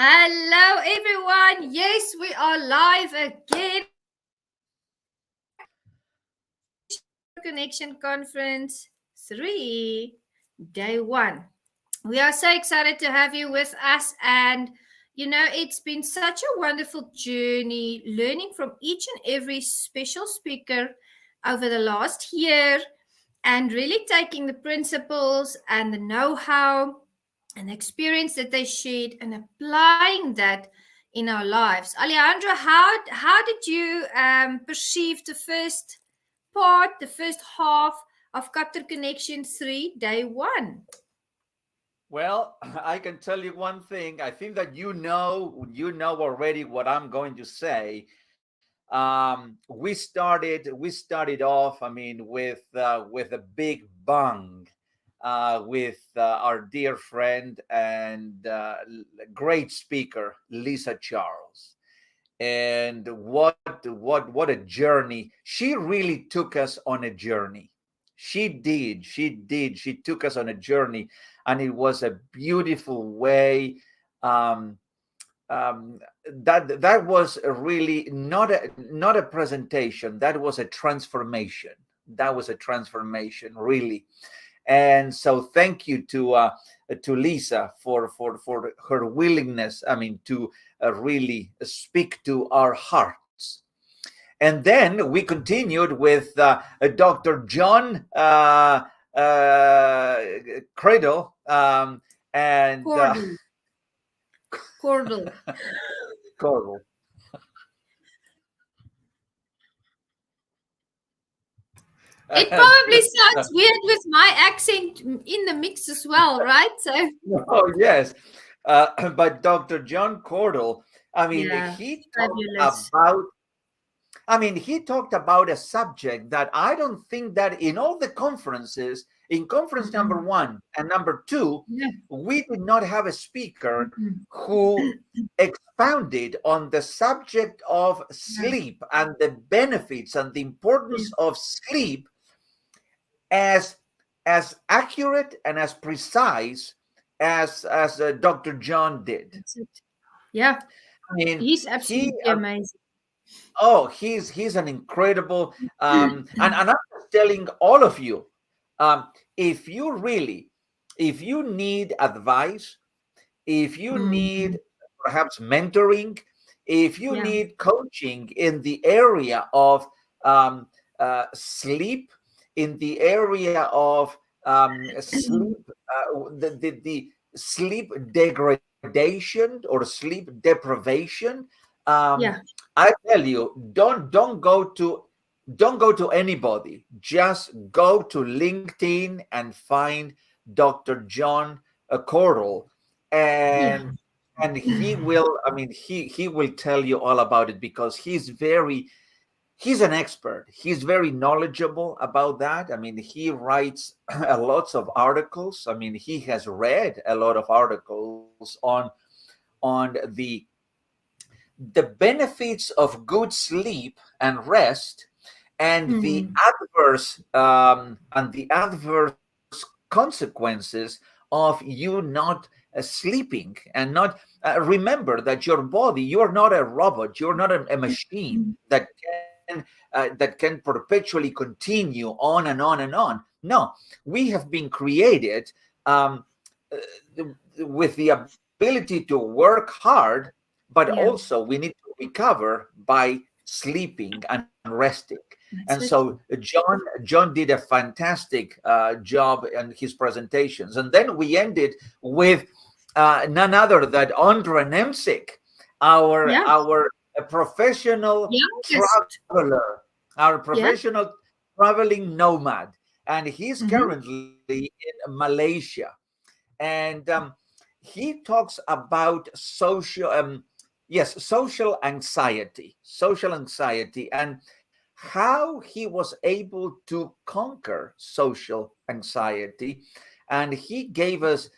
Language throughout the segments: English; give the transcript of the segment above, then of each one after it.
Hello, everyone. Yes, we are live again. Connection Conference 3, Day 1. We are so excited to have you with us. And, it's been such a wonderful journey learning from each and every special speaker over the last year and really taking the principles and the know-how and experience that they shared and applying that in our lives. Alejandro, how did you perceive the first part, the first half of KAPPTOR Connection 3, Day 1? Well, I can tell you one thing. I think that you know already what I'm going to say. We started off, with a big bang, with our dear friend and great speaker Lisa Charles. And what a journey! She really took us on a journey. She did. She took us on a journey, and it was a beautiful way. Um, that was really not a presentation. That was a transformation. That was a transformation, really. And so, thank you to Lisa for her willingness. To really speak to our hearts. And then we continued with Dr. John Cradle and Cordle. Cordle. It probably sounds weird with my accent in the mix as well, right? So, Oh, yes. But Dr. John Cordle, yeah, he fabulous. he talked about a subject that I don't think that in all the conferences, in conference number 1 and number 2, Yeah. we did not have a speaker who expounded on the subject of sleep and the benefits and the importance of sleep as accurate and as precise as Dr. John did. That's it. Yeah, he's absolutely amazing. Oh, he's an incredible and I'm just telling all of you, if you need advice, if you need perhaps mentoring, if you need coaching in the area of sleep, in the area of sleep, the sleep degradation or sleep deprivation, I tell you, don't go to anybody. Just go to LinkedIn and find Dr. John Cordle, and he will. He will tell you all about it because he's an expert. He's very knowledgeable about that. He writes a lots of articles. He has read a lot of articles on the benefits of good sleep and rest, and the adverse consequences of you not sleeping and not remember that your body, you are not a robot, you're not a machine that can perpetually continue on and on and on. No, we have been created with the ability to work hard, but also we need to recover by sleeping and resting. And so John did a fantastic job in his presentations. And then we ended with none other than Ondra Nemcik, our professional traveler, our professional traveling nomad. And he's currently in Malaysia. And he talks about social anxiety, and how he was able to conquer social anxiety. And he gave us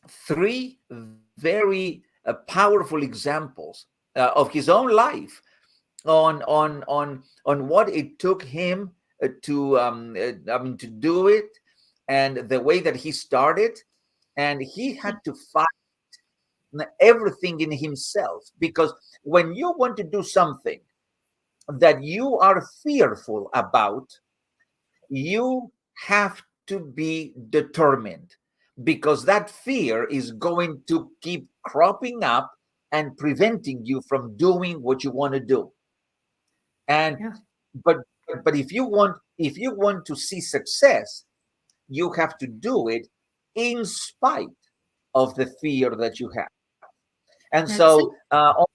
3 very powerful examples of his own life on what it took him to do it, and the way that he started. And he had to fight everything in himself. Because when you want to do something that you are fearful about, you have to be determined, because that fear is going to keep cropping up and preventing you from doing what you want to do. And but if you want to see success, you have to do it in spite of the fear that you have. And so Ondra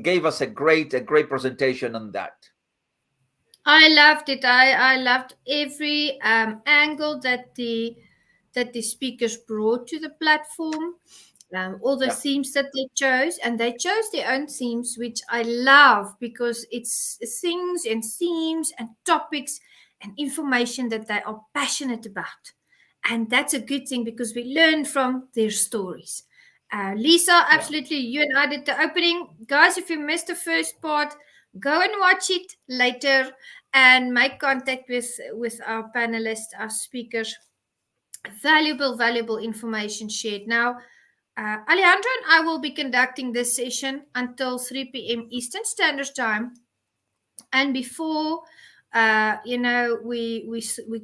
gave us a great presentation on that. I loved it. I loved every angle that the speakers brought to the platform. All the themes that they chose, and they chose their own themes, which I love, because it's things and themes and topics and information that they are passionate about. And that's a good thing, because we learn from their stories. Lisa, absolutely, you and I did the opening. Guys, if you missed the first part, go and watch it later and make contact with our panelists, our speakers. Valuable information shared. Now, Alejandro and I will be conducting this session until 3 p.m. Eastern Standard Time. And before, we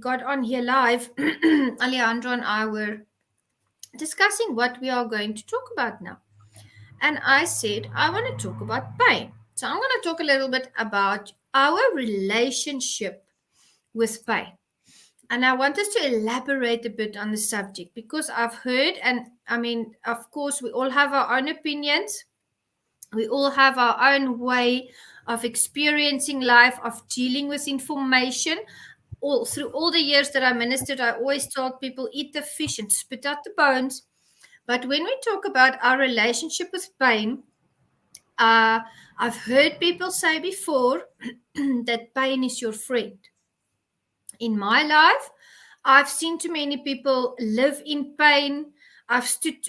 got on here live, Alejandro and I were discussing what we are going to talk about now. And I said, I want to talk about pain. So I'm going to talk a little bit about our relationship with pain. And I want us to elaborate a bit on the subject, because I've heard, and I mean, of course, we all have our own opinions. We all have our own way of experiencing life, of dealing with information. Through all the years that I ministered, I always told people, eat the fish and spit out the bones. But when we talk about our relationship with pain, I've heard people say before that pain is your friend. In my life, I've seen too many people live in pain. I've stood,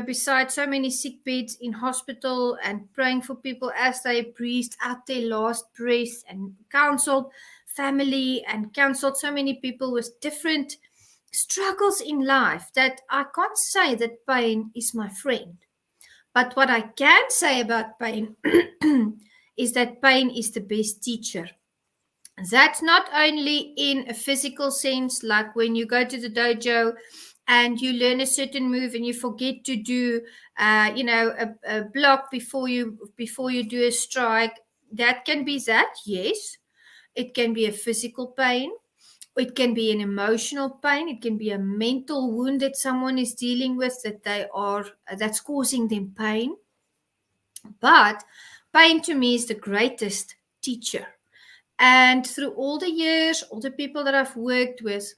beside so many sick beds in hospital and praying for people as they breathed out their last breath, and counseled family and counseled so many people with different struggles in life, that I can't say that pain is my friend. But what I can say about pain is that pain is the best teacher. That's not only in a physical sense, like when you go to the dojo and you learn a certain move and you forget to do, a block before you do a strike. That can be that, yes. It can be a physical pain. It can be an emotional pain. It can be a mental wound that someone is dealing with, that's causing them pain. But pain to me is the greatest teacher. And through all the years, all the people that I've worked with,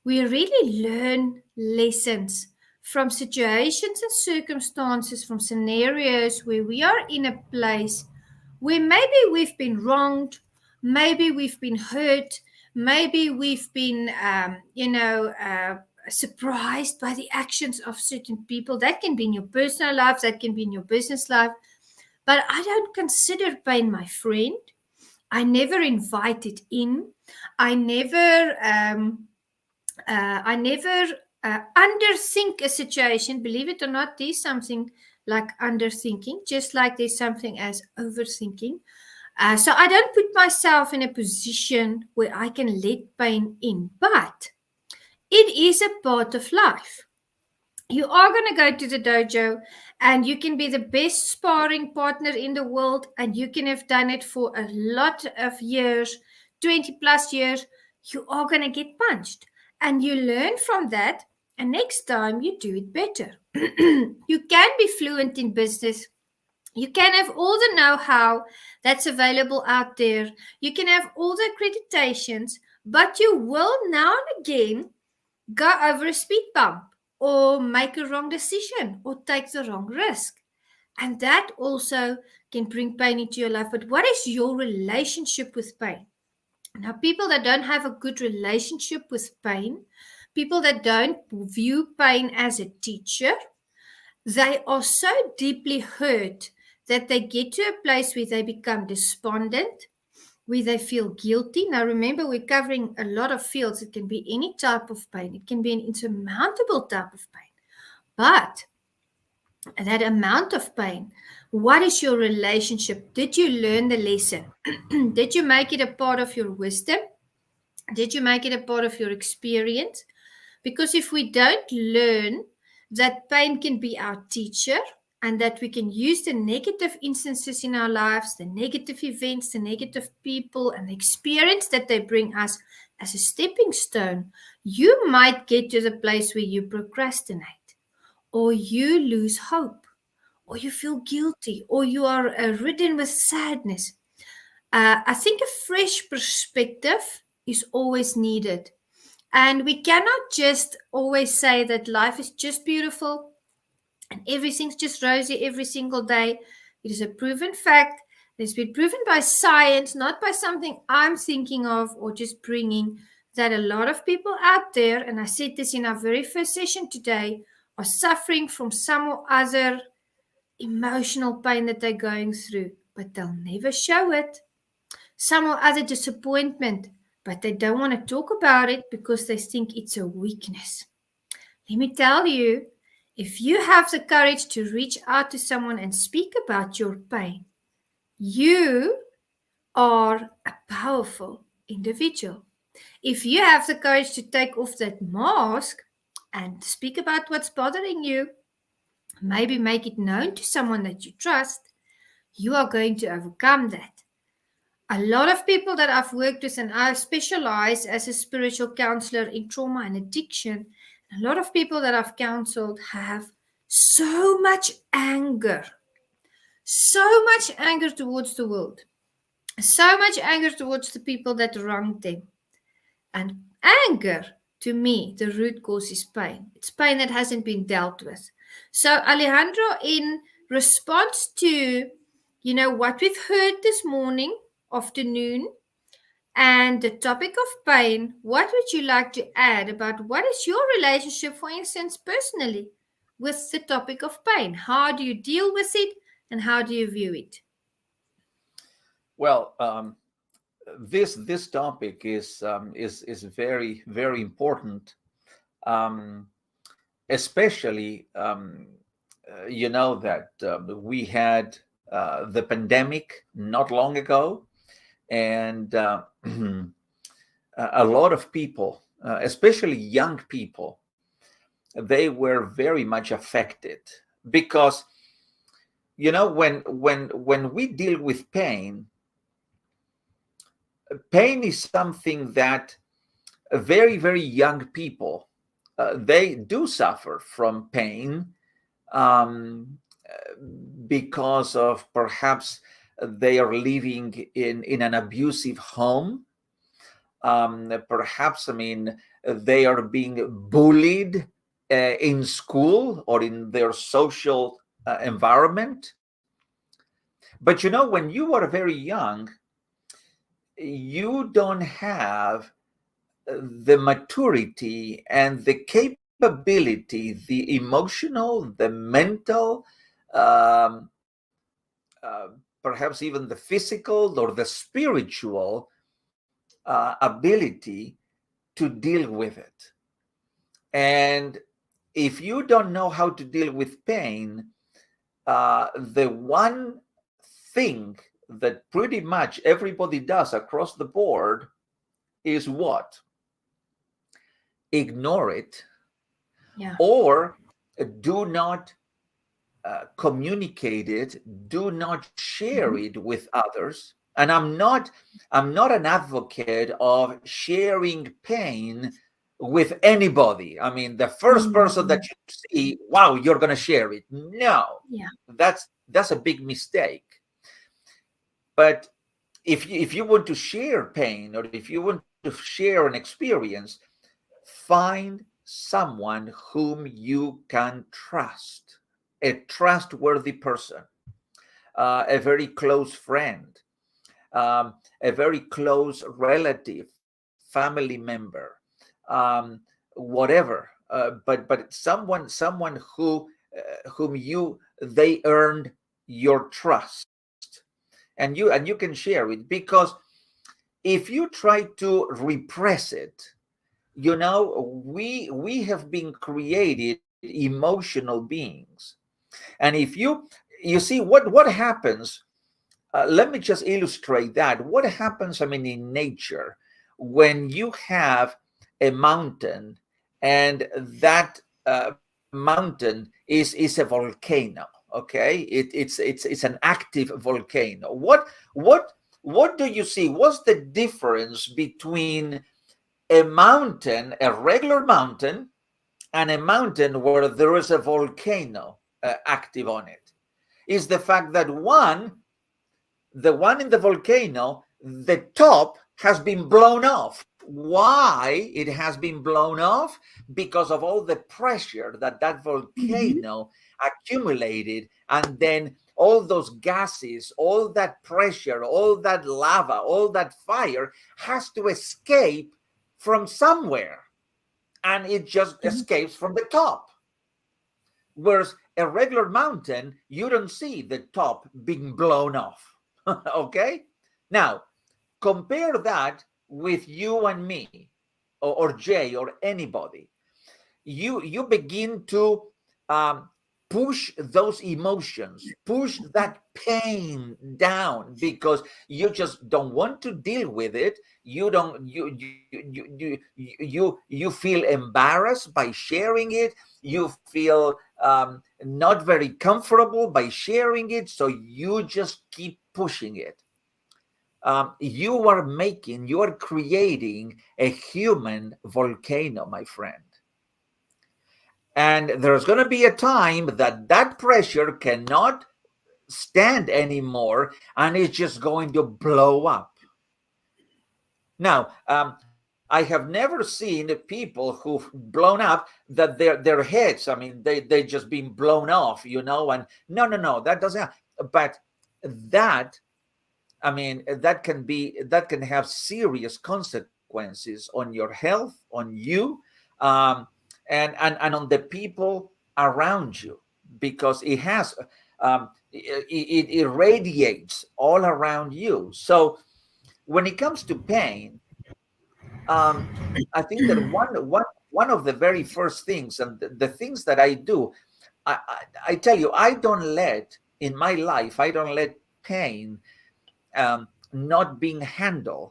we really learn lessons from situations and circumstances, from scenarios where we are in a place where maybe we've been wronged, maybe we've been hurt, maybe we've been, surprised by the actions of certain people. That can be in your personal life, that can be in your business life. But I don't consider pain my friend. I never invite it in. I never underthink a situation. Believe it or not, there's something like underthinking, just like there's something as overthinking. So I don't put myself in a position where I can let pain in, but it is a part of life. You are going to go to the dojo and you can be the best sparring partner in the world, and you can have done it for a lot of years, 20 plus years. You are going to get punched, and you learn from that, and next time you do it better. You can be fluent in business. You can have all the know-how that's available out there. You can have all the accreditations, but you will now and again go over a speed bump, or make a wrong decision, or take the wrong risk. And that also can bring pain into your life. But what is your relationship with pain? Now, people that don't have a good relationship with pain, people that don't view pain as a teacher, they are so deeply hurt that they get to a place where they become despondent, where they feel guilty. Now, remember, we're covering a lot of fields. It can be any type of pain. It can be an insurmountable type of pain. But that amount of pain, what is your relationship? Did you learn the lesson? Did you make it a part of your wisdom? Did you make it a part of your experience? Because if we don't learn that pain can be our teacher and that we can use the negative instances in our lives, the negative events, the negative people, and the experience that they bring us as a stepping stone, you might get to the place where you procrastinate, or you lose hope, or you feel guilty, or you are ridden with sadness. I think a fresh perspective is always needed. And we cannot just always say that life is just beautiful and everything's just rosy every single day. It is a proven fact. It's been proven by science, not by something I'm thinking of or just bringing, that a lot of people out there, and I said this in our very first session today, are suffering from some or other emotional pain that they're going through, but they'll never show it. Some or other disappointment, but they don't want to talk about it because they think it's a weakness. Let me tell you, if you have the courage to reach out to someone and speak about your pain, you are a powerful individual. If you have the courage to take off that mask and speak about what's bothering you, maybe make it known to someone that you trust, you are going to overcome that. A lot of people that I've worked with, and I specialize as a spiritual counselor in trauma and addiction, a lot of people that I've counseled have so much anger towards the world, so much anger towards the people that wronged them. And anger, to me, the root cause is pain. It's pain that hasn't been dealt with. So, Alejandro, in response to, what we've heard this morning, afternoon, and the topic of pain, what would you like to add about what is your relationship, for instance, personally, with the topic of pain? How do you deal with it and how do you view it? Well, this topic is very, very important, especially that we had the pandemic not long ago, and a lot of people, especially young people, they were very much affected because when we deal with pain is something that very, very young people, they do suffer from pain, because of perhaps they are living in an abusive home. Perhaps, they are being bullied in school or in their social environment. But when you are very young, you don't have the maturity and the capability, the emotional, the mental, perhaps even the physical or the spiritual ability to deal with it. And if you don't know how to deal with pain, the one thing that pretty much everybody does across the board is what? Ignore it, or do not communicate it, do not share it with others. And I'm not an advocate of sharing pain with anybody. The first person that you see, wow, you're going to share it. No, that's a big mistake. But if you want to share pain, or if you want to share an experience, find someone whom you can trust, a trustworthy person, a very close friend, a very close relative, family member, whatever. But someone whom they earned your trust, and you can share it. Because if you try to repress it, we have been created emotional beings. And if you see what happens, let me just illustrate that. What happens, I mean, in nature, when you have a mountain, and that mountain is a volcano. Okay, it's an active volcano. What do you see? What's the difference between a mountain, a regular mountain, and a mountain where there is a volcano active on it? Is the fact that the one in the volcano, the top has been blown off. Why it has been blown off? Because of all the pressure that volcano accumulated, and then all those gases, all that pressure, all that lava, all that fire has to escape from somewhere, and it just escapes from the top. Whereas a regular mountain, you don't see the top being blown off. Okay, now compare that with you and me, or Jay, or anybody. You begin to push those emotions, push that pain down, because you just don't want to deal with it. You don't you feel embarrassed by sharing it. You feel not very comfortable by sharing it, so you just keep pushing it. You are creating a human volcano, my friend. And there's going to be a time that pressure cannot stand anymore, and it's just going to blow up. Now, I have never seen people who've blown up that their heads, I mean, they just been blown off, and no, that doesn't happen. But that, I mean, that can have serious consequences on your health, on you, and on the people around you, because it has it irradiates all around you. So when it comes to pain, I think that one of the very first things, and the things that I do, I tell you, in my life, I don't let pain not being handled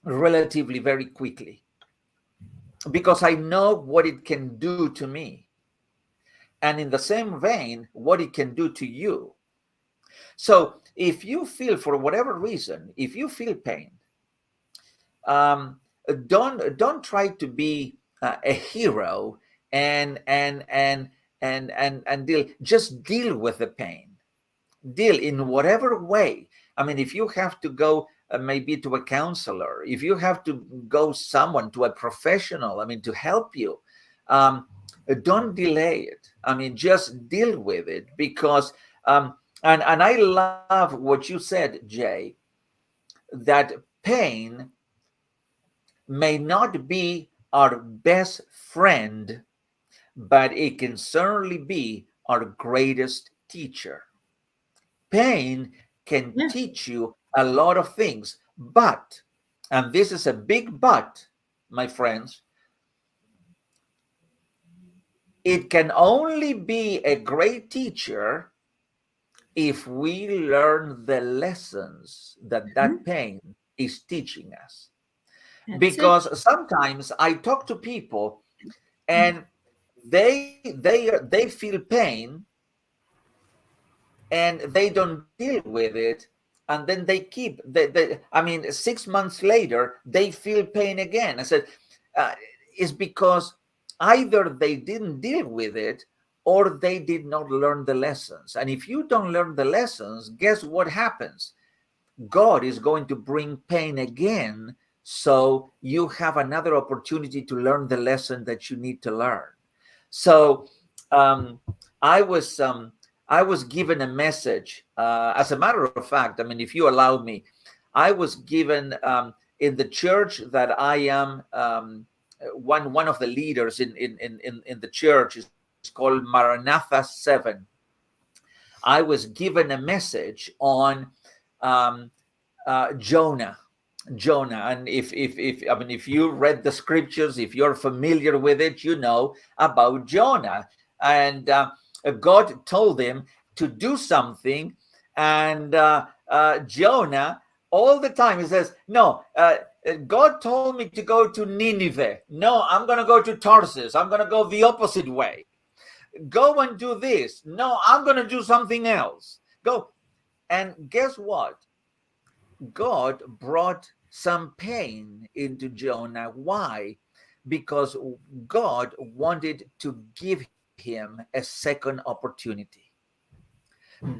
relatively very quickly, because I know what it can do to me, and in the same vein, what it can do to you. So if you feel, for whatever reason, if you feel pain, don't try to be a hero and deal with the pain. Deal in whatever way. I mean, if you have to go maybe to a counselor, if you have to go to a professional, I mean, to help you, don't delay it. I mean, just deal with it, because and I love what you said, Jay, that pain may not be our best friend, but it can certainly be our greatest teacher. Pain can teach you a lot of things, but, and this is a big but, my friends, it can only be a great teacher if we learn the lessons that pain is teaching us. Because sometimes I talk to people and they feel pain and they don't deal with it, and then I mean, 6 months later they feel pain again. I said, it's because either they didn't deal with it, or they did not learn the lessons. And if you don't learn the lessons, guess what happens? God is going to bring pain again, so you have another opportunity to learn the lesson that you need to learn. So I was given a message. As a matter of fact, I mean, if you allow me, I was given in the church that I am one of the leaders in the church is called Maranatha 7. I was given a message on Jonah, and if you read the scriptures, if you're familiar with it, you know about Jonah. and God told him to do something, and Jonah all the time he says, no, God told me to go to Nineveh. No, I'm going to go to Tarsus. I'm going to go the opposite way. Go and do this. No, I'm going to do something else. Go. And guess what? God brought some pain into Jonah. Why? Because God wanted to give him a second opportunity.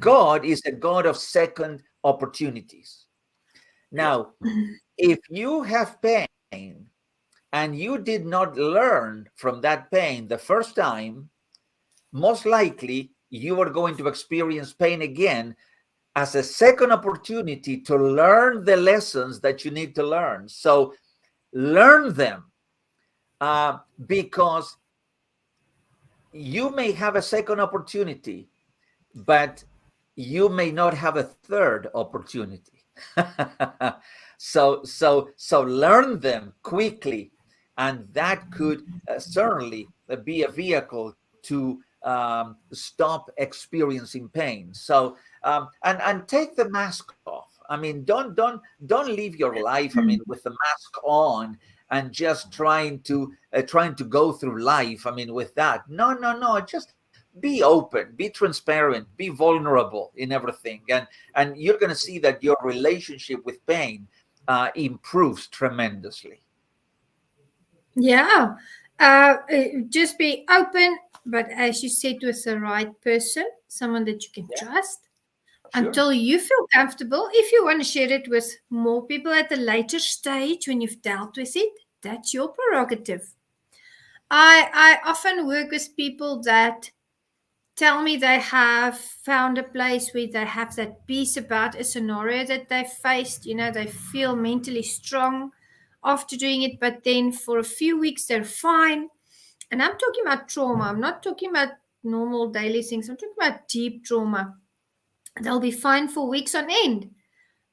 God is a God of second opportunities. Now, if you have pain and you did not learn from that pain the first time, most likely you are going to experience pain again as a second opportunity to learn the lessons that you need to learn. So learn them, because you may have a second opportunity, but you may not have a third opportunity. So learn them quickly, and that could certainly be a vehicle to stop experiencing pain. So and take the mask off. I mean, don't live your life, I mean, with the mask on and just trying to go through life, I mean, with that. No, just be open, be transparent, be vulnerable in everything, and you're going to see that your relationship with pain improves tremendously. Yeah. Just be open, but as you said, with the right person, someone that you can trust, until you feel comfortable. If you want to share it with more people at a later stage when you've dealt with it, that's your prerogative. I often work with people that tell me they have found a place where they have that peace about a scenario that they faced. You know, they feel mentally strong after doing it, but then for a few weeks they're fine. And I'm talking about trauma. I'm not talking about normal daily things. I'm talking about deep trauma. They'll be fine for weeks on end.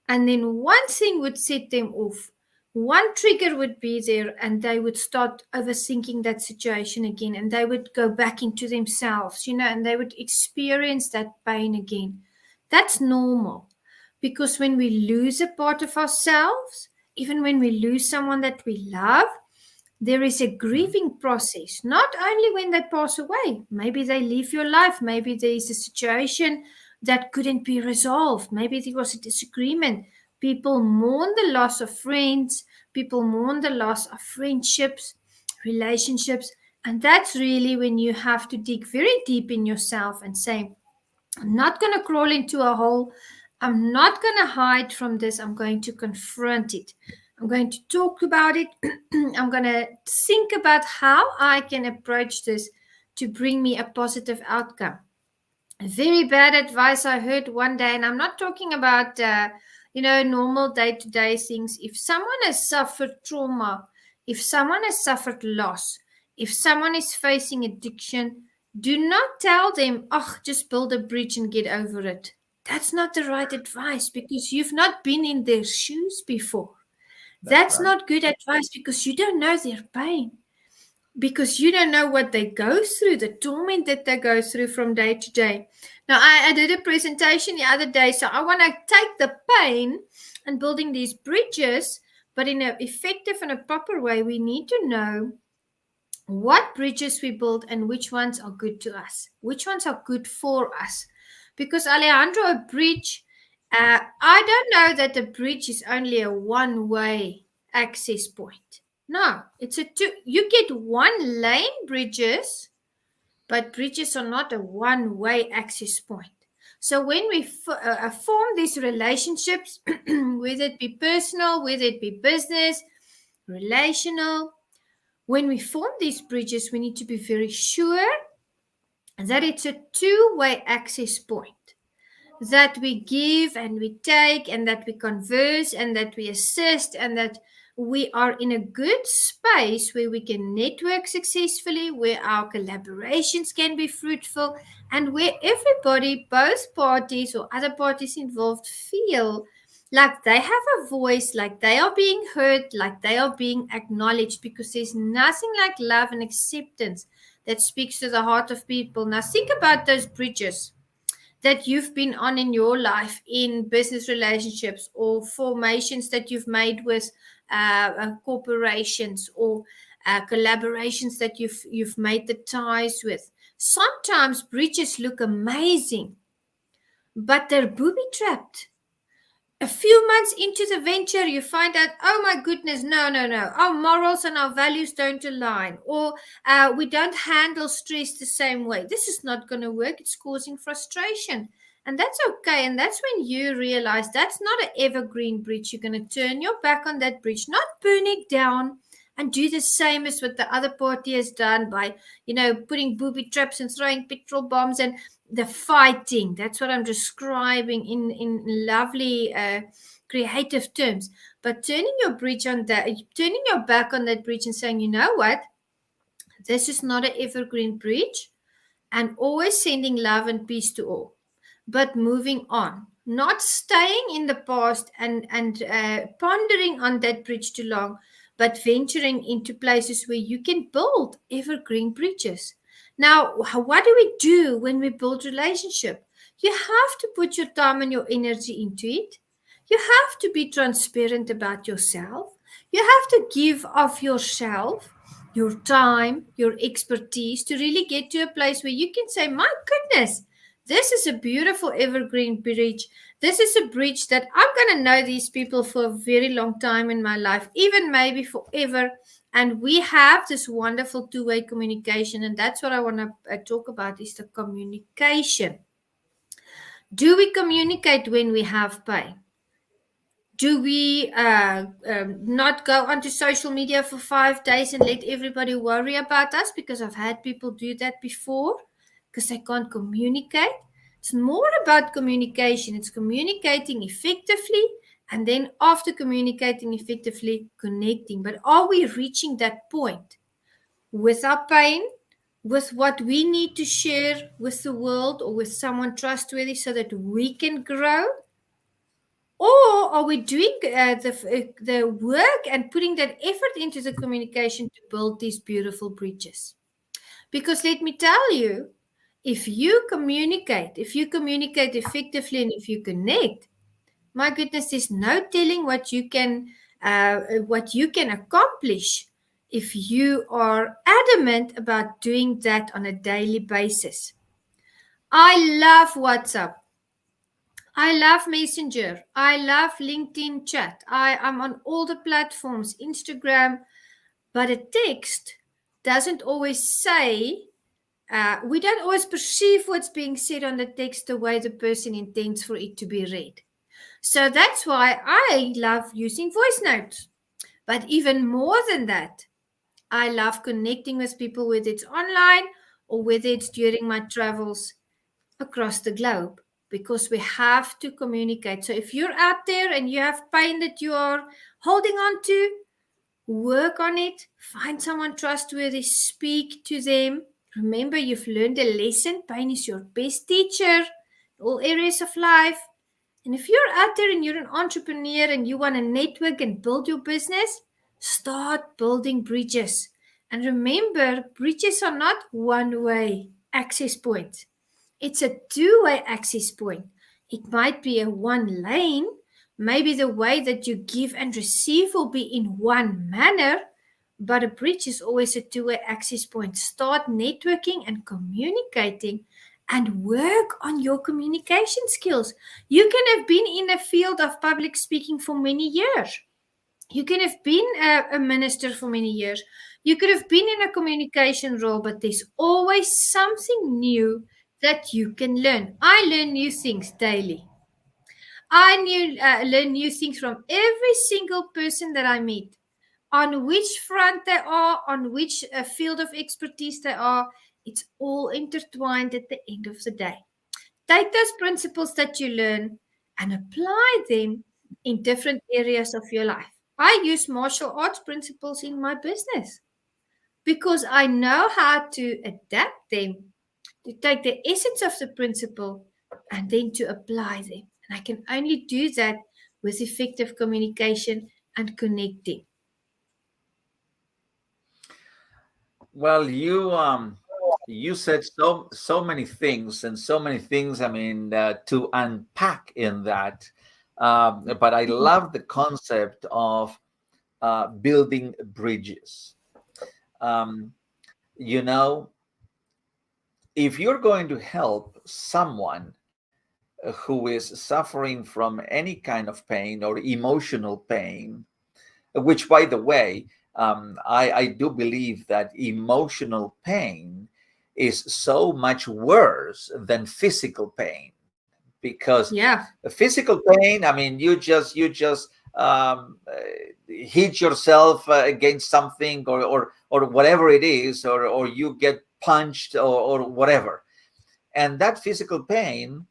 And then one thing would set them off. One trigger would be there, and they would start overthinking that situation again, and they would go back into themselves, you know, and they would experience that pain again. That's normal, because when we lose a part of ourselves, even when we lose someone that we love, there is a grieving process, not only when they pass away. Maybe they leave your life. Maybe there is a situation that couldn't be resolved. Maybe there was a disagreement. People mourn the loss of friends. People mourn the loss of friendships, relationships. And that's really when you have to dig very deep in yourself and say, I'm not going to crawl into a hole. I'm not going to hide from this. I'm going to confront it. I'm going to talk about it. I'm going to think about how I can approach this to bring me a positive outcome. Very bad advice I heard one day, and I'm not talking about, normal day-to-day things. If someone has suffered trauma, if someone has suffered loss, if someone is facing addiction, do not tell them, oh, just build a bridge and get over it. That's not the right advice, because you've not been in their shoes before. That's right. not good advice, because you don't know their pain, because you don't know what they go through, the torment that they go through from day to day. Now, I did a presentation the other day, so I want to take the pain and building these bridges, but in an effective and a proper way. We need to know what bridges we build and which ones are good to us, which ones are good for us. Because Alejandro, a bridge, I don't know that a bridge is only a one-way access point. No, it's a two. You get one lane bridges, but bridges are not a one-way access point. So when we form these relationships, whether it be personal, whether it be business, relational, when we form these bridges, we need to be very sure that it's a two-way access point, that we give and we take, and that we converse, and that we assist, and that we are in a good space where we can network successfully, where our collaborations can be fruitful, and where everybody, both parties or other parties involved, feel like they have a voice, like they are being heard, like they are being acknowledged, because there's nothing like love and acceptance that speaks to the heart of people. Now, think about those bridges that you've been on in your life, in business relationships or formations that you've made with corporations, or collaborations that you've made the ties with. Sometimes bridges look amazing, but they're booby trapped. A few months into the venture, you find out, oh my goodness, no, our morals and our values don't align, or we don't handle stress the same way. This is not going to work. It's causing frustration. And that's okay. And that's when you realize that's not an evergreen bridge. You're going to turn your back on that bridge, not burn it down and do the same as what the other party has done by, putting booby traps and throwing petrol bombs and the fighting. That's what I'm describing in lovely creative terms. But turning your back on that bridge and saying, you know what, this is not an evergreen bridge, and always sending love and peace to all, but moving on, not staying in the past and pondering on that bridge too long, but venturing into places where you can build evergreen bridges. Now, what do we do when we build relationship? You have to put your time and your energy into it. You have to be transparent about yourself. You have to give of yourself, your time, your expertise, to really get to a place where you can say, my goodness, this is a beautiful evergreen bridge. This is a bridge that I'm going to know these people for a very long time in my life, even maybe forever. And we have this wonderful two-way communication. And that's what I want to talk about, is the communication. Do we communicate when we have pain? Do we not go onto social media for 5 days and let everybody worry about us? Because I've had people do that before, because they can't communicate. It's more about communication. It's communicating effectively, and then after communicating effectively, connecting. But are we reaching that point with our pain, with what we need to share with the world or with someone trustworthy so that we can grow? Or are we doing the work and putting that effort into the communication to build these beautiful bridges? Because let me tell you, if you communicate effectively, and if you connect, my goodness, there's no telling what you can accomplish if you are adamant about doing that on a daily basis. I love WhatsApp. I love Messenger. I love LinkedIn chat. I'm on all the platforms, Instagram, but a text doesn't always say, we don't always perceive what's being said on the text the way the person intends for it to be read. So that's why I love using voice notes. But even more than that, I love connecting with people, whether it's online or whether it's during my travels across the globe, because we have to communicate. So if you're out there and you have pain that you are holding on to, work on it. Find someone trustworthy, speak to them. Remember, you've learned a lesson. Pain is your best teacher in all areas of life. And if you're out there and you're an entrepreneur and you want to network and build your business, start building bridges. And remember, bridges are not one-way access points. It's a two-way access point. It might be a one lane. Maybe the way that you give and receive will be in one manner, but a bridge is always a two-way access point. Start networking and communicating and work on your communication skills. You can have been in a field of public speaking for many years. You can have been a minister for many years. You could have been in a communication role, but there's always something new that you can learn. I learn new things daily. I learn new things from every single person that I meet, on which front they are, on which field of expertise they are. It's all intertwined at the end of the day. Take those principles that you learn and apply them in different areas of your life. I use martial arts principles in my business because I know how to adapt them, to take the essence of the principle and then to apply them. And I can only do that with effective communication and connecting. Well, You said so many things, and so many things. I mean, to unpack in that. But I love the concept of building bridges. Um, you know, if you're going to help someone who is suffering from any kind of pain or emotional pain, which, by the way, I do believe that emotional pain is so much worse than physical pain, because Yeah. physical pain, I mean, you just hit yourself against something, or whatever it is, or you get punched, or whatever, and that physical pain,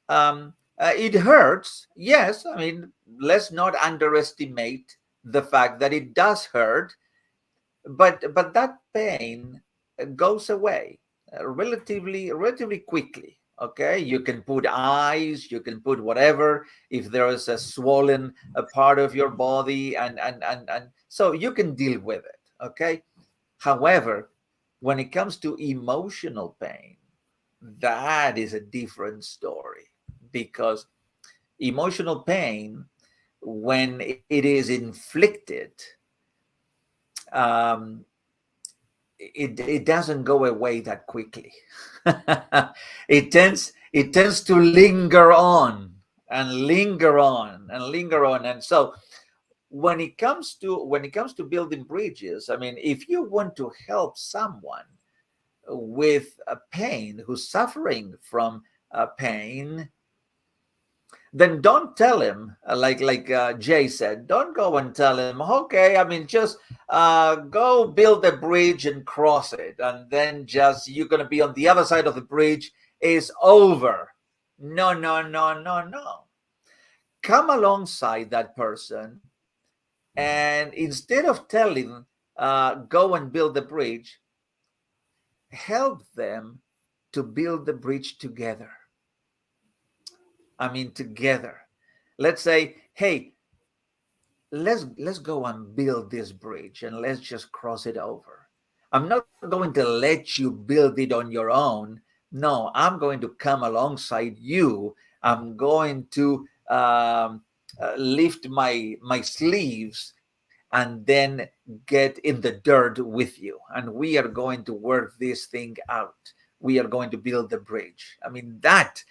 it hurts. Yes, I mean, let's not underestimate the fact that it does hurt, but that pain goes away relatively quickly. Okay, you can put ice, you can put whatever, if there is a swollen a part of your body, and so you can deal with it. Okay, however, when it comes to emotional pain, that is a different story, because emotional pain, when it is inflicted, um, it doesn't go away that quickly. It tends to linger on and linger on and linger on. And so when it comes to building bridges, I mean, if you want to help someone with a pain, who's suffering from pain, then don't tell him, like Jay said, don't go and tell him, okay, I mean, just go build a bridge and cross it, and then just you're going to be on the other side of the bridge, is over. No, no, no, no, no. Come alongside that person, and instead of telling, go and build the bridge, help them to build the bridge together. I mean, together. Let's say, hey, let's go and build this bridge, and let's just cross it over. I'm not going to let you build it on your own. No, I'm going to come alongside you. I'm going to lift my sleeves, and then get in the dirt with you, and we are going to work this thing out. We are going to build the bridge. I mean, that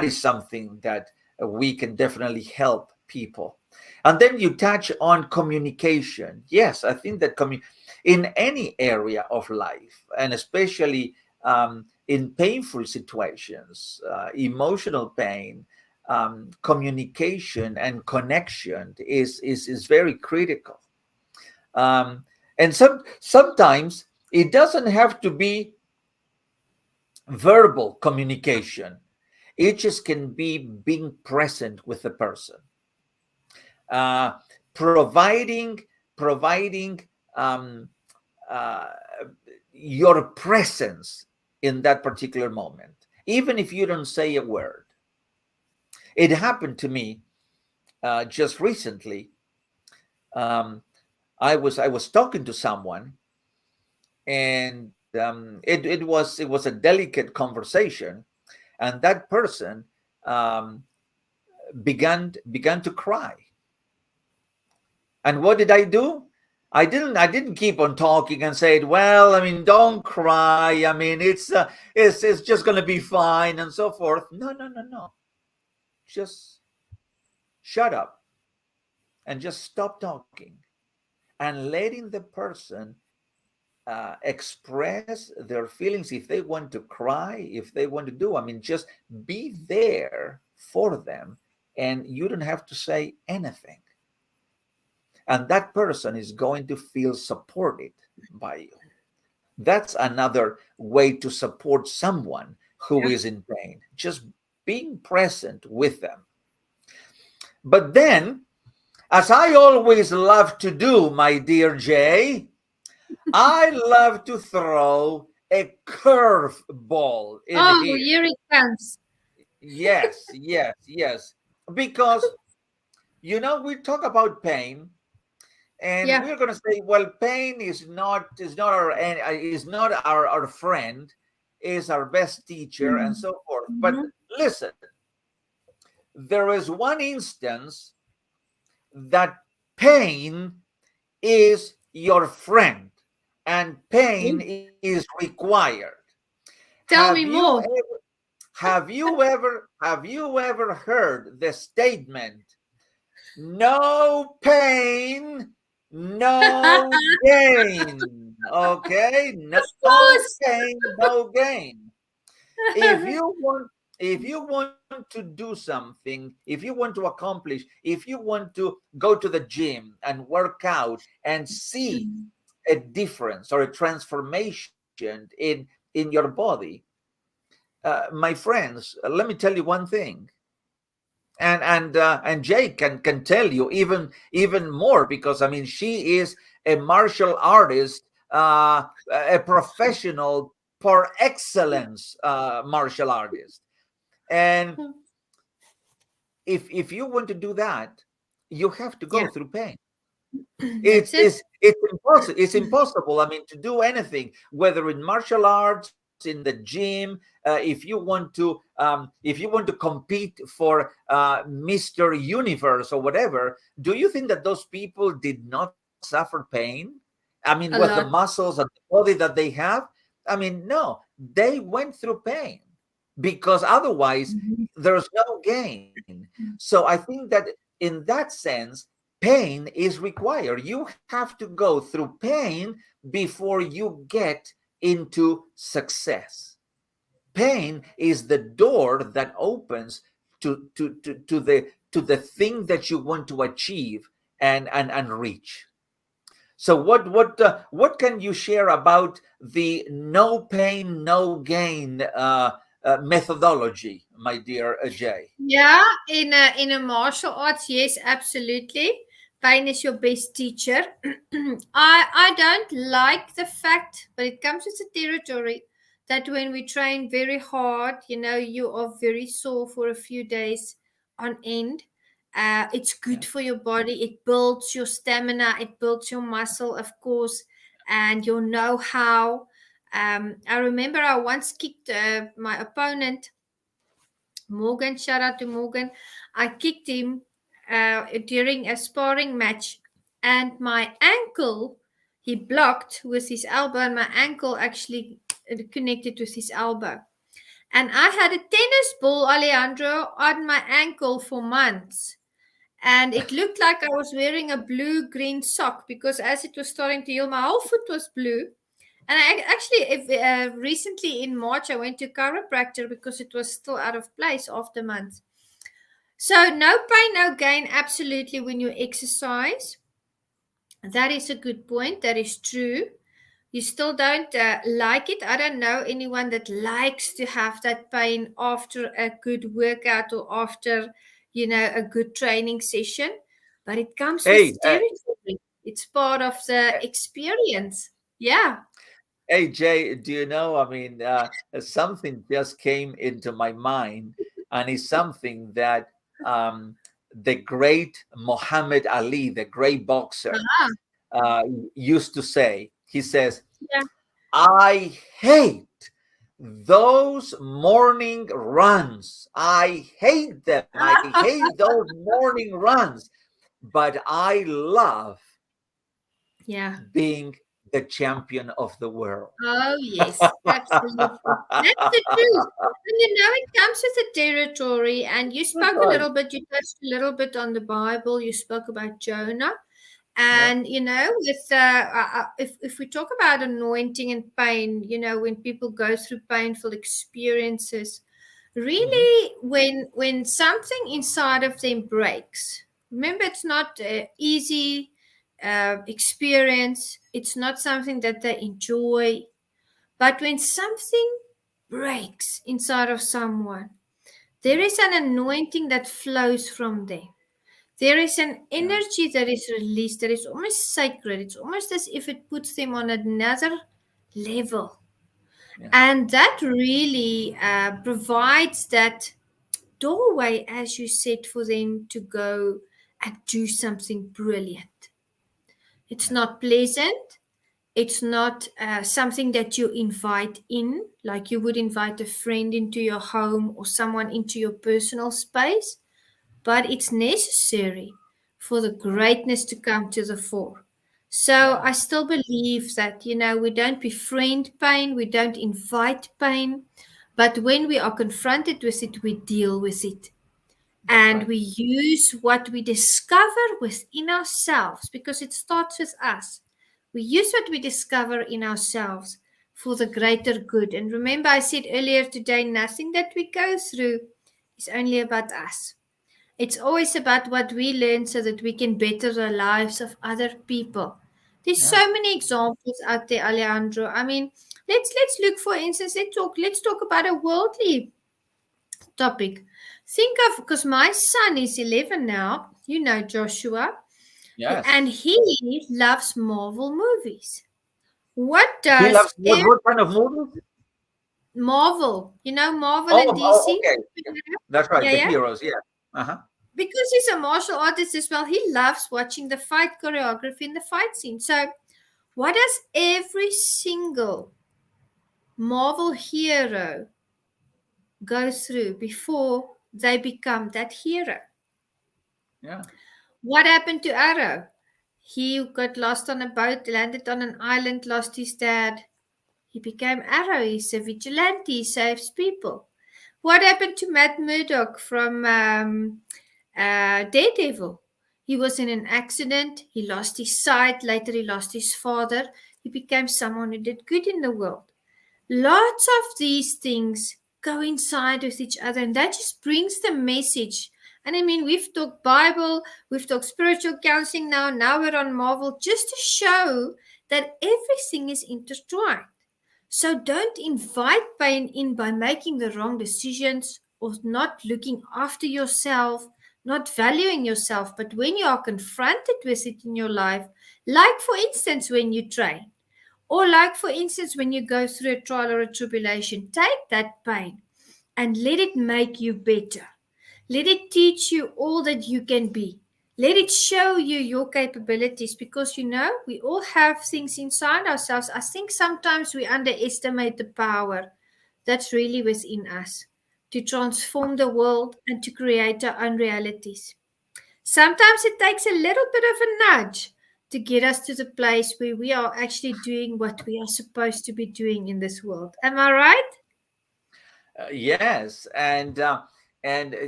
is something that we can definitely help people. And then you touch on communication. Yes, I think that in any area of life, and especially in painful situations, emotional pain, communication and connection is very critical. And sometimes it doesn't have to be verbal communication. It just can be being present with the person, uh, providing providing um, uh, your presence in that particular moment, even if you don't say a word. It happened to me just recently. Um, I was talking to someone, and it was a delicate conversation, and that person um, began to cry. And what did I do? I didn't keep on talking and say, well, I mean, don't cry. I mean, it's just going to be fine and so forth. No, no, no, no. Just shut up and just stop talking, and letting the person express their feelings. If they want to cry, if they want to do, I mean, just be there for them, and you don't have to say anything. And that person is going to feel supported by you. That's another way to support someone who Yeah. is in pain, just being present with them. But then, as I always love to do, my dear Jay, I love to throw a curveball in Oh, here. here it comes. Yes, yes, yes. Because, we talk about pain, And we're going to say, well, pain is not our friend, is our best teacher, and so forth. But listen, there is one instance that pain is your friend, and pain is required. Tell me more. Have you ever heard the statement, no pain, no gain? Okay, no pain, no gain. If you want to do something, if you want to accomplish, if you want to go to the gym and work out and see a difference or a transformation in your body, my friends, let me tell you one thing. And Jay can tell you even more, because I mean, she is a martial artist, a professional par excellence martial artist. And if you want to do that, you have to go through pain. It's impossible. I mean, to do anything, whether in martial arts, in the gym, if you want to compete for Mr. Universe or whatever, do you think that those people did not suffer pain? I mean, with the muscles and the body that they have? I mean, no, they went through pain, because otherwise there's no gain. So I think that in that sense, pain is required. You have to go through pain before you get into success. Pain is the door that opens to the thing that you want to achieve and reach. So what can you share about the no pain, no gain methodology, my dear Jay? Yeah, in a martial arts, yes, absolutely. Pain is your best teacher. I don't like the fact, but it comes with the territory, that when we train very hard, you are very sore for a few days on end. It's good for your body. It builds your stamina. It builds your muscle, of course, and your know-how. I remember I once kicked my opponent, Morgan. Shout out to Morgan. I kicked him during a sparring match, and my ankle, he blocked with his elbow, and my ankle actually connected with his elbow. And I had a tennis ball, Alejandro, on my ankle for months. And it looked like I was wearing a blue-green sock, because as it was starting to heal, my whole foot was blue. And I actually, recently in March, I went to chiropractor because it was still out of place after months. So no pain, no gain, absolutely, when you exercise. That is a good point. That is true. You still don't like it. I don't know anyone that likes to have that pain after a good workout or after, a good training session. But it comes with territory. It's part of the experience. Yeah. Hey, Jay, do you know, I mean, something just came into my mind, and it's something that the great Muhammad Ali, the great boxer, used to say. He says, I hate those morning runs. I hate them. I hate those morning runs. But I love being the champion of the world. Oh, yes, absolutely. That's the truth. And it comes with the territory. And you spoke a little bit, you touched a little bit on the Bible. You spoke about Jonah. And, with if we talk about anointing and pain, when people go through painful experiences, really, when something inside of them breaks, remember, it's not easy experience. It's not something that they enjoy. But when something breaks inside of someone, there is an anointing that flows from them. There is an energy that is released that is almost sacred. It's almost as if it puts them on another level. And that really provides that doorway, as you said, for them to go and do something brilliant. It's not pleasant. It's not something that you invite in, like you would invite a friend into your home or someone into your personal space, but it's necessary for the greatness to come to the fore. So I still believe that, we don't befriend pain, we don't invite pain, but when we are confronted with it, we deal with it. And we use what we discover within ourselves, because it starts with us. We use what we discover in ourselves for the greater good. And remember, I said earlier today, nothing that we go through is only about us. It's always about what we learn so that we can better the lives of other people. There's so many examples out there, Alejandro. I mean, let's look, for instance, let's talk about a worldly topic. Think of, because my son is 11 now, Joshua, and he loves Marvel movies. What He does loves what kind of movies? Marvel, Marvel and DC? Okay. That's right. The Yeah. heroes, yeah. Uh-huh. Because he's a martial artist as well, he loves watching the fight choreography and the fight scene. So, what does every single Marvel hero go through before they become that hero? Yeah. What happened to Arrow? He got lost on a boat, landed on an island, lost his dad. He became Arrow. He's a vigilante. He saves people. What happened to Matt Murdock from Daredevil? He was in an accident. He lost his sight. Later, he lost his father. He became someone who did good in the world. Lots of these things coincide with each other, and that just brings the message. And I mean, we've talked Bible, we've talked spiritual counseling now we're on Marvel, just to show that everything is intertwined. So don't invite pain in by making the wrong decisions or not looking after yourself, not valuing yourself. But when you are confronted with it in your life, like for instance, when you train, or like for instance, when you go through a trial or a tribulation, take that pain and let it make you better. Let it teach you all that you can be. Let it show you your capabilities, because we all have things inside ourselves. I think sometimes we underestimate the power that's really within us to transform the world and to create our own realities. Sometimes it takes a little bit of a nudge to get us to the place where we are actually doing what we are supposed to be doing in this world. Am I right? Yes, and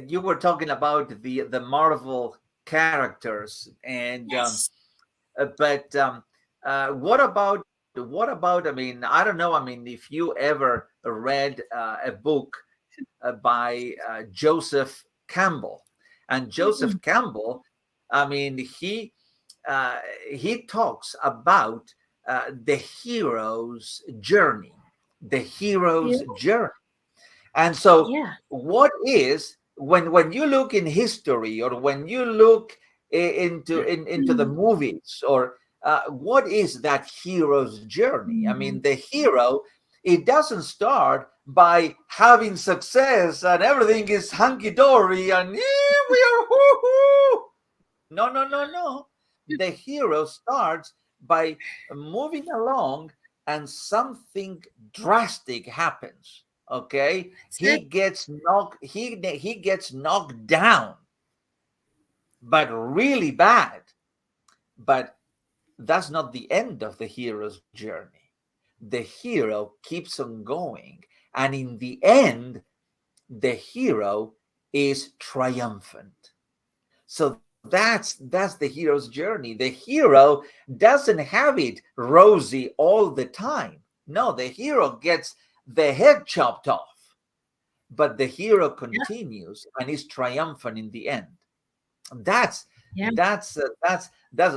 you were talking about the Marvel characters, and Yes. but what about? I mean, I don't know. I mean, if you ever read a book by Joseph Campbell, and Mm-mm. Joseph Campbell, I mean, he talks about the hero's journey, the Yeah. hero's journey. And so, Yeah. what is when you look in history, or when you look into the movies, or what is that hero's journey? I mean, the hero, it doesn't start by having success and everything is hunky dory and yeah, we are hoo. No, no, no, no. The hero starts by moving along, and something drastic happens. Okay, So, he gets knocked down, but really bad. But that's not the end of the hero's journey. The hero keeps on going, and in the end, the hero is triumphant. So that's the hero's journey. The hero doesn't have it rosy all the time. No, the hero gets the head chopped off, but the hero yeah. continues and is triumphant in the end. That's Yeah. that's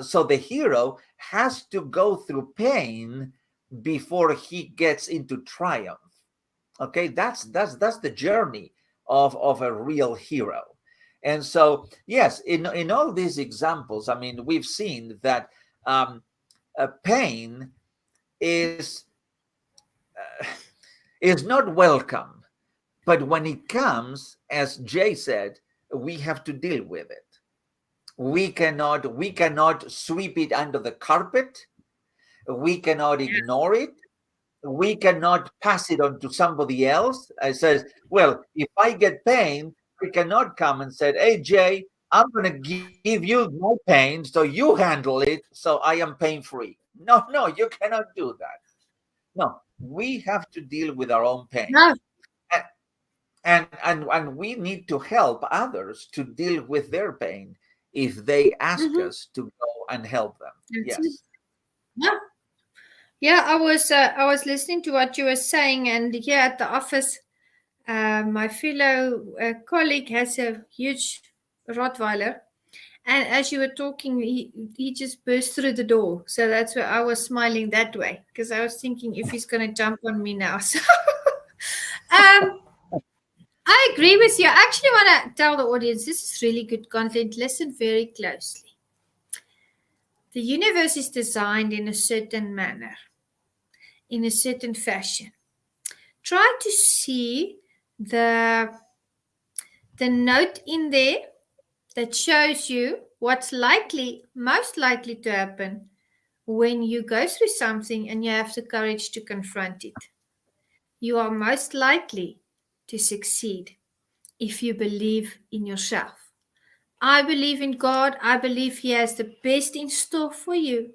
so the hero has to go through pain before he gets into triumph. Okay, that's the journey of a real hero. And so, yes, in all these examples, I mean, we've seen that pain is uh, is not welcome, but when it comes, as Jay said, we have to deal with it. We cannot sweep it under the carpet. We cannot ignore it. We cannot pass it on to somebody else. I says, well, if I get pain, we cannot come and say, hey, Jay, I'm going to give you my pain, so you handle it, so I am pain free. No, you cannot do that. No, we have to deal with our own pain. No. And we need to help others to deal with their pain if they ask us to go and help them. Yes. Yeah, I was listening to what you were saying, and here at the office, my fellow colleague has a huge Rottweiler, and as you were talking, he just burst through the door. So that's why I was smiling that way, because I was thinking if he's going to jump on me now. So, I agree with you. I actually want to tell the audience this is really good content. Listen very closely. The universe is designed in a certain manner, in a certain fashion. Try to see the note in there that shows you what's most likely to happen when you go through something and you have the courage to confront it. You are most likely to succeed if you believe in yourself. I believe in God. I believe He has the best in store for you.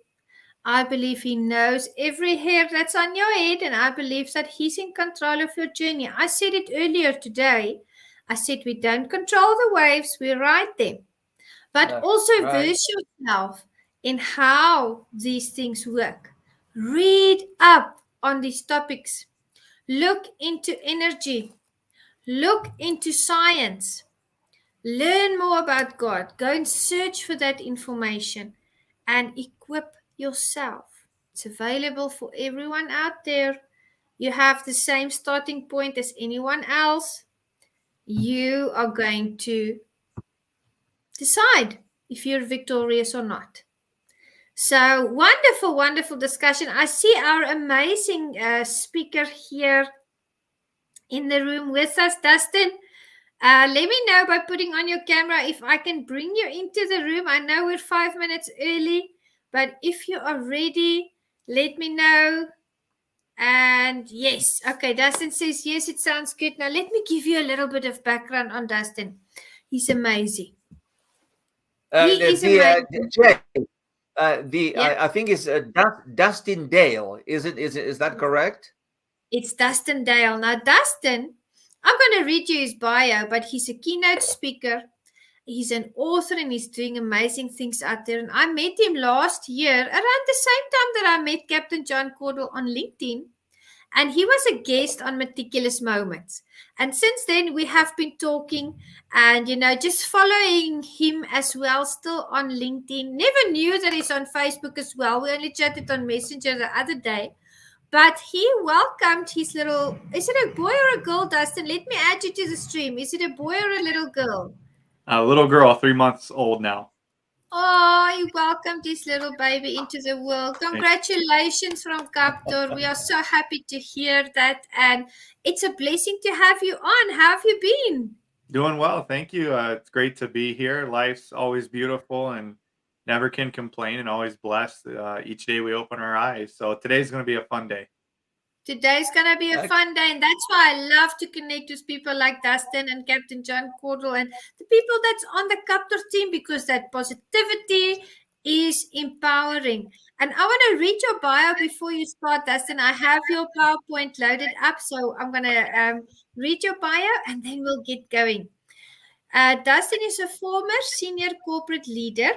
I believe He knows every hair that's on your head, and I believe that He's in control of your journey. I said it earlier today. I said we don't control the waves, we ride them. But also verse yourself in how these things work. Read up on these topics. Look into energy. Look into science. Learn more about God. Go and search for that information and equip yourself. It's available for everyone out there. You have the same starting point as anyone else. You are going to decide if you're victorious or not. So wonderful, wonderful discussion. I see our amazing speaker here in the room with us, Dustin. Let me know by putting on your camera if I can bring you into the room. I know we're 5 minutes early, but if you are ready, let me know. And yes, okay, Dustin says, yes, it sounds good. Now, let me give you a little bit of background on Dustin. He's amazing. He is amazing. I think it's Dustin Dale. Is that correct? It's Dustin Dale. Now, Dustin, I'm going to read you his bio, but he's a keynote speaker. He's an author and he's doing amazing things out there. And I met him last year around the same time that I met Captain John Cordle on LinkedIn. And he was a guest on Meticulous Moments. And since then, we have been talking and, just following him as well, still on LinkedIn. Never knew that he's on Facebook as well. We only chatted on Messenger the other day. But he welcomed his little, is it a boy or a girl, Dustin? Let me add you to the stream. Is it a boy or a little girl? A little girl, 3 months old now. Oh, he welcomed his little baby into the world. Congratulations from KAPPTOR. We are so happy to hear that. And it's a blessing to have you on. How have you been? Doing well. Thank you. It's great to be here. Life's always beautiful and never can complain and always blessed. Each day we open our eyes. So today's going to be a fun day. Today's going to be a fun day, and that's why I love to connect with people like Dustin and Captain John Cordle and the people that's on the KAPPTOR team, because that positivity is empowering. And I want to read your bio before you start, Dustin. I have your PowerPoint loaded up, so I'm going to read your bio and then we'll get going. Dustin is a former senior corporate leader.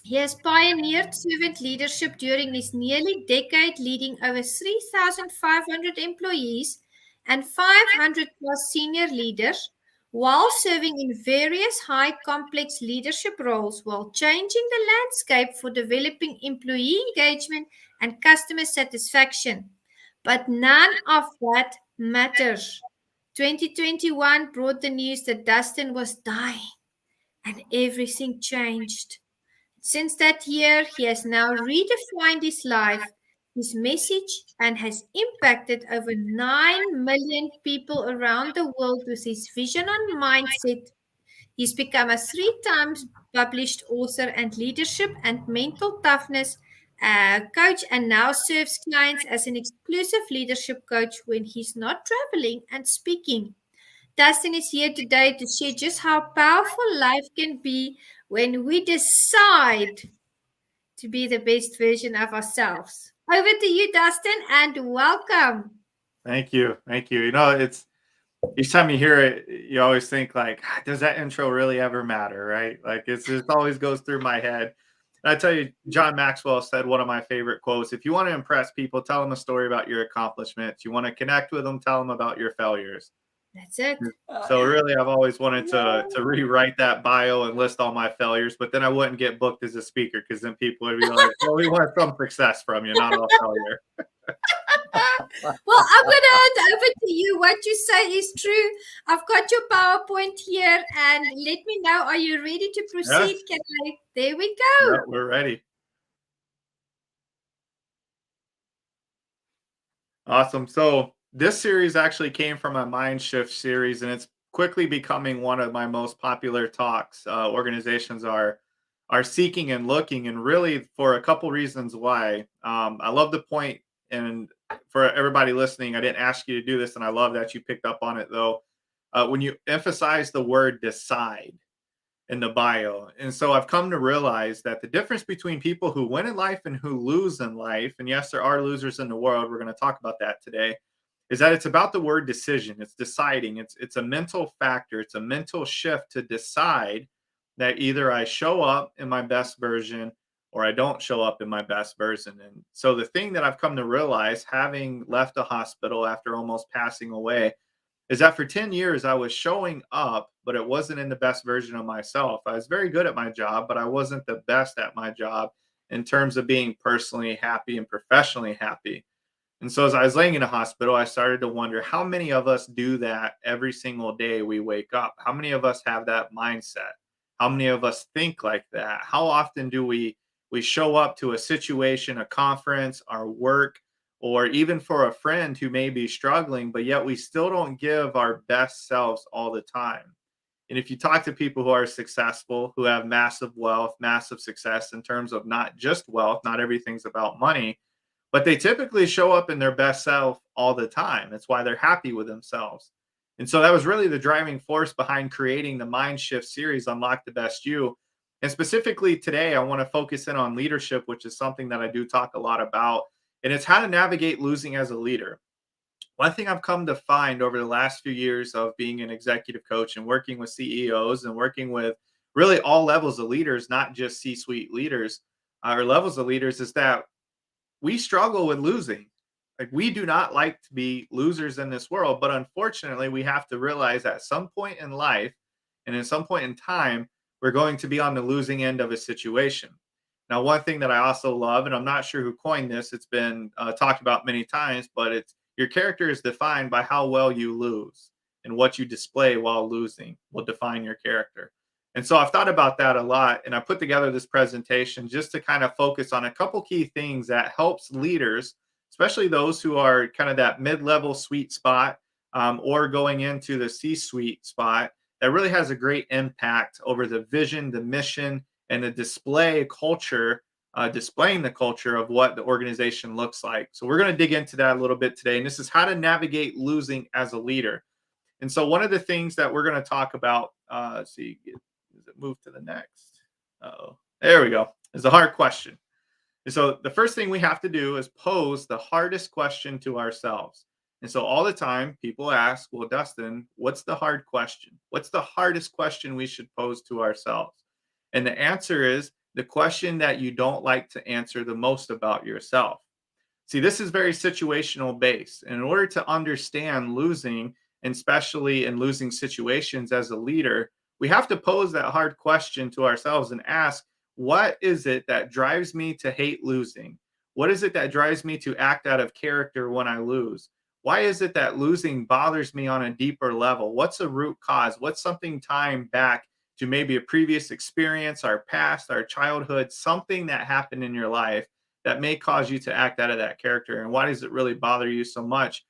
He has pioneered servant leadership during his nearly decade, leading over 3,500 employees and 500 plus senior leaders, while serving in various high complex leadership roles, while changing the landscape for developing employee engagement and customer satisfaction. But none of that matters. 2021 brought the news that Dustin was dying, and everything changed. Since that year, he has now redefined his life, his message, and has impacted over 9 million people around the world with his vision and mindset. He's become a 3 times published author and leadership and mental toughness coach, and now serves clients as an exclusive leadership coach when he's not traveling and speaking. Dustin is here today to share just how powerful life can be when we decide to be the best version of ourselves. Over to you, Dustin, and welcome. Thank you. Thank you. You know, it's each time you hear it, you always think like, does that intro really ever matter? Right? Like it always goes through my head. And I tell you, John Maxwell said one of my favorite quotes: if you want to impress people, tell them a story about your accomplishments. You want to connect with them, tell them about your failures. That's it. So really, I've always wanted to rewrite that bio and list all my failures, but then I wouldn't get booked as a speaker because then people would be like, well, we want some success from you, not all failure. Well, I'm going to hand over to you. What you say is true. I've got your PowerPoint here, and let me know. Are you ready to proceed? Yes. There we go. Yeah, we're ready. Awesome. So this series actually came from a Mind Shift series, and it's quickly becoming one of my most popular talks. Organizations are seeking and looking, and really for a couple reasons why. I love the point, and for everybody listening, I didn't ask you to do this, and I love that you picked up on it though. When you emphasize the word decide in the bio. And so I've come to realize that the difference between people who win in life and who lose in life, and yes, there are losers in the world, we're going to talk about that today, is that it's about the word decision. It's deciding. It's a mental factor. It's a mental shift to decide that either I show up in my best version or I don't show up in my best version. And so the thing that I've come to realize, having left a hospital after almost passing away, is that for 10 years I was showing up, but it wasn't in the best version of myself. I was very good at my job, but I wasn't the best at my job in terms of being personally happy and professionally happy. And so as I was laying in a hospital, I started to wonder how many of us do that every single day we wake up? How many of us have that mindset? How many of us think like that? How often do we show up to a situation, a conference, our work, or even for a friend who may be struggling, but yet we still don't give our best selves all the time? And if you talk to people who are successful, who have massive wealth, massive success in terms of not just wealth, not everything's about money, but they typically show up in their best self all the time. That's why they're happy with themselves. And so that was really the driving force behind creating the Mind Shift series, Unlock the Best You. And specifically today, I want to focus in on leadership, which is something that I do talk a lot about. And it's how to navigate losing as a leader. One thing I've come to find over the last few years of being an executive coach and working with CEOs and working with really all levels of leaders, not just C-suite leaders or levels of leaders, is that we struggle with losing. Like, we do not like to be losers in this world, but unfortunately, we have to realize at some point in life and at some point in time, we're going to be on the losing end of a situation. Now, one thing that I also love, and I'm not sure who coined this, it's been talked about many times, but it's your character is defined by how well you lose, and what you display while losing will define your character. And so I've thought about that a lot, and I put together this presentation just to kind of focus on a couple key things that helps leaders, especially those who are kind of that mid-level sweet spot or going into the C-suite spot, that really has a great impact over the vision, the mission, and the display culture, displaying the culture of what the organization looks like. So we're going to dig into that a little bit today. And this is how to navigate losing as a leader. And so one of the things that we're going to talk about, let's see, does it move to the next? Oh, there we go. Is a hard question. And so the first thing we have to do is pose the hardest question to ourselves. And so all the time people ask, well, Dustin, what's the hard question? What's the hardest question we should pose to ourselves? And the answer is the question that you don't like to answer the most about yourself. See, this is very situational based. And in order to understand losing, and especially in losing situations as a leader, we have to pose that hard question to ourselves and ask, what is it that drives me to hate losing? What is it that drives me to act out of character when I lose? Why is it that losing bothers me on a deeper level? What's a root cause? What's something tying back to maybe a previous experience, our past, our childhood, something that happened in your life that may cause you to act out of that character? And why does it really bother you so much?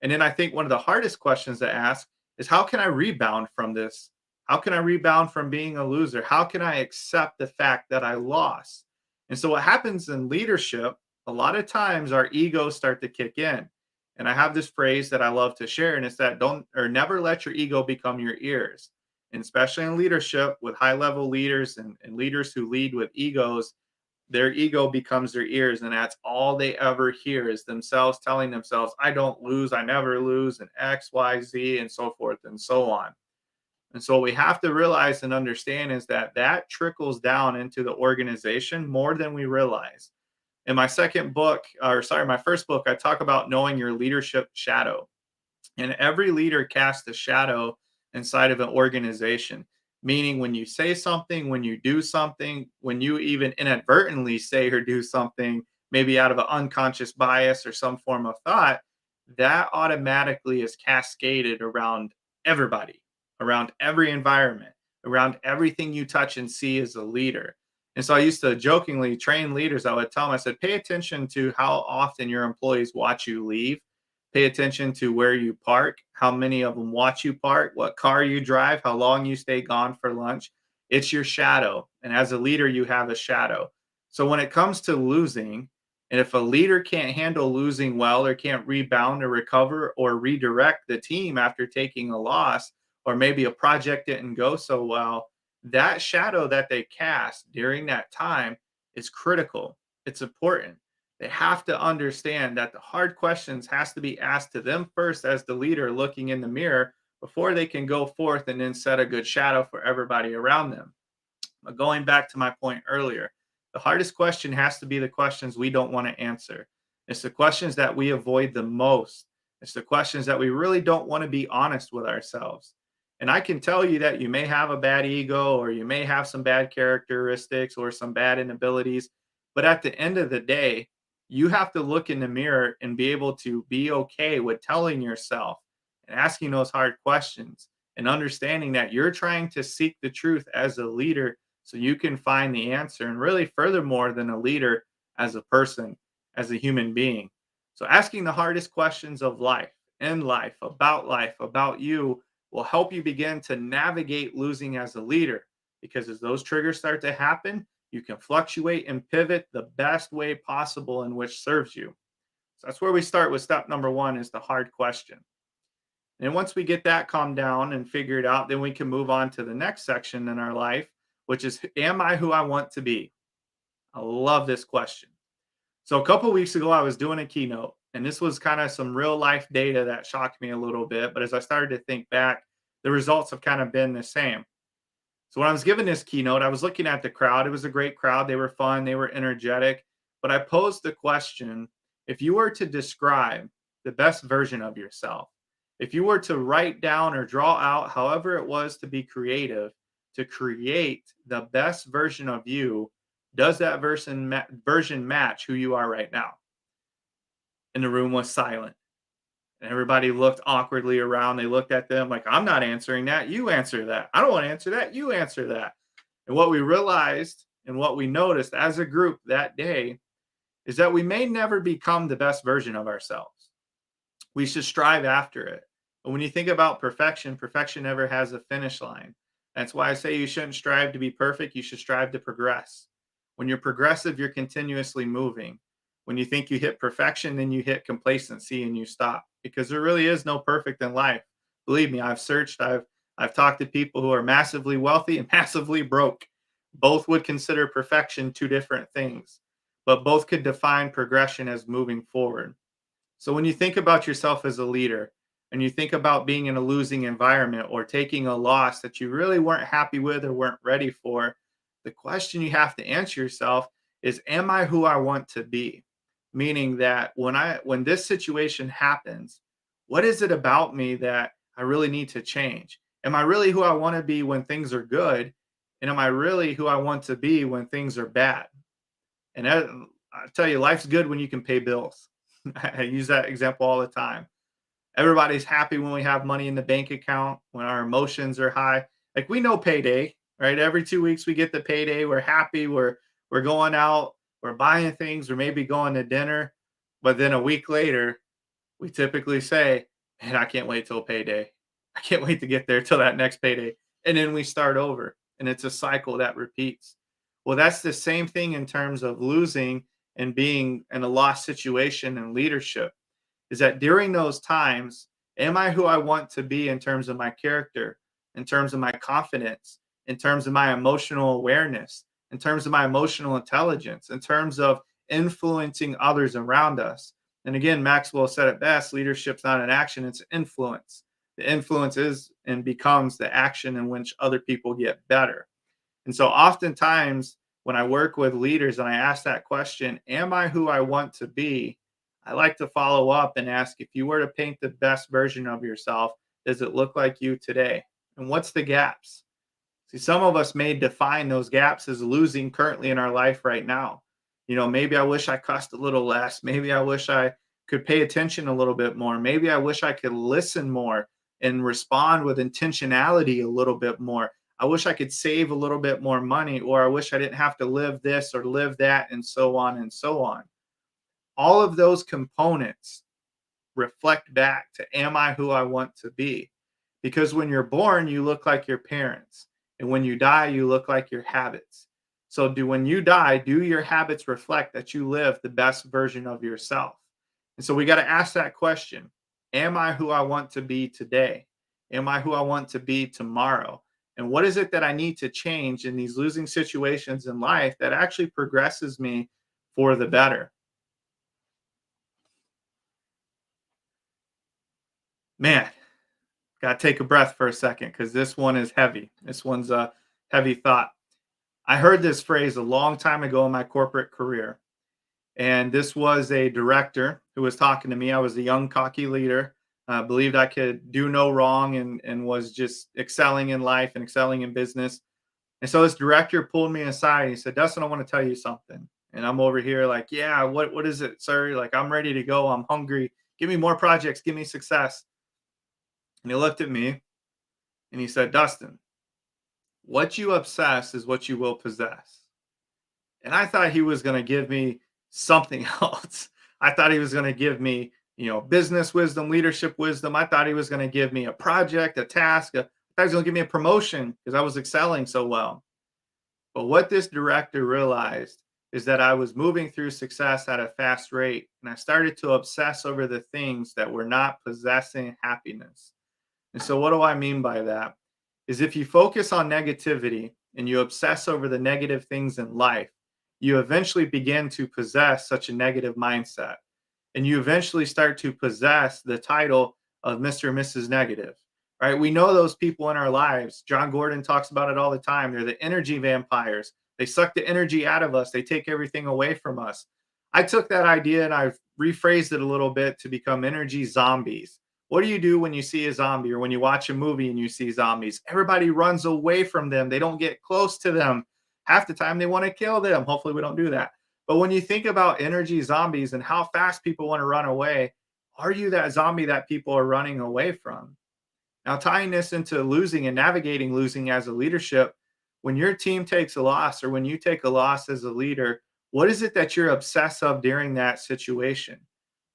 And then I think one of the hardest questions to ask is, how can I rebound from this? How can I rebound from being a loser? How can I accept the fact that I lost? And so what happens in leadership, a lot of times our egos start to kick in. And I have this phrase that I love to share, and it's that don't or never let your ego become your ears. And especially in leadership with high level leaders and leaders who lead with egos, their ego becomes their ears, and that's all they ever hear is themselves telling themselves, I don't lose, I never lose, and X, Y, Z, and so forth and so on. And so what we have to realize and understand is that that trickles down into the organization more than we realize. In my my first book, I talk about knowing your leadership shadow. And every leader casts a shadow inside of an organization, meaning when you say something, when you do something, when you even inadvertently say or do something, maybe out of an unconscious bias or some form of thought, that automatically is cascaded around everybody, around every environment, around everything you touch and see as a leader. And so I used to jokingly train leaders. I would tell them, I said, pay attention to how often your employees watch you leave. Pay attention to where you park, how many of them watch you park, what car you drive, how long you stay gone for lunch. It's your shadow. And as a leader, you have a shadow. So when it comes to losing, and if a leader can't handle losing well or can't rebound or recover or redirect the team after taking a loss, or maybe a project didn't go so well, that shadow that they cast during that time is critical. It's important. They have to understand that the hard questions has to be asked to them first as the leader looking in the mirror before they can go forth and then set a good shadow for everybody around them. But going back to my point earlier, the hardest question has to be the questions we don't want to answer. It's the questions that we avoid the most. It's the questions that we really don't want to be honest with ourselves. And I can tell you that you may have a bad ego or you may have some bad characteristics or some bad inabilities. But at the end of the day, you have to look in the mirror and be able to be okay with telling yourself and asking those hard questions and understanding that you're trying to seek the truth as a leader so you can find the answer. And really, furthermore than a leader, as a person, as a human being. So asking the hardest questions of life, in life, about you, will help you begin to navigate losing as a leader. Because as those triggers start to happen, you can fluctuate and pivot the best way possible in which serves you. So that's where we start with step number one, is the hard question. And once we get that calmed down and figured out, then we can move on to the next section in our life, which is, am I who I want to be? I love this question. So a couple of weeks ago, I was doing a keynote, and this was kind of some real life data that shocked me a little bit. But as I started to think back, the results have kind of been the same. So when I was giving this keynote, I was looking at the crowd. It was a great crowd. They were fun. They were energetic. But I posed the question, if you were to describe the best version of yourself, if you were to write down or draw out, however it was to be creative, to create the best version of you, does that version match who you are right now? And the room was silent. And everybody looked awkwardly around. They looked at them like, I'm not answering that. You answer that. I don't want to answer that. You answer that. And what we realized and what we noticed as a group that day is that we may never become the best version of ourselves. We should strive after it. But when you think about perfection, perfection never has a finish line. That's why I say you shouldn't strive to be perfect. You should strive to progress. When you're progressive, you're continuously moving. When you think you hit perfection, then you hit complacency and you stop, because there really is no perfect in life. Believe me, I've searched, I've talked to people who are massively wealthy and massively broke. Both would consider perfection two different things, but both could define progression as moving forward. So when you think about yourself as a leader and you think about being in a losing environment or taking a loss that you really weren't happy with or weren't ready for, the question you have to answer yourself is, am I who I want to be? Meaning that when this situation happens, what is it about me that I really need to change? Am I really who I want to be when things are good? And am I really who I want to be when things are bad? And I tell you, life's good when you can pay bills. I use that example all the time. Everybody's happy when we have money in the bank account, when our emotions are high. Like, we know payday, right? Every 2 weeks we get the payday. We're happy. We're going out. We're buying things, or maybe going to dinner. But then a week later, we typically say, man, I can't wait till payday. I can't wait to get there till that next payday. and then we start over, and it's a cycle that repeats. Well, that's the same thing in terms of losing and being in a lost situation in leadership, is that during those times, am I who I want to be in terms of my character, in terms of my confidence, in terms of my emotional awareness, in terms of my emotional intelligence, in terms of influencing others around us? And again, Maxwell said it best: leadership's not an action, it's influence. The influence is and becomes the action in which other people get better. And so oftentimes when I work with leaders and I ask that question, am I who I want to be? I like to follow up and ask, if you were to paint the best version of yourself, does it look like you today? And what's the gaps? See, some of us may define those gaps as losing currently in our life right now. You know, maybe I wish I cussed a little less. Maybe I wish I could pay attention a little bit more. Maybe I wish I could listen more and respond with intentionality a little bit more. I wish I could save a little bit more money, or I wish I didn't have to live this or live that, and so on and so on. All of those components reflect back to, am I who I want to be? Because when you're born, you look like your parents. And when you die, you look like your habits. So when you die, do your habits reflect that you live the best version of yourself? And so we got to ask that question. Am I who I want to be today? Am I who I want to be tomorrow? And what is it that I need to change in these losing situations in life that actually progresses me for the better? Man, got to take a breath for a second, because this one is heavy. This one's a heavy thought. I heard this phrase a long time ago in my corporate career. And this was a director who was talking to me. I was a young, cocky leader, believed I could do no wrong, and was just excelling in life and excelling in business. And so this director pulled me aside. He said, "Dustin, I want to tell you something." And I'm over here like, "Yeah, what is it, sir? Like, I'm ready to go. I'm hungry. Give me more projects. Give me success." And he looked at me and he said, "Dustin, what you obsess is what you will possess." And I thought he was going to give me something else. I thought he was going to give me, business wisdom, leadership wisdom. I thought he was going to give me a project, a task. I thought he was going to give me a promotion because I was excelling so well. But what this director realized is that I was moving through success at a fast rate, and I started to obsess over the things that were not possessing happiness. And so what do I mean by that? Is if you focus on negativity and you obsess over the negative things in life, you eventually begin to possess such a negative mindset. And you eventually start to possess the title of Mr. and Mrs. Negative, right? We know those people in our lives. John Gordon talks about it all the time. They're the energy vampires. They suck the energy out of us. They take everything away from us. I took that idea and I've rephrased it a little bit to become energy zombies. What do you do when you see a zombie, or when you watch a movie and you see zombies? Everybody runs away from them. They don't get close to them. Half the time they want to kill them. Hopefully we don't do that. But when you think about energy zombies and how fast people want to run away, are you that zombie that people are running away from? Now, tying this into losing and navigating losing as a leadership, when your team takes a loss, or when you take a loss as a leader, what is it that you're obsessed of during that situation?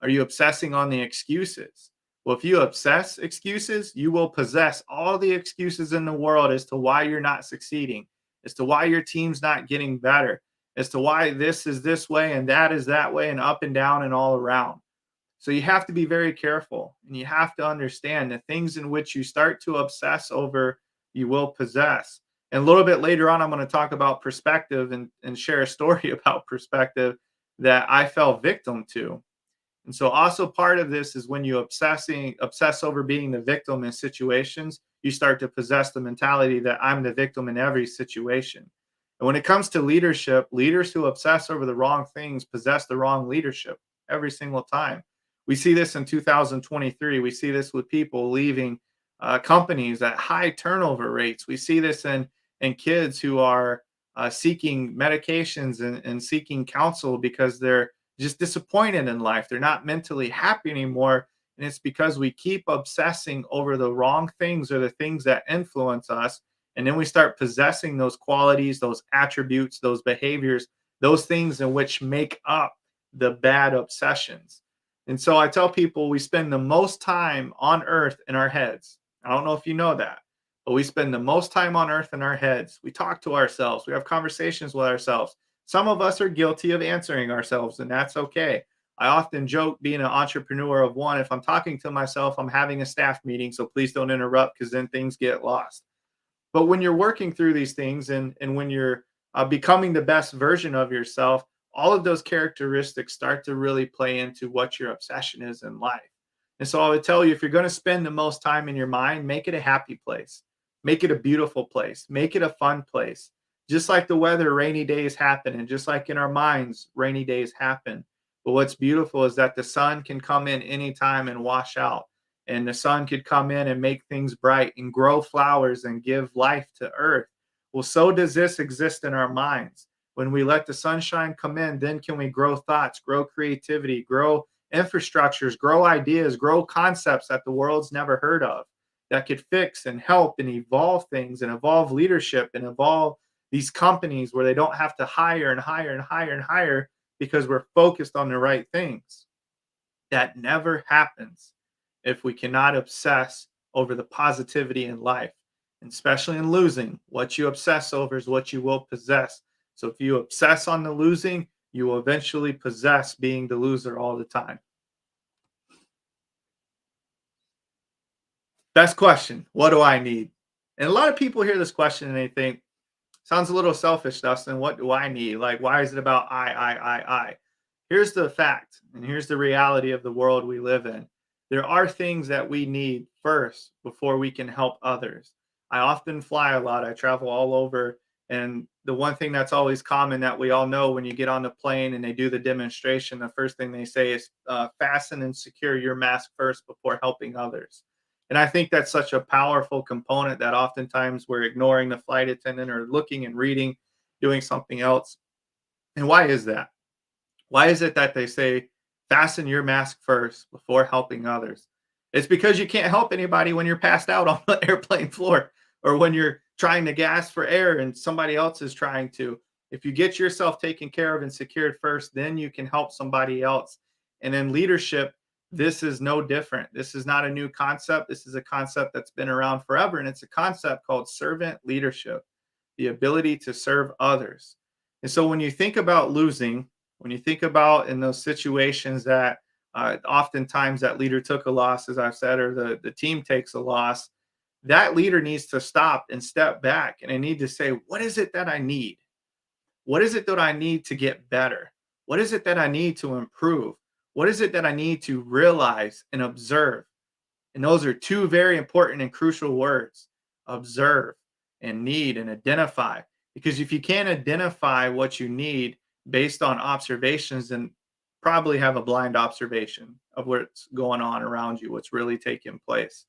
Are you obsessing on the excuses? Well, if you obsess excuses, you will possess all the excuses in the world as to why you're not succeeding, as to why your team's not getting better, as to why this is this way and that is that way, and up and down and all around. So you have to be very careful, and you have to understand the things in which you start to obsess over, you will possess. And a little bit later on, I'm going to talk about perspective and share a story about perspective that I fell victim to. And so also part of this is when you obsess over being the victim in situations, you start to possess the mentality that I'm the victim in every situation. And when it comes to leadership, leaders who obsess over the wrong things possess the wrong leadership every single time. We see this in 2023. We see this with people leaving companies at high turnover rates. We see this in kids who are seeking medications and seeking counsel because they're just disappointed in life. They're not mentally happy anymore. And it's because we keep obsessing over the wrong things, or the things that influence us. And then we start possessing those qualities, those attributes, those behaviors, those things in which make up the bad obsessions. And so I tell people we spend the most time on earth in our heads. I don't know if you know that, but we spend the most time on earth in our heads. We talk to ourselves. We have conversations with ourselves. Some of us are guilty of answering ourselves, and that's okay. I often joke, being an entrepreneur of one, if I'm talking to myself, I'm having a staff meeting, so please don't interrupt, because then things get lost. But when you're working through these things, and when you're becoming the best version of yourself, all of those characteristics start to really play into what your obsession is in life. And so I would tell you, if you're going to spend the most time in your mind, make it a happy place. Make it a beautiful place. Make it a fun place. Just like the weather, rainy days happen. And just like in our minds, rainy days happen. But what's beautiful is that the sun can come in anytime and wash out. And the sun could come in and make things bright and grow flowers and give life to earth. Well, so does this exist in our minds. When we let the sunshine come in, then can we grow thoughts, grow creativity, grow infrastructures, grow ideas, grow concepts that the world's never heard of, that could fix and help and evolve things and evolve leadership and evolve these companies where they don't have to hire and hire and hire and hire because we're focused on the right things. That never happens if we cannot obsess over the positivity in life, and especially in losing. What you obsess over is what you will possess. So if you obsess on the losing, you will eventually possess being the loser all the time. Best question, what do I need? And a lot of people hear this question and they think, sounds a little selfish, Dustin. What do I need? Like, why is it about I? Here's the fact, and here's the reality of the world we live in. There are things that we need first before we can help others. I often fly a lot. I travel all over. And the one thing that's always common that we all know, when you get on the plane and they do the demonstration, the first thing they say is fasten and secure your mask first before helping others. And I think that's such a powerful component that oftentimes we're ignoring the flight attendant or looking and reading, doing something else. And why is that? Why is it that they say fasten your mask first before helping others? It's because you can't help anybody when you're passed out on the airplane floor, or when you're trying to gas for air and somebody else is trying to. If you get yourself taken care of and secured first, then you can help somebody else. And in leadership, this is no different. This is not a new concept. This is a concept that's been around forever. And it's a concept called servant leadership, the ability to serve others. And so when you think about losing, when you think about in those situations that oftentimes that leader took a loss, as I've said, or the team takes a loss, that leader needs to stop and step back. And I need to say, what is it that I need? What is it that I need to get better? What is it that I need to improve? What is it that I need to realize and observe? And those are two very important and crucial words: observe and need and identify. Because if you can't identify what you need based on observations, then probably have a blind observation of what's going on around you, what's really taking place.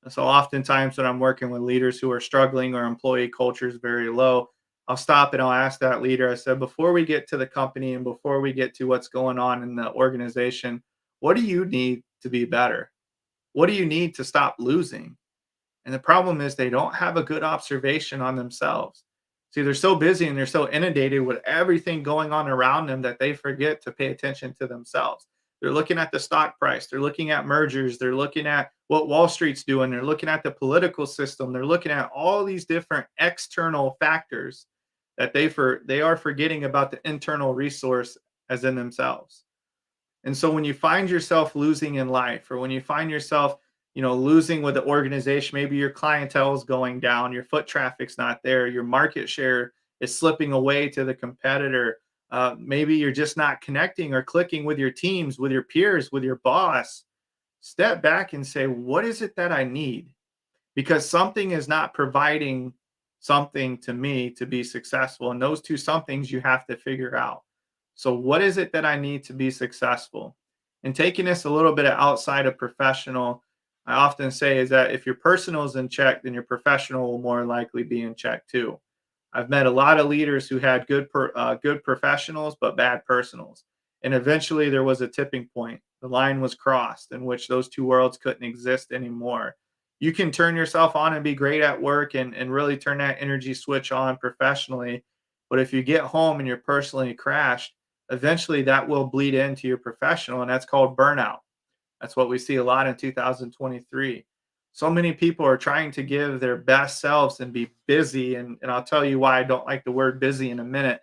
And so oftentimes when I'm working with leaders who are struggling or employee culture is very low, I'll stop and I'll ask that leader, I said, before we get to the company and before we get to what's going on in the organization, what do you need to be better? What do you need to stop losing? And the problem is they don't have a good observation on themselves. See, they're so busy and they're so inundated with everything going on around them that they forget to pay attention to themselves. They're looking at the stock price. They're looking at mergers. They're looking at what Wall Street's doing. They're looking at the political system. They're looking at all these different external factors that they are forgetting about the internal resource as in themselves. And so when you find yourself losing in life, or when you find yourself, losing with the organization, maybe your clientele is going down, your foot traffic's not there, your market share is slipping away to the competitor. Maybe you're just not connecting or clicking with your teams, with your peers, with your boss. Step back and say, what is it that I need? Because something is not providing something to me to be successful. And those two somethings you have to figure out. So what is it that I need to be successful? And taking this a little bit outside of professional, I often say is that if your personal is in check, then your professional will more likely be in check too. I've met a lot of leaders who had good professionals, but bad personals. And eventually there was a tipping point. The line was crossed in which those two worlds couldn't exist anymore. You can turn yourself on and be great at work and really turn that energy switch on professionally. But if you get home and you're personally crashed, eventually that will bleed into your professional, and that's called burnout. That's what we see a lot in 2023. So many people are trying to give their best selves and be busy. And I'll tell you why I don't like the word busy in a minute.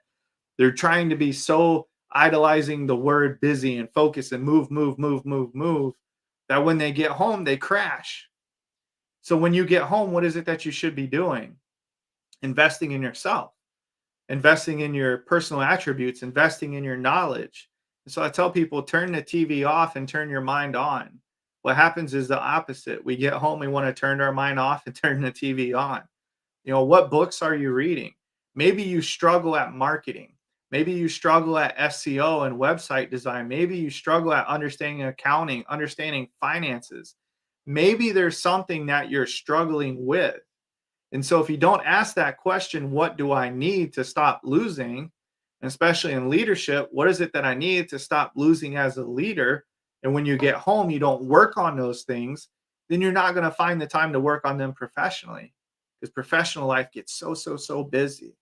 They're trying to be so idolizing the word busy and focus and move, move, move, move, move, that when they get home, they crash. So when you get home, what is it that you should be doing? Investing in yourself, investing in your personal attributes, investing in your knowledge. And so I tell people, turn the TV off and turn your mind on. What happens is the opposite. We get home, we want to turn our mind off and turn the TV on. You know, what books are you reading? Maybe you struggle at marketing. Maybe you struggle at SEO and website design. Maybe you struggle at understanding accounting, understanding finances. Maybe there's something that you're struggling with. And so if you don't ask that question, what do I need to stop losing? And especially in leadership, what is it that I need to stop losing as a leader? And when you get home, you don't work on those things, then you're not going to find the time to work on them professionally, because professional life gets so busy.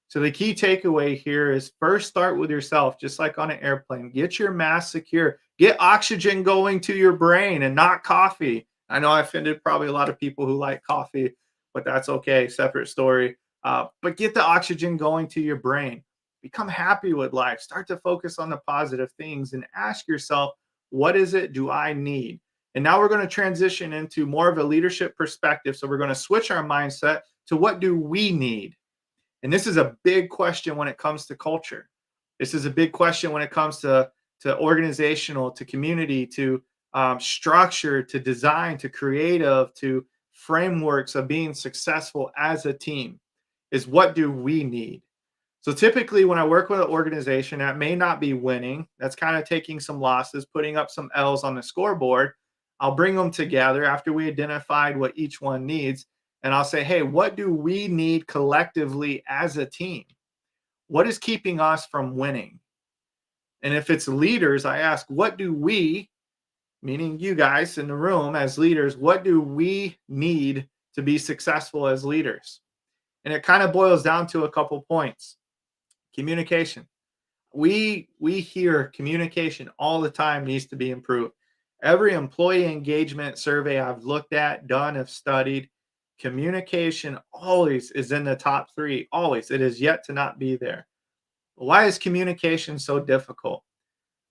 So the key takeaway here is first start with yourself, just like on an airplane. Get your mask secure. Get oxygen going to your brain and not coffee. I know I offended probably a lot of people who like coffee, but that's okay. Separate story. But get the oxygen going to your brain. Become happy with life. Start to focus on the positive things and ask yourself, what is it do I need? And now we're going to transition into more of a leadership perspective. So we're going to switch our mindset to what do we need? And this is a big question when it comes to culture. This is a big question when it comes to organizational, to community, to structure, to design, to creative, to frameworks of being successful as a team, is what do we need? So typically when I work with an organization that may not be winning, that's kind of taking some losses, putting up some L's on the scoreboard, I'll bring them together after we identified what each one needs. And I'll say, hey, what do we need collectively as a team? What is keeping us from winning? And if it's leaders, I ask, what do we, meaning you guys in the room as leaders, what do we need to be successful as leaders? And it kind of boils down to a couple points. Communication. We hear communication all the time needs to be improved. Every employee engagement survey I've looked at, done, have studied, communication always is in the top 3. Always. It is yet to not be there. Why is communication so difficult?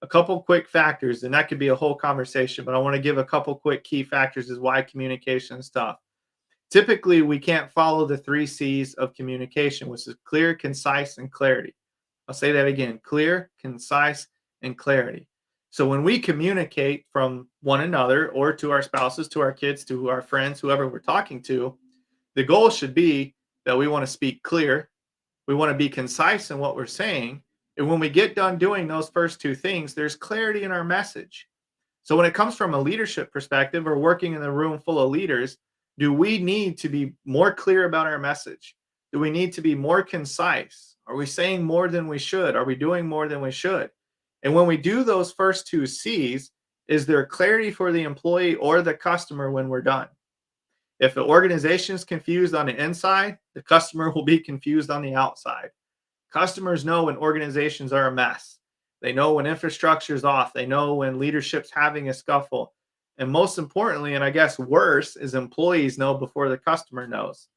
A couple quick factors, and that could be a whole conversation, but I want to give a couple quick key factors is why communication is tough. Typically, we can't follow the 3 C's of communication, which is clear, concise, and clarity. I'll say that again, clear, concise, and clarity. So when we communicate from one another or to our spouses, to our kids, to our friends, whoever we're talking to, the goal should be that we want to speak clear. We want to be concise in what we're saying. And when we get done doing those first 2 things, there's clarity in our message. So when it comes from a leadership perspective or working in a room full of leaders, do we need to be more clear about our message? Do we need to be more concise? Are we saying more than we should? Are we doing more than we should? And when we do those first 2 C's, is there clarity for the employee or the customer when we're done? If the organization is confused on the inside, the customer will be confused on the outside. Customers know when organizations are a mess. They know when infrastructure is off. They know when leadership's having a scuffle. And most importantly, and I guess worse, is employees know before the customer knows.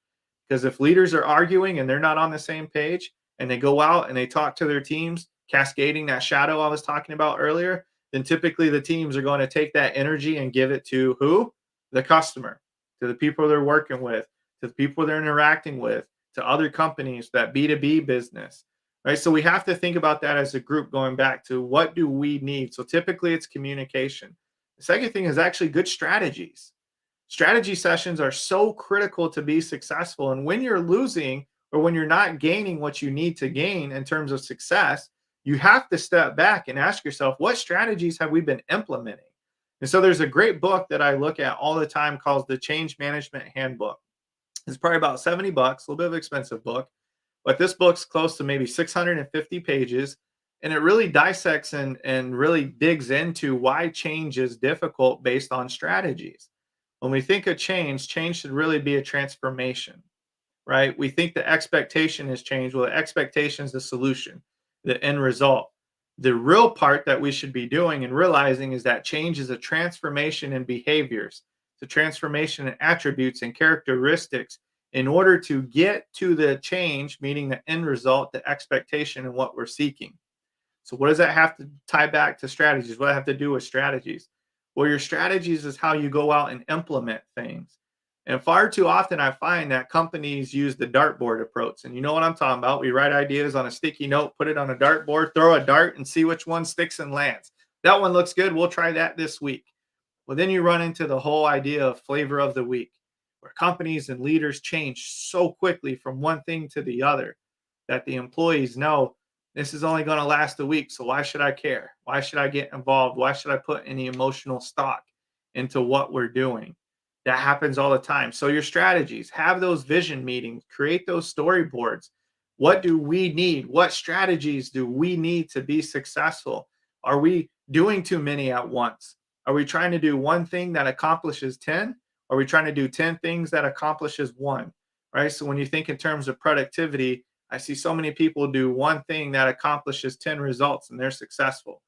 Because if leaders are arguing and they're not on the same page and they go out and they talk to their teams, cascading that shadow I was talking about earlier, then typically the teams are going to take that energy and give it to who? The customer, to the people they're working with, to the people they're interacting with, to other companies, that B2B business, right? So we have to think about that as a group, going back to what do we need? So typically it's communication. The second thing is actually good strategies. Strategy sessions are so critical to be successful. And when you're losing or when you're not gaining what you need to gain in terms of success, you have to step back and ask yourself, what strategies have we been implementing? And so there's a great book that I look at all the time called the Change Management Handbook. It's probably about $70, a little bit of an expensive book, but this book's close to maybe 650 pages. And it really dissects and really digs into why change is difficult based on strategies. When we think of change, change should really be a transformation, right? We think the expectation is change. Well, the expectation is the solution, the end result. The real part that we should be doing and realizing is that change is a transformation in behaviors. to transformation and attributes and characteristics in order to get to the change, meaning the end result, the expectation, and what we're seeking. So what does that have to tie back to strategies? What do I have to do with strategies? Well, your strategies is how you go out and implement things. And far too often, I find that companies use the dartboard approach. And you know what I'm talking about. We write ideas on a sticky note, put it on a dartboard, throw a dart, and see which one sticks and lands. That one looks good. We'll try that this week. Well, then you run into the whole idea of flavor of the week, where companies and leaders change so quickly from one thing to the other that the employees know this is only going to last a week. So why should I care? Why should I get involved? Why should I put any emotional stock into what we're doing? That happens all the time. So your strategies, have those vision meetings, create those storyboards. What do we need? What strategies do we need to be successful? Are we doing too many at once? Are we trying to do one thing that accomplishes 10? Are we trying to do 10 things that accomplishes one? Right? So when you think in terms of productivity, I see so many people do one thing that accomplishes 10 results and they're successful.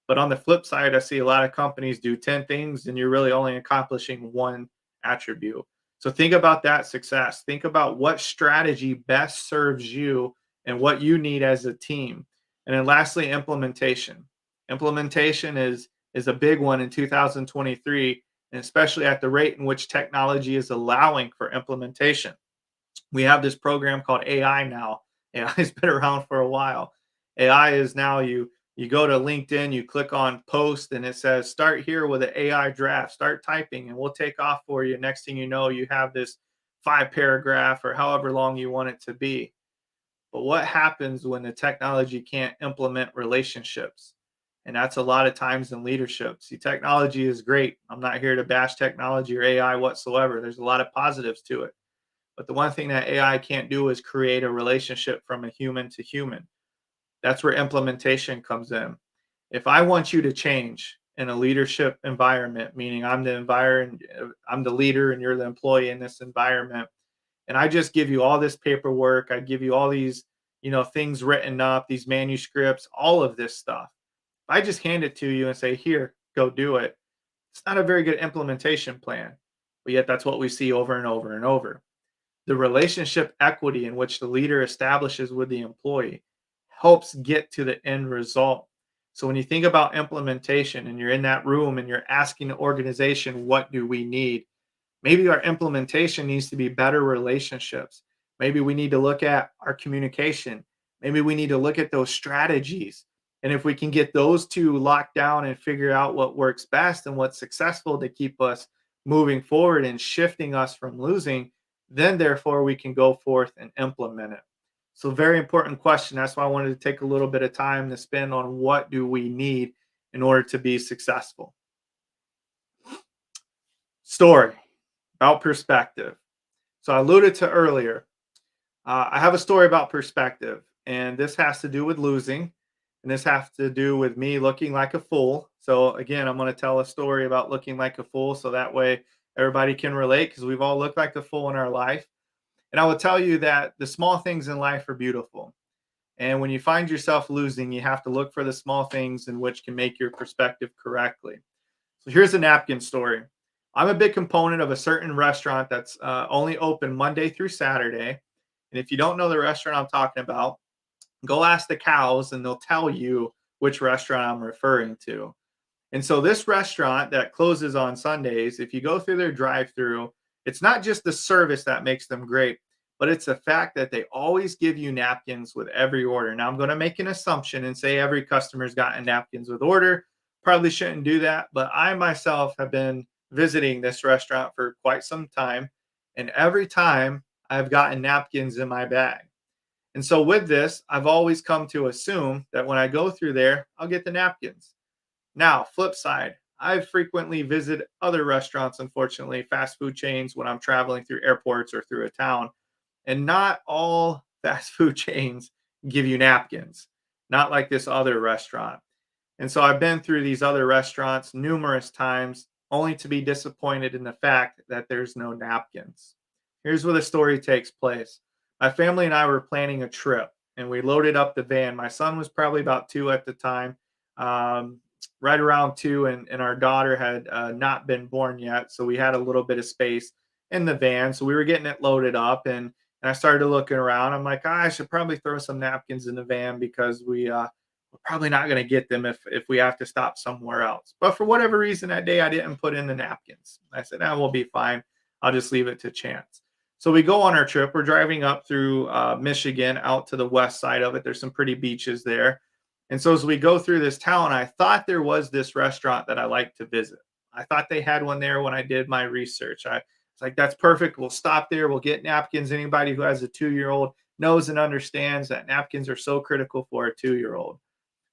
But on the flip side, I see a lot of companies do 10 things and you're really only accomplishing one attribute. So think about that success. Think about what strategy best serves you and what you need as a team. And then lastly, implementation. Implementation is a big one in 2023, and especially at the rate in which technology is allowing for implementation. We have this program called AI now. AI has been around for a while. AI is now you go to LinkedIn, you click on post, and it says start here with an AI draft, start typing, and we'll take off for you. Next thing you know, you have this 5-paragraph or however long you want it to be. But what happens when the technology can't implement relationships? And that's a lot of times in leadership. See, technology is great. I'm not here to bash technology or AI whatsoever. There's a lot of positives to it. But the one thing that AI can't do is create a relationship from a human to human. That's where implementation comes in. If I want you to change in a leadership environment, meaning I'm the leader and you're the employee in this environment, and I just give you all this paperwork, I give you all these, things written up, these manuscripts, all of this stuff. If I just hand it to you and say, here, go do it, it's not a very good implementation plan. But yet that's what we see over and over and over. The relationship equity in which the leader establishes with the employee helps get to the end result. So when you think about implementation and you're in that room and you're asking the organization, what do we need? Maybe our implementation needs to be better relationships. Maybe we need to look at our communication. Maybe we need to look at those strategies. And if we can get those two locked down and figure out what works best and what's successful to keep us moving forward and shifting us from losing, then therefore we can go forth and implement it. So very important question. That's why I wanted to take a little bit of time to spend on what do we need in order to be successful. Story about perspective. So I alluded to earlier, I have a story about perspective, and this has to do with losing, and this has to do with me looking like a fool. So again, I'm going to tell a story about looking like a fool so that way everybody can relate, because we've all looked like a fool in our life. And I will tell you that the small things in life are beautiful. And when you find yourself losing, you have to look for the small things in which can make your perspective correctly. So here's a napkin story. I'm a big component of a certain restaurant that's only open Monday through Saturday. And if you don't know the restaurant I'm talking about, go ask the cows and they'll tell you which restaurant I'm referring to. And so this restaurant that closes on Sundays, if you go through their drive-through, it's not just the service that makes them great, but it's the fact that they always give you napkins with every order. Now, I'm going to make an assumption and say every customer's gotten napkins with order. Probably shouldn't do that, but I myself have been visiting this restaurant for quite some time, and every time I've gotten napkins in my bag. And so with this, I've always come to assume that when I go through there, I'll get the napkins. Now, flip side, I've frequently visited other restaurants, unfortunately, fast food chains when I'm traveling through airports or through a town. And not all fast food chains give you napkins, not like this other restaurant. And so I've been through these other restaurants numerous times, only to be disappointed in the fact that there's no napkins. Here's where the story takes place. My family and I were planning a trip, and we loaded up the van. My son was probably about 2 at the time. right around 2, and our daughter had not been born yet. So we had a little bit of space in the van. So we were getting it loaded up, and I started looking around. I'm like, I should probably throw some napkins in the van because we're probably not going to get them if we have to stop somewhere else. But for whatever reason that day, I didn't put in the napkins. I said, we'll be fine. I'll just leave it to chance. So we go on our trip. We're driving up through Michigan out to the west side of it. There's some pretty beaches there. And so as we go through this town, I thought there was this restaurant that I like to visit. I thought they had one there when I did my research. I was like, that's perfect. We'll stop there. We'll get napkins. Anybody who has a 2-year-old knows and understands that napkins are so critical for a 2-year-old.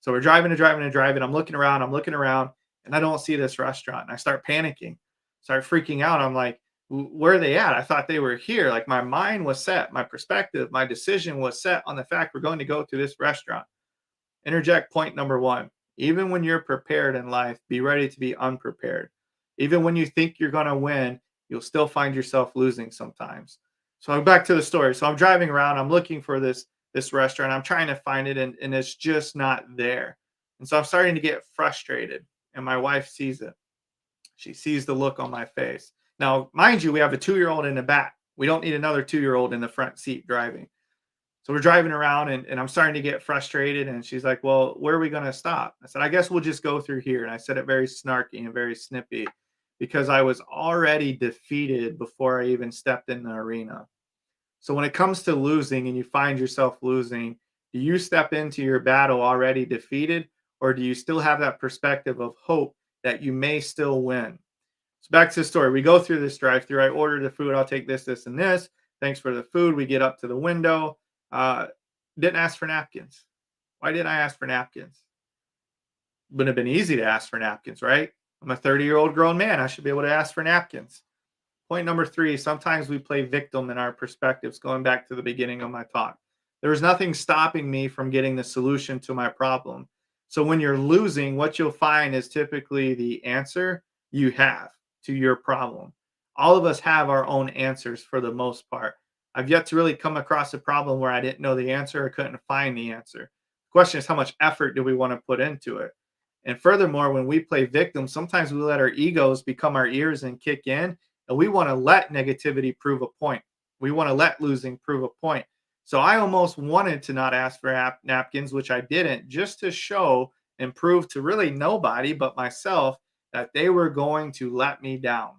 So we're driving. I'm looking around, and I don't see this restaurant. And I start panicking, start freaking out. I'm like, where are they at? I thought they were here. Like, my mind was set, my perspective, my decision was set on the fact we're going to go to this restaurant. Interject point number 1. Even when you're prepared in life, be ready to be unprepared. Even when you think you're going to win, you'll still find yourself losing sometimes. So I'm back to the story. So I'm driving around. I'm looking for this restaurant. I'm trying to find it, and it's just not there. And so I'm starting to get frustrated. And my wife sees it. She sees the look on my face. Now, mind you, we have a 2-year-old in the back. We don't need another 2-year-old in the front seat driving. So we're driving around, and I'm starting to get frustrated. And she's like, well, where are we going to stop? I said, I guess we'll just go through here. And I said it very snarky and very snippy because I was already defeated before I even stepped in the arena. So when it comes to losing and you find yourself losing, do you step into your battle already defeated, or do you still have that perspective of hope that you may still win? So back to the story. We go through this drive-through. I order the food. I'll take this, this, and this. Thanks for the food. We get up to the window. Didn't ask for napkins. Why didn't I ask for napkins? Wouldn't have been easy to ask for napkins, right? I'm a 30-year-old grown man. I should be able to ask for napkins. Point number 3, sometimes we play victim in our perspectives, going back to the beginning of my talk. There was nothing stopping me from getting the solution to my problem. So when you're losing, what you'll find is typically the answer you have to your problem. All of us have our own answers for the most part. I've yet to really come across a problem where I didn't know the answer or couldn't find the answer. The question is, how much effort do we want to put into it? And furthermore, when we play victim, sometimes we let our egos become our ears and kick in. And we want to let negativity prove a point. We want to let losing prove a point. So I almost wanted to not ask for napkins, which I didn't, just to show and prove to really nobody but myself that they were going to let me down.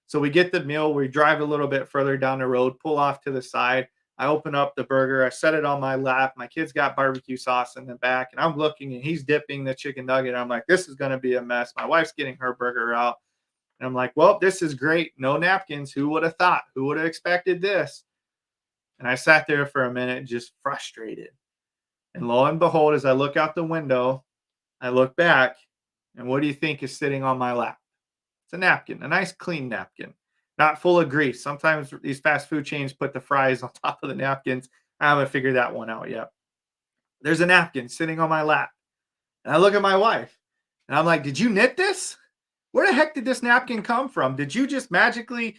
So we get the meal. We drive a little bit further down the road, pull off to the side. I open up the burger. I set it on my lap. My kid's got barbecue sauce in the back, and I'm looking, and he's dipping the chicken nugget. I'm like, this is going to be a mess. My wife's getting her burger out. And I'm like, well, this is great. No napkins. Who would have thought? Who would have expected this? And I sat there for a minute, just frustrated. And lo and behold, as I look out the window, I look back, and what do you think is sitting on my lap? It's a napkin, a nice clean napkin, not full of grease. Sometimes these fast food chains put the fries on top of the napkins. I haven't figured that one out yet. There's a napkin sitting on my lap. And I look at my wife, and I'm like, did you knit this? Where the heck did this napkin come from? Did you just magically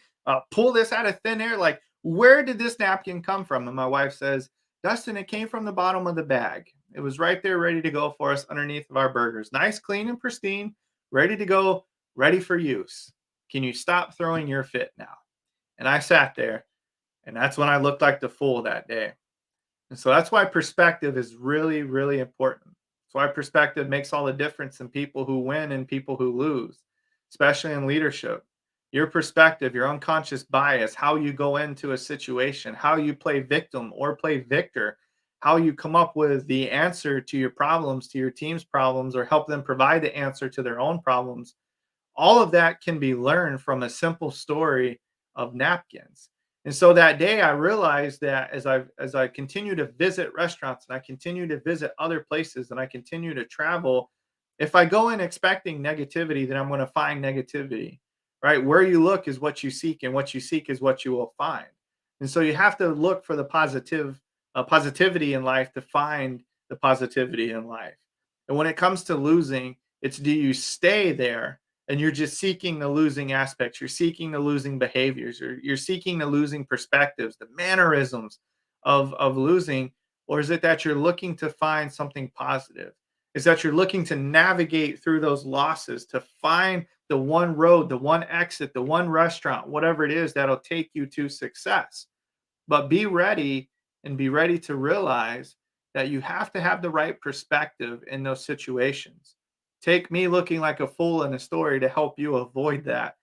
pull this out of thin air? Like, where did this napkin come from? And my wife says, Dustin, it came from the bottom of the bag. It was right there ready to go for us underneath of our burgers. Nice, clean, and pristine, ready to go, ready for use. Can you stop throwing your fit now? And I sat there, and that's when I looked like the fool that day. And so that's why perspective is really, really important. That's why perspective makes all the difference in people who win and people who lose, especially in leadership. Your perspective, your unconscious bias, how you go into a situation, how you play victim or play victor, how you come up with the answer to your problems, to your team's problems, or help them provide the answer to their own problems. All of that can be learned from a simple story of napkins. And so that day I realized that as I continue to visit restaurants and I continue to visit other places and I continue to travel, if I go in expecting negativity, then I'm going to find negativity, right? Where you look is what you seek, and what you seek is what you will find. And so you have to look for the positivity in life to find the positivity in life. And when it comes to losing, it's, do you stay there and you're just seeking the losing aspects, you're seeking the losing behaviors, or you're seeking the losing perspectives, the mannerisms of losing, or is it that you're looking to find something positive? is that you're looking to navigate through those losses to find the one road, the one exit, the one restaurant, whatever it is that'll take you to success. But be ready, and be ready to realize that you have to have the right perspective in those situations. Take me looking like a fool in a story to help you avoid that.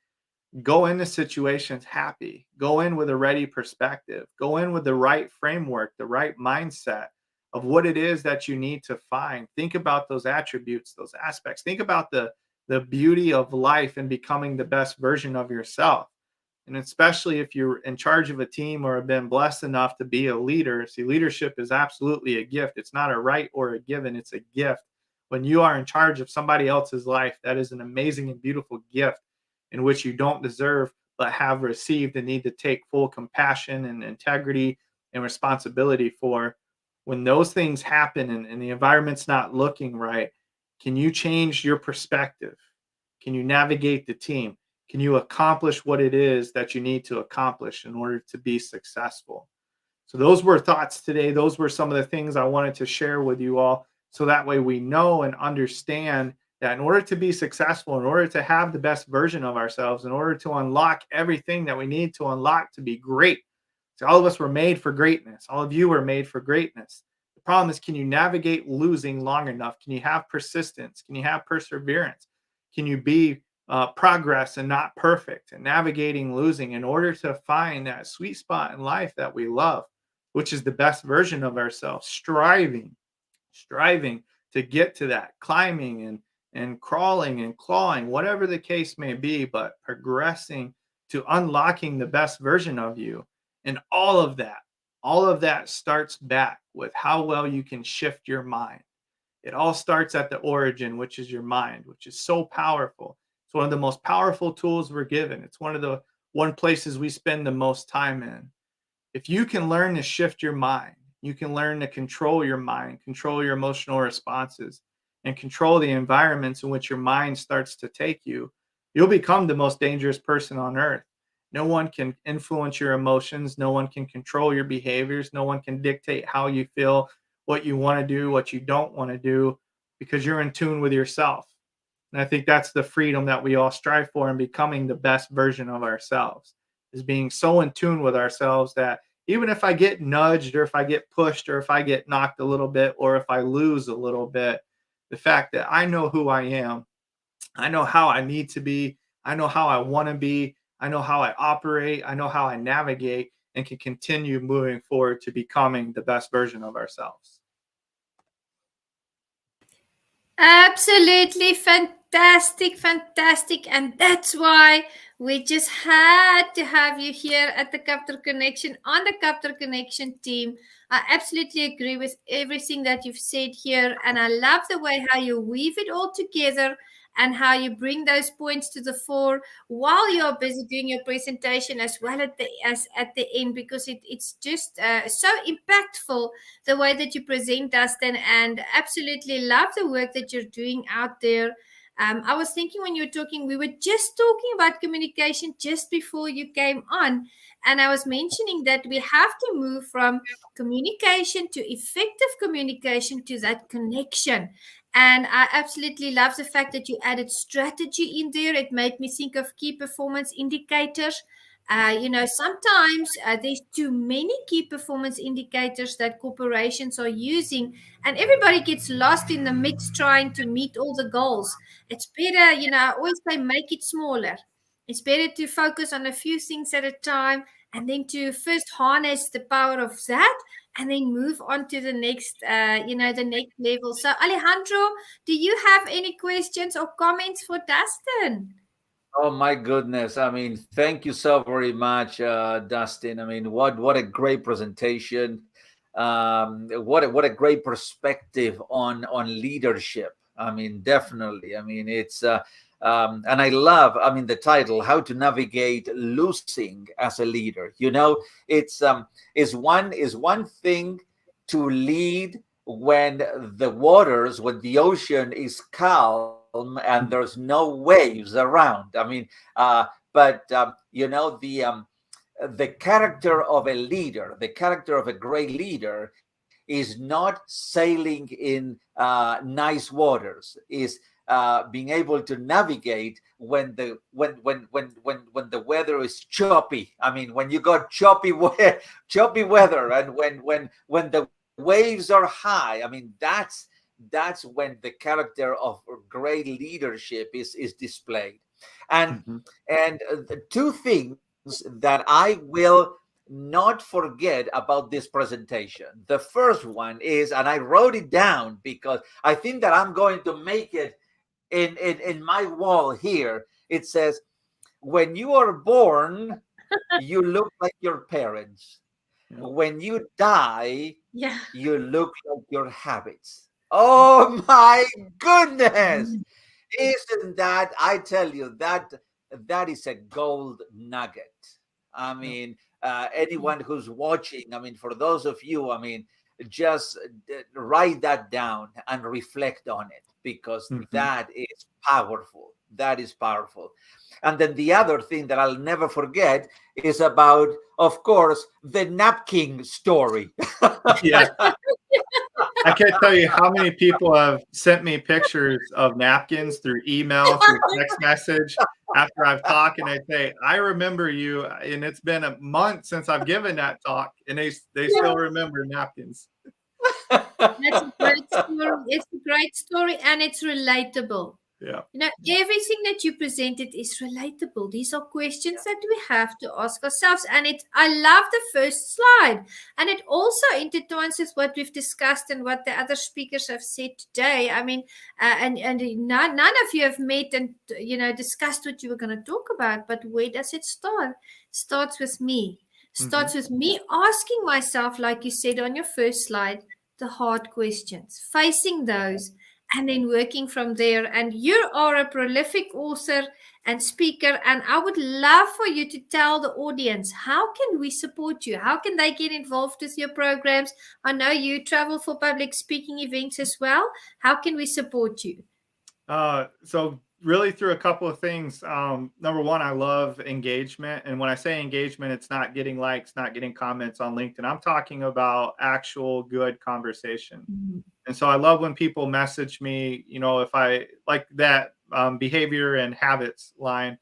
Go into situations happy. Go in with a ready perspective. Go in with the right framework, the right mindset of what it is that you need to find. Think about those attributes, those aspects. Think about the beauty of life and becoming the best version of yourself. And especially if you're in charge of a team or have been blessed enough to be a leader. See, leadership is absolutely a gift. It's not a right or a given, it's a gift. When you are in charge of somebody else's life, that is an amazing and beautiful gift in which you don't deserve but have received and need to take full compassion and integrity and responsibility for. When those things happen and the environment's not looking right, can you change your perspective? Can you navigate the team? Can you accomplish what it is that you need to accomplish in order to be successful? So those were thoughts today. Those were some of the things I wanted to share with you all. So that way we know and understand that in order to be successful, in order to have the best version of ourselves, in order to unlock everything that we need to unlock to be great. So all of us were made for greatness. All of you were made for greatness. The problem is, can you navigate losing long enough? Can you have persistence? Can you have perseverance? Can you be progress and not perfect, and navigating losing in order to find that sweet spot in life that we love, which is the best version of ourselves, striving to get to that, climbing and crawling and clawing, whatever the case may be, but progressing to unlocking the best version of you. And all of that starts back with how well you can shift your mind. It all starts at the origin, which is your mind, which is so powerful. It's one of the most powerful tools we're given. It's one of the places we spend the most time in. If you can learn to shift your mind, you can learn to control your mind, control your emotional responses, and control the environments in which your mind starts to take you, you'll become the most dangerous person on earth. No one can influence your emotions. No one can control your behaviors. No one can dictate how you feel, what you want to do, what you don't want to do, because you're in tune with yourself. And I think that's the freedom that we all strive for in becoming the best version of ourselves, is being so in tune with ourselves that even if I get nudged, or if I get pushed, or if I get knocked a little bit, or if I lose a little bit, the fact that I know who I am, I know how I need to be, I know how I want to be, I know how I operate, I know how I navigate, and can continue moving forward to becoming the best version of ourselves. Absolutely fantastic. And that's why we just had to have you here at the KAPPTOR Connection, on the KAPPTOR Connection team. I absolutely agree with everything that you've said here. And I love the way how you weave it all together and how you bring those points to the fore while you're busy doing your presentation, as well as at the end, because it's just so impactful the way that you present, Dustin, and absolutely love the work that you're doing out there. I was thinking when you were talking, we were just talking about communication just before you came on. And I was mentioning that we have to move from communication to effective communication to that connection. And I absolutely love the fact that you added strategy in there. It made me think of key performance indicators. Sometimes there's too many key performance indicators that corporations are using, and everybody gets lost in the mix trying to meet all the goals. It's better, I always say make it smaller. It's better to focus on a few things at a time, and then to first harness the power of that, and then move on to the next, the next level. So, Alejandro, do you have any questions or comments for Dustin? Oh my goodness! I mean, thank you so very much, Dustin. I mean, what a great presentation! What a great perspective on leadership. I mean, definitely. I mean, it's and I love. I mean, the title, "How to Navigate Losing as a Leader." It's one thing to lead when the ocean is calm and there's no waves around. I mean, the character of a leader, the character of a great leader, is not sailing in nice waters, is being able to navigate when the weather is choppy. I mean, when you got choppy weather, and when the waves are high. I mean, that's when the character of great leadership is displayed. And the two things that I will not forget about this presentation. The first one is, and I wrote it down because I think that I'm going to make it in my wall here. It says, when you are born, you look like your parents. Yeah. When you die, you look like your habits. Oh my goodness. Isn't that, I tell you, that is a gold nugget. I mean, anyone who's watching, I mean, for those of you, I mean, just write that down and reflect on it, because that is powerful. That is powerful. And then the other thing that I'll never forget is about, of course, the napkin story. Yeah. I can't tell you how many people have sent me pictures of napkins through email, through text message, after I've talked, and they say, I remember you, and it's been a month since I've given that talk, and they still remember napkins. That's a great story. It's a great story, and it's relatable. Yeah. You know, everything that you presented is relatable. These are questions that we have to ask ourselves. And I love the first slide. And it also intertwines with what we've discussed and what the other speakers have said today. I mean, and none of you have met and, you know, discussed what you were going to talk about. But where does it start? It starts with me. Starts with me asking myself, like you said on your first slide, the hard questions, facing those, and then working from there. And you are a prolific author and speaker, and I would love for you to tell the audience, how can we support you? How can they get involved with your programs? I know you travel for public speaking events as well. How can we support you? So really through a couple of things. Number one, I love engagement. And when I say engagement, it's not getting likes, not getting comments on LinkedIn. I'm talking about actual good conversation. And so I love when people message me, you know, if I like that behavior and habits line.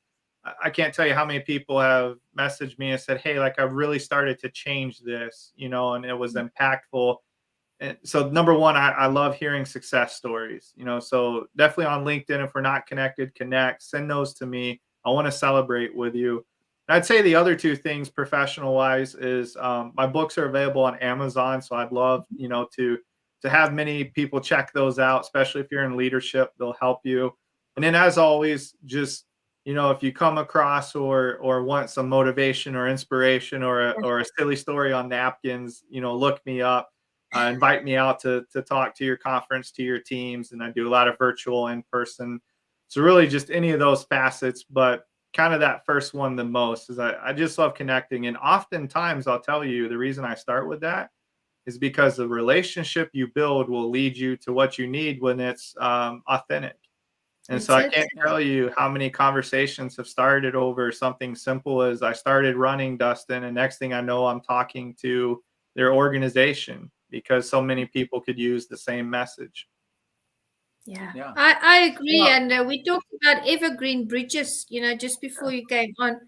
I can't tell you how many people have messaged me and said, hey, like, I've really started to change this, you know, and it was impactful. And so number one, I love hearing success stories, you know, so definitely on LinkedIn, if we're not connected, connect, send those to me. I want to celebrate with you. And I'd say the other two things professional wise is my books are available on Amazon. So I'd love, you know, to have many people check those out, especially if you're in leadership, they'll help you. And then as always, just, you know, if you come across or want some motivation or inspiration or a silly story on napkins, you know, look me up. Invite me out to talk to your conference, to your teams. And I do a lot of virtual, in person. So really just any of those facets, but kind of that first one the most is I just love connecting. And oftentimes I'll tell you the reason I start with that is because the relationship you build will lead you to what you need when it's authentic. And so I can't tell you how many conversations have started over something simple as I started running, Dustin, and next thing I know, I'm talking to their organization because so many people could use the same message. Yeah. I agree. Yeah. And we talked about evergreen bridges, you know, just before you came on.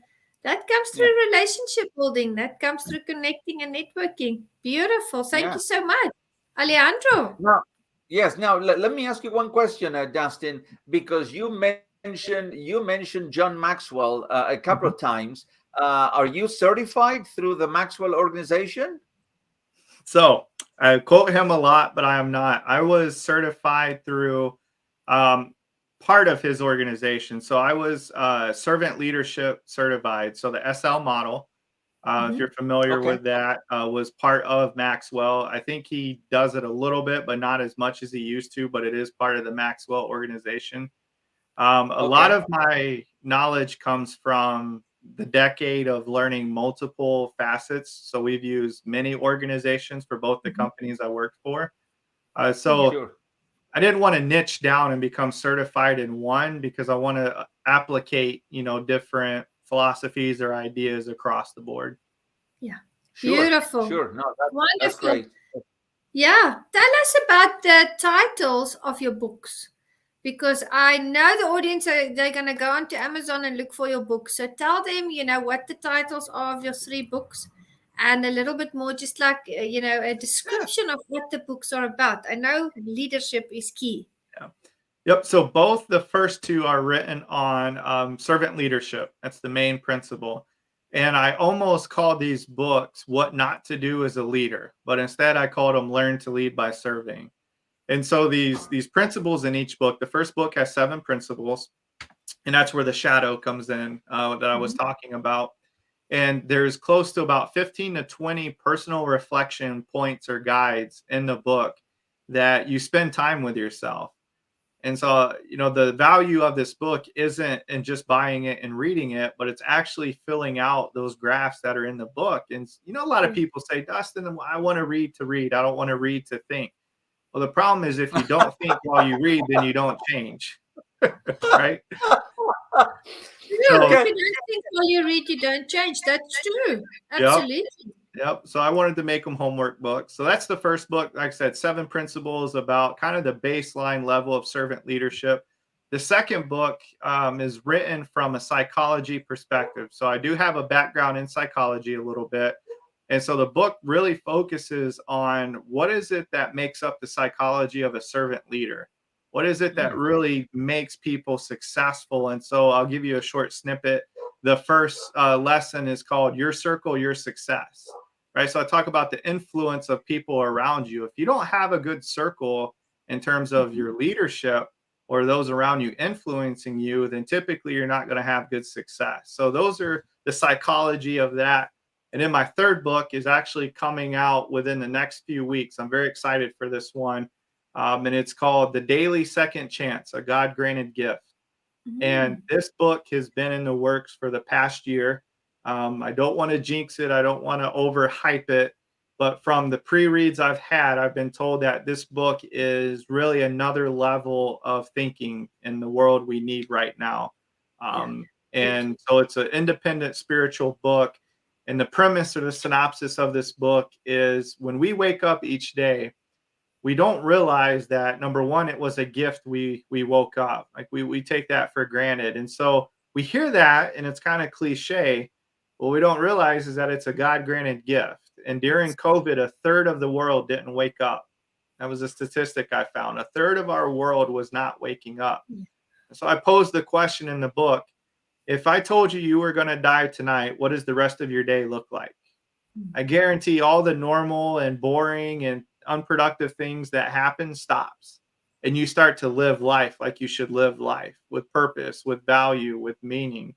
That comes through relationship building. That comes through connecting and networking. Beautiful. Thank you so much. Alejandro. Now, let me ask you one question, Dustin, because you mentioned John Maxwell a couple of times. Are you certified through the Maxwell organization? So I quote him a lot, but I am not. I was certified through part of his organization. So I was servant leadership certified. So the SL model, if you're familiar with that, was part of Maxwell. I think he does it a little bit, but not as much as he used to, but it is part of the Maxwell organization. A lot of my knowledge comes from the decade of learning multiple facets. So we've used many organizations for both the companies I worked for. So I didn't want to niche down and become certified in one because I want to applicate, you know, different philosophies or ideas across the board. Yeah. Beautiful. No, wonderful. That's great. Yeah, tell us about the titles of your books, because I know the audience they're going to go onto Amazon and look for your books. So tell them, what the titles are of your 3 books, and a little bit more, just like a description of what the books are about. I know leadership is key. Yeah. Yep. So both the first two are written on servant leadership. That's the main principle. And I almost called these books "What Not to Do as a Leader," but instead I called them "Learn to Lead by Serving." And so these principles in each book. The first book has 7 principles, and that's where the shadow comes in that I was talking about. And there's close to about 15 to 20 personal reflection points or guides in the book that you spend time with yourself. And so, the value of this book isn't in just buying it and reading it, but it's actually filling out those graphs that are in the book. And, a lot of people say, Dustin, I want to read to read. I don't want to read to think. Well, the problem is if you don't think while you read, then you don't change. Right? True. If you don't think while you read, you don't change. That's true. Absolutely. Yep. So I wanted to make them homework books. So that's the first book. Like I said, 7 principles about kind of the baseline level of servant leadership. The second book is written from a psychology perspective. So I do have a background in psychology a little bit. And so the book really focuses on what is it that makes up the psychology of a servant leader? What is it that really makes people successful? And so I'll give you a short snippet. The first lesson is called Your Circle, Your Success. Right. So I talk about the influence of people around you. If you don't have a good circle in terms of your leadership or those around you influencing you, then typically you're not going to have good success. So those are the psychology of that. And then my third book is actually coming out within the next few weeks. I'm very excited for this one. And it's called The Daily Second Chance, a God Granted Gift. And this book has been in the works for the past year. I don't want to jinx it. I don't want to overhype it. But from the pre-reads I've had, I've been told that this book is really another level of thinking in the world we need right now. And so it's an independent spiritual book. And the premise or the synopsis of this book is when we wake up each day, we don't realize that, number one, it was a gift we woke up. Like we take that for granted. And so we hear that and it's kind of cliche. What we don't realize is that it's a God granted gift. And during COVID, a third of the world didn't wake up. That was a statistic I found. A third of our world was not waking up. So I posed the question in the book, if I told you you were going to die tonight, what does the rest of your day look like? I guarantee all the normal and boring and unproductive things that happen stops. And you start to live life like you should live life, with purpose, with value, with meaning.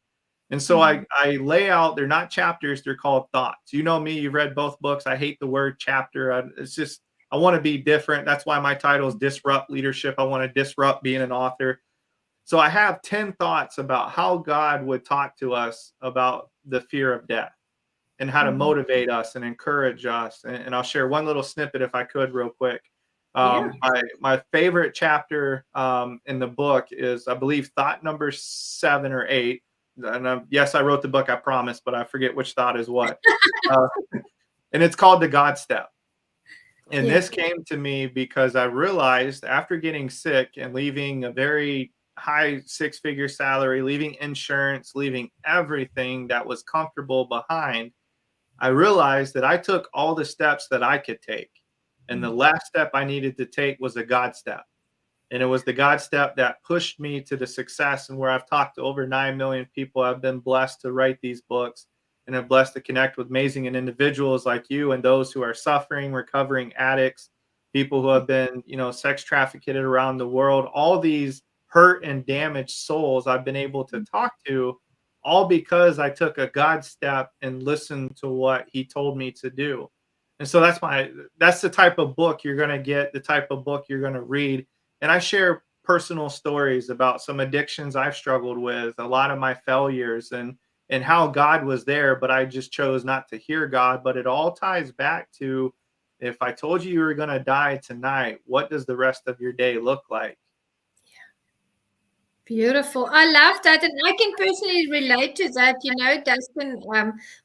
And so I lay out, they're not chapters, they're called thoughts. You know me, you've read both books. I hate the word chapter. I want to be different. That's why my title is Disrupt Leadership. I want to disrupt being an author. So I have 10 thoughts about how God would talk to us about the fear of death and how to motivate us and encourage us. And I'll share one little snippet if I could real quick. My favorite chapter in the book is, I believe, thought number 7 or 8. And yes, I wrote the book, I promise, but I forget which thought is what. And it's called The God Step. And this came to me because I realized after getting sick and leaving a very high 6-figure salary, leaving insurance, leaving everything that was comfortable behind, I realized that I took all the steps that I could take. And the last step I needed to take was a God step. And it was the God step that pushed me to the success and where I've talked to over 9 million people. I've been blessed to write these books and I'm blessed to connect with amazing individuals like you and those who are suffering, recovering addicts, people who have been, sex trafficked around the world. All these hurt and damaged souls I've been able to talk to, all because I took a God step and listened to what he told me to do. And so that's the type of book you're going to get, the type of book you're going to read. And I share personal stories about some addictions I've struggled with, a lot of my failures and how God was there, but I just chose not to hear God. But it all ties back to, if I told you were going to die tonight, what does the rest of your day look like? Beautiful. I love that. And I can personally relate to that. You know, Dustin,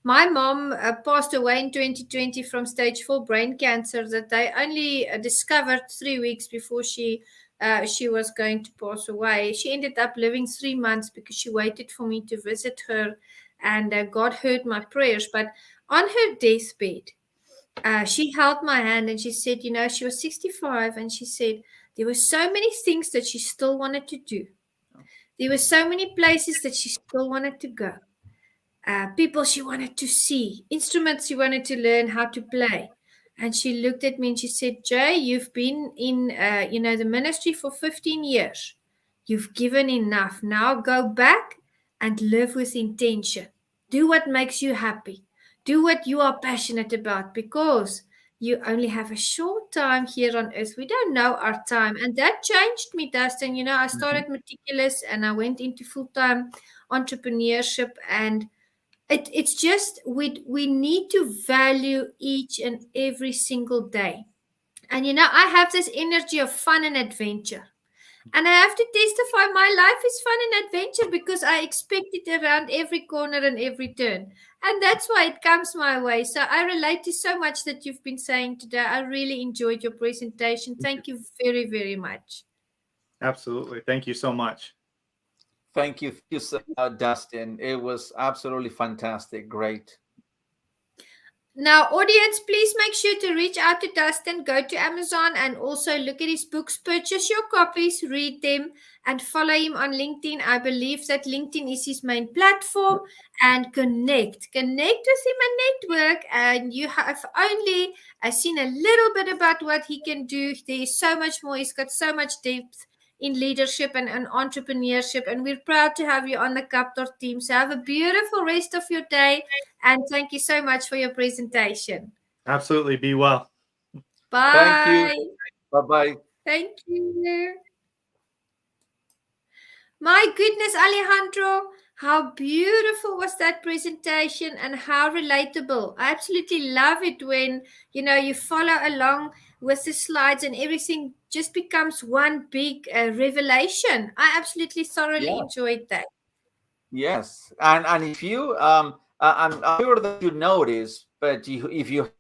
my mom passed away in 2020 from stage 4 brain cancer that they only discovered 3 weeks before she was going to pass away. She ended up living 3 months because she waited for me to visit her, and God heard my prayers. But on her deathbed, she held my hand and she said, you know, she was 65, and she said there were so many things that she still wanted to do. There were so many places that she still wanted to go, people she wanted to see, instruments she wanted to learn how to play. And she looked at me and she said, Jay, you've been in, the ministry for 15 years. You've given enough. Now go back and live with intention. Do what makes you happy. Do what you are passionate about, because you only have a short time here on earth. We don't know our time. And that changed me, Dustin. You know, I started meticulous and I went into full-time entrepreneurship, and it's just we need to value each and every single day. And you know, I have this energy of fun and adventure. And I have to testify my life is fun and adventure because I expect it around every corner and every turn. And that's why it comes my way. So I relate to so much that you've been saying today. I really enjoyed your presentation. Thank you very, very much. Absolutely. Thank you so much. Thank you, Dustin. It was absolutely fantastic. Great. Now, audience, please make sure to reach out to Dustin. Go to Amazon and also look at his books. Purchase your copies, read them, and follow him on LinkedIn. I believe that LinkedIn is his main platform. And connect with him and network. And you have only seen a little bit about what he can do. There is so much more. He's got so much depth in leadership and entrepreneurship, and we're proud to have you on the KAPPTOR team. So have a beautiful rest of your day, and thank you so much for your presentation. Absolutely. Be well. Bye. Thank you. Bye-bye. Thank you. My goodness, Alejandro, how beautiful was that presentation and how relatable. I absolutely love it when, you know, you follow along with the slides and everything just becomes one big revelation. I absolutely thoroughly enjoyed that. Yes. And if you, I'm sure that you noticed, but if you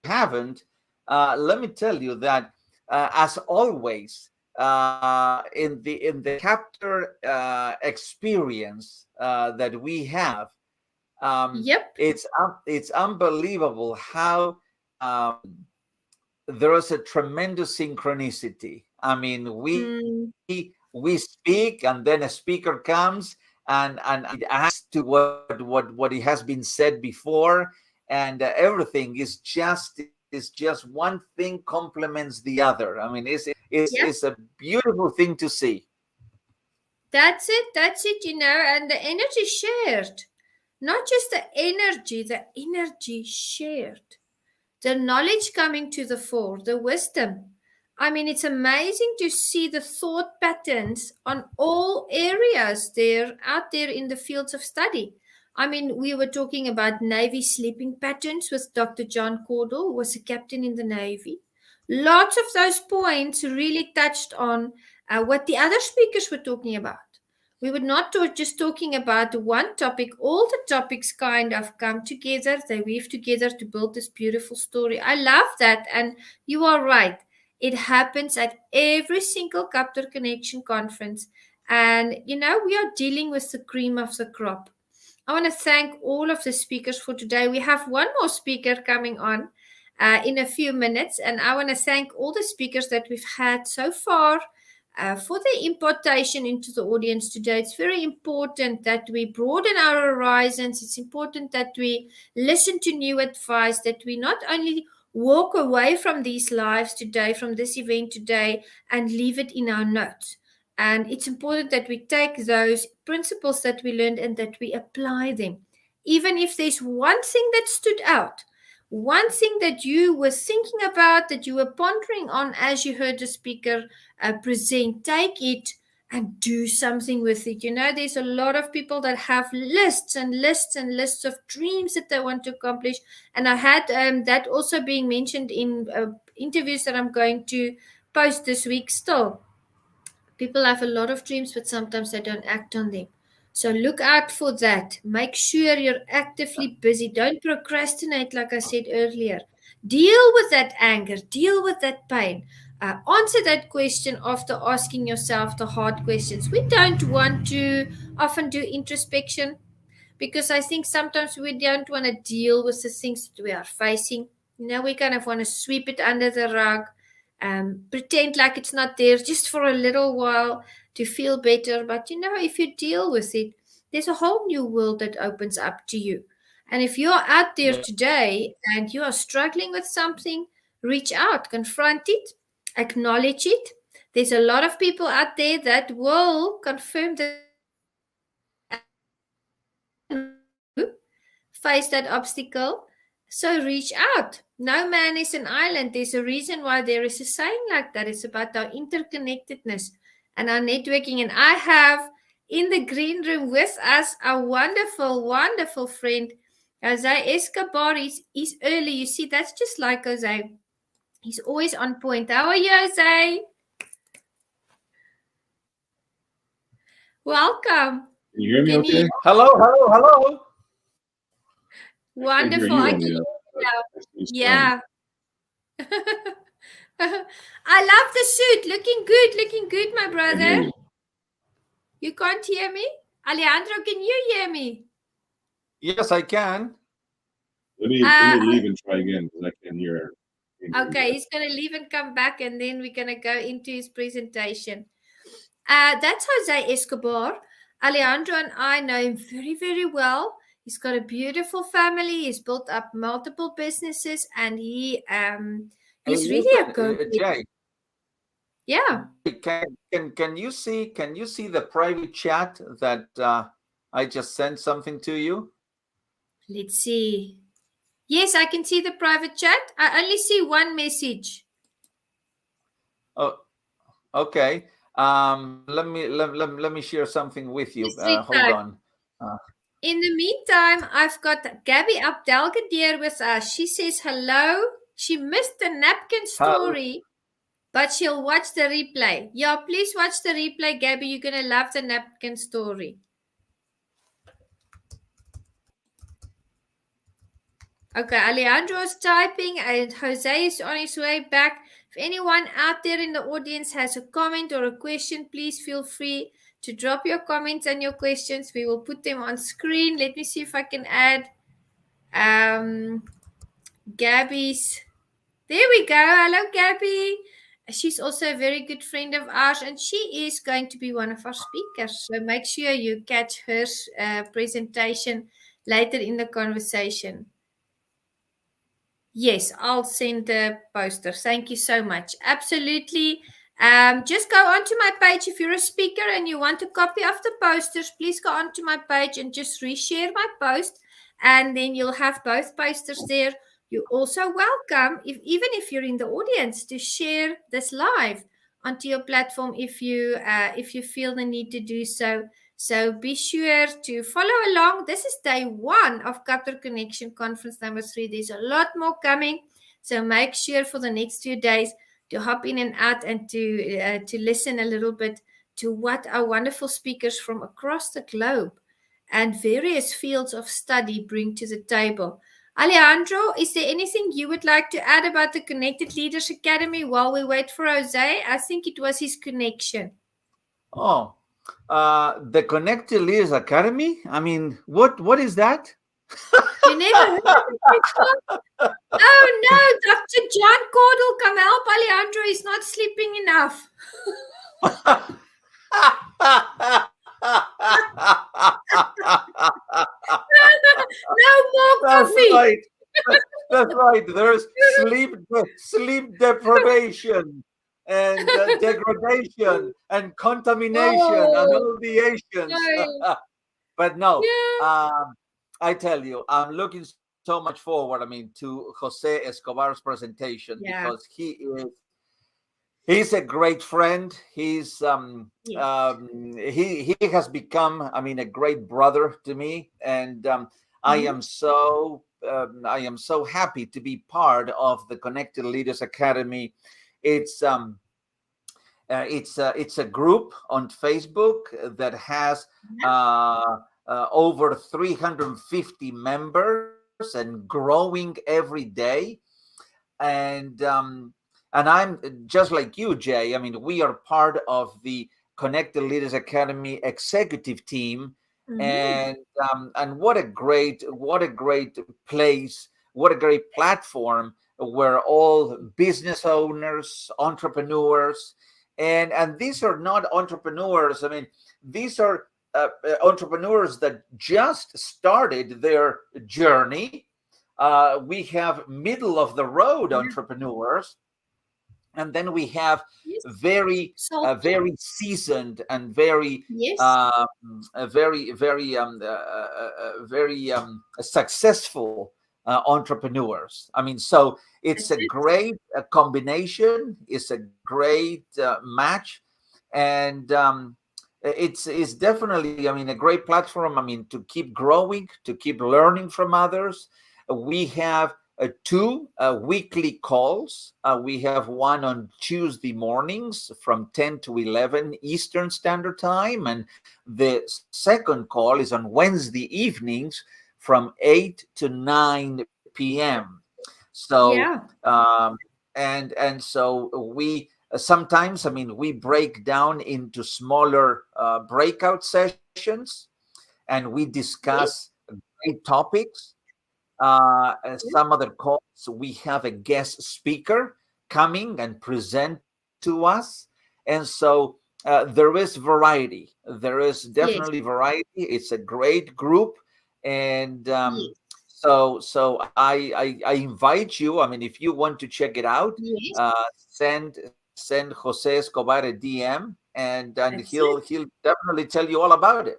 haven't, let me tell you that as always, in the KAPPTOR experience that we have, it's unbelievable how there is a tremendous synchronicity. I mean, we speak, and then a speaker comes and it adds to what it has been said before, and everything is just one thing complements the other. I mean, it's a beautiful thing to see. That's it, you know, and the energy shared. Not just the energy shared. The knowledge coming to the fore, the wisdom. I mean, it's amazing to see the thought patterns on all areas out there in the fields of study. I mean, we were talking about Navy sleeping patterns with Dr. John Cordle, who was a captain in the Navy. Lots of those points really touched on what the other speakers were talking about. We were not just talking about one topic. All the topics kind of come together. They weave together to build this beautiful story. I love that. And you are right. It happens at every single KAPPTOR Connection Conference. And, you know, we are dealing with the cream of the crop. I want to thank all of the speakers for today. We have one more speaker coming on in a few minutes. And I want to thank all the speakers that we've had so far. For the importation into the audience today. It's very important that we broaden our horizons. It's important that we listen to new advice, that we not only walk away from these lives today, from this event today, and leave it in our notes. And it's important that we take those principles that we learned and that we apply them. Even if there's one thing that stood out, one thing that you were thinking about, that you were pondering on as you heard the speaker present, take it and do something with it. You know, there's a lot of people that have lists and lists and lists of dreams that they want to accomplish. And I had that also being mentioned in interviews that I'm going to post this week still. People have a lot of dreams, but sometimes they don't act on them. So look out for that. Make sure you're actively busy. Don't procrastinate, like I said earlier. Deal with that anger. Deal with that pain. Answer that question after asking yourself the hard questions. We don't want to often do introspection because I think sometimes we don't want to deal with the things that we are facing. We kind of want to sweep it under the rug, pretend like it's not there just for a little while to feel better. But if you deal with it, there's a whole new world that opens up to you. And if you're out there today and you are struggling with something, reach out, confront it, acknowledge it. There's a lot of people out there that will confirm that face that obstacle. So reach out. No man is an island. There's a reason why there is a saying like that. It's about our interconnectedness and our networking. And I have in the green room with us a wonderful, wonderful friend, Jose Escobar. He's early. You see, that's just like Jose. He's always on point. How are you, Jose? Welcome. Can you hear me okay? Hello. Wonderful. I can hear you now. Yeah. I love the suit. Looking good, my brother. You can't hear me? Alejandro, can you hear me? Yes, I can. Let me leave and try again because I can hear. Okay, he's going to leave and come back, and then we're going to go into his presentation. That's Jose Escobar. Alejandro and I know him very, very well. He's got a beautiful family. He's built up multiple businesses, and he's really a go-getter. Yeah. Can you see the private chat that I just sent something to you? Let's see. Yes, I can see the private chat. I only see one message. Oh, okay. Let me share something with you. Hold on. In the meantime, I've got Gabby Abdelkadir with us. She says hello. She missed the napkin story, but she'll watch the replay. Yeah, please watch the replay, Gabby. You're going to love the napkin story. Okay, Alejandro is typing and Jose is on his way back. If anyone out there in the audience has a comment or a question, please feel free to drop your comments and your questions. We will put them on screen. Let me see if I can add Gabby's. There we go. Hello, Gabby. She's also a very good friend of ours, and she is going to be one of our speakers. So make sure you catch her presentation later in the conversation. Yes, I'll send the poster. Thank you so much. Absolutely. Just go onto my page. If you're a speaker and you want a copy of the posters, please go onto my page and just reshare my post. And then you'll have both posters there. You're also welcome, even if you're in the audience, to share this live onto your platform if you feel the need to do so. So be sure to follow along. This is day 1 of KAPPTOR Connection Conference number 3. There's a lot more coming. So make sure for the next few days to hop in and out and to listen a little bit to what our wonderful speakers from across the globe and various fields of study bring to the table. Alejandro, is there anything you would like to add about the Connected Leaders Academy while we wait for Jose? I think it was his connection. Oh, the Connected Leaders Academy? I mean, what is that? You never heard of it before? Oh no, Dr. John Cordle, come help Alejandro. He's not sleeping enough. No more coffee. Right. That's right. There's sleep deprivation and degradation and contamination and all the Asians. But no, I tell you, I'm looking so much forward. I mean, to Jose Escobar's presentation because he's a great friend. He's he has become, I mean, a great brother to me, and I am so happy to be part of the Connected Leaders Academy. It's It's a group on Facebook that has over 350 members and growing every day. And I'm just like you, Jay. I mean, we are part of the Connected Leaders Academy executive team, and what a great place, what a great platform where all business owners, entrepreneurs, and these are not entrepreneurs. I mean, these are entrepreneurs that just started their journey. We have middle of the road entrepreneurs, and then we have very seasoned and very successful entrepreneurs. I mean, so it's a great combination. It's a great match, and it's definitely, I mean, a great platform. I mean, to keep growing, to keep learning from others. We have 2 weekly calls. We have one on Tuesday mornings from 10 to 11 Eastern Standard Time, and the second call is on Wednesday evenings from 8 to 9 p.m. So and so we sometimes, I mean, we break down into smaller breakout sessions, and we discuss great topics. Some other calls, we have a guest speaker coming and present to us. And so there is variety. There is definitely variety. It's a great group. And so I invite you. I mean, if you want to check it out, send Jose Escobar a DM, and he'll definitely tell you all about it.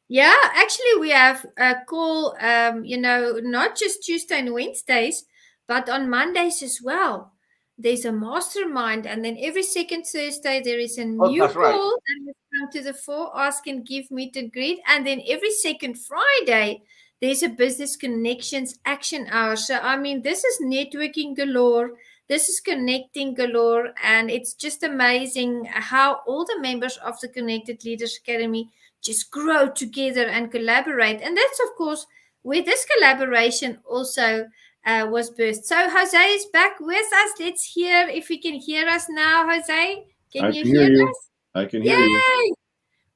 Yeah, actually, we have a call, not just Tuesday and Wednesdays, but on Mondays as well. There's a mastermind, and then every second Thursday, there is a new call that has come to the fore, ask and give, meet and greet. And then every second Friday, there's a business connections action hour. So, I mean, this is networking galore. This is connecting galore. And it's just amazing how all the members of the Connected Leaders Academy just grow together and collaborate. And that's, of course, where this collaboration also was birthed. So Jose is back with us. Let's hear if he can hear us now. Jose, can you hear us? I can hear you.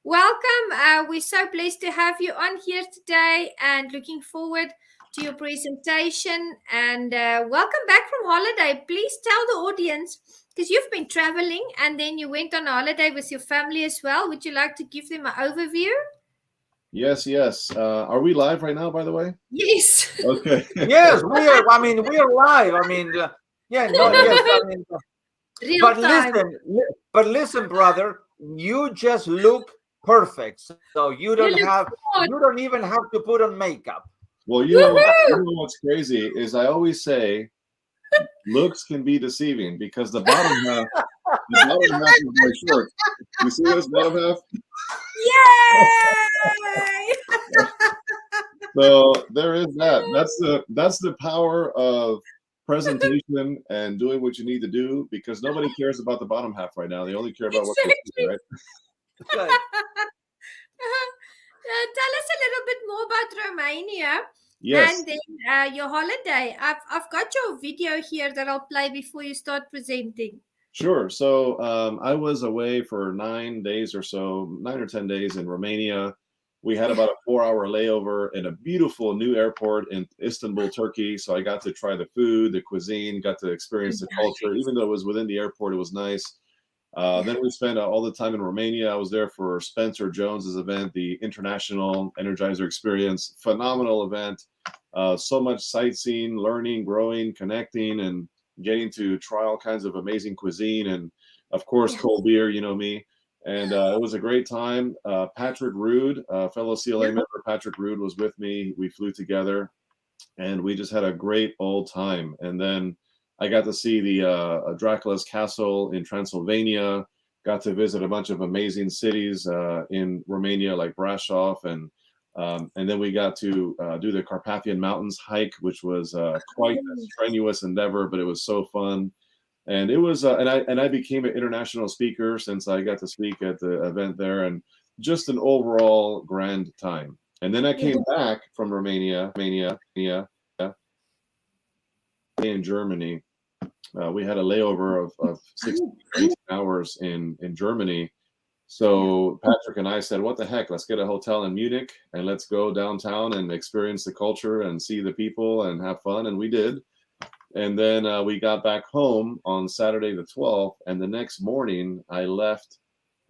Welcome. We're so blessed to have you on here today, and looking forward to your presentation. And welcome back from holiday. Please tell the audience, because you've been traveling and then you went on a holiday with your family as well. Would you like to give them an overview? Yes. Are we live right now, by the way? Yes. Okay. Yes, we are. I mean, we are live. I mean, yes. I mean, but listen, brother, you just look perfect. So you don't even have to put on makeup. Well, you know what's crazy is I always say looks can be deceiving, because the bottom half is my shirt. You see this bottom half? Yay! So there is that. That's the power of presentation and doing what you need to do, because nobody cares about the bottom half right now. They only care about what they see, right? Tell us a little bit more about Romania. Yes. And then your holiday. I've got your video here that I'll play before you start presenting. Sure. So I was away for 9 days or so, 9 or 10 days in Romania. We had about a 4-hour layover in a beautiful new airport in Istanbul, Turkey. So I got to try the food, the cuisine, got to experience the culture. Even though it was within the airport, it was nice. Then we spent all the time in Romania. I was there for Spencer Jones's event, the International Energizer Experience. Phenomenal event. So much sightseeing, learning, growing, connecting, and getting to try all kinds of amazing cuisine. And of course, cold beer, you know me. And it was a great time. Patrick Rude, fellow CLA member Patrick Rude, was with me. We flew together, and we just had a great old time. And then I got to see the Dracula's Castle in Transylvania, got to visit a bunch of amazing cities in Romania, like Brasov, and then we got to do the Carpathian Mountains hike, which was quite a strenuous endeavor, but it was so fun. And it was, and I became an international speaker since I got to speak at the event there, and just an overall grand time. And then I came back from Romania, in Germany. We had a layover of 18 hours in Germany. So Patrick and I said, what the heck, let's get a hotel in Munich and let's go downtown and experience the culture and see the people and have fun. And we did. And then we got back home on Saturday the 12th. And the next morning I left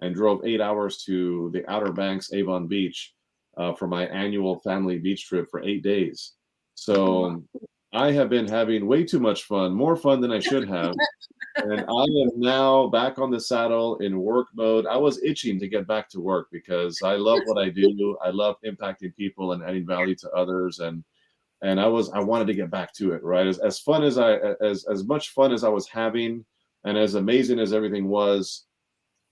and drove 8 hours to the Outer Banks, Avon Beach, for my annual family beach trip for 8 days. So I have been having way too much fun, more fun than I should have. And I am now back on the saddle in work mode. I was itching to get back to work because I love what I do. I love impacting people and adding value to others. And I wanted to get back to it, right? As fun as as much fun as I was having and as amazing as everything was,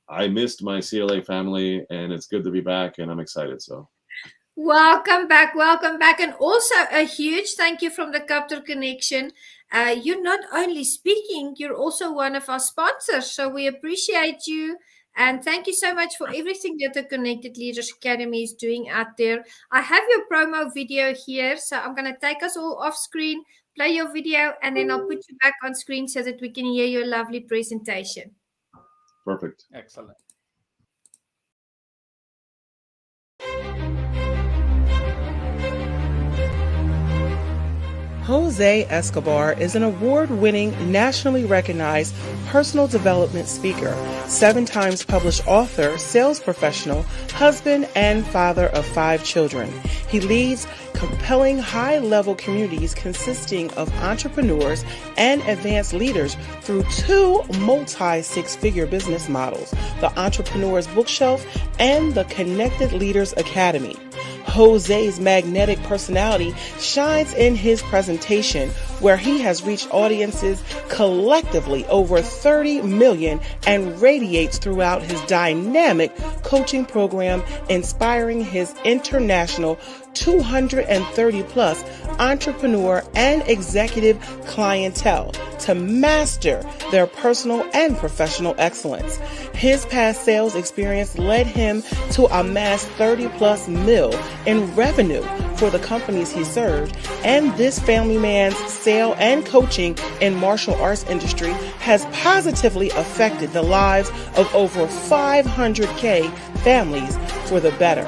I missed my CLA family, and it's good to be back, and I'm excited. So welcome back, and also a huge thank you from the KAPPTOR Connection. You're not only speaking, you're also one of our sponsors, so we appreciate you, and thank you so much for everything that the Connected Leaders Academy is doing out there. I have your promo video here, so I'm going to take us all off screen, play your video, and then I'll put you back on screen so that we can hear your lovely presentation. Perfect. Excellent. Jose Escobar is an award-winning, nationally recognized personal development speaker, 7 times published author, sales professional, husband, and father of 5 children. He leads compelling high-level communities consisting of entrepreneurs and advanced leaders through 2 multi-6-figure business models, the Entrepreneur's Bookshelf and the Connected Leaders Academy. Jose's magnetic personality shines in his presentation, where he has reached audiences collectively over 30 million and radiates throughout his dynamic coaching program, inspiring his international 230 plus entrepreneur and executive clientele to master their personal and professional excellence. His past sales experience led him to amass 30 plus mil in revenue for the companies he served, and this family man's sale and coaching in martial arts industry has positively affected the lives of over 500K families for the better.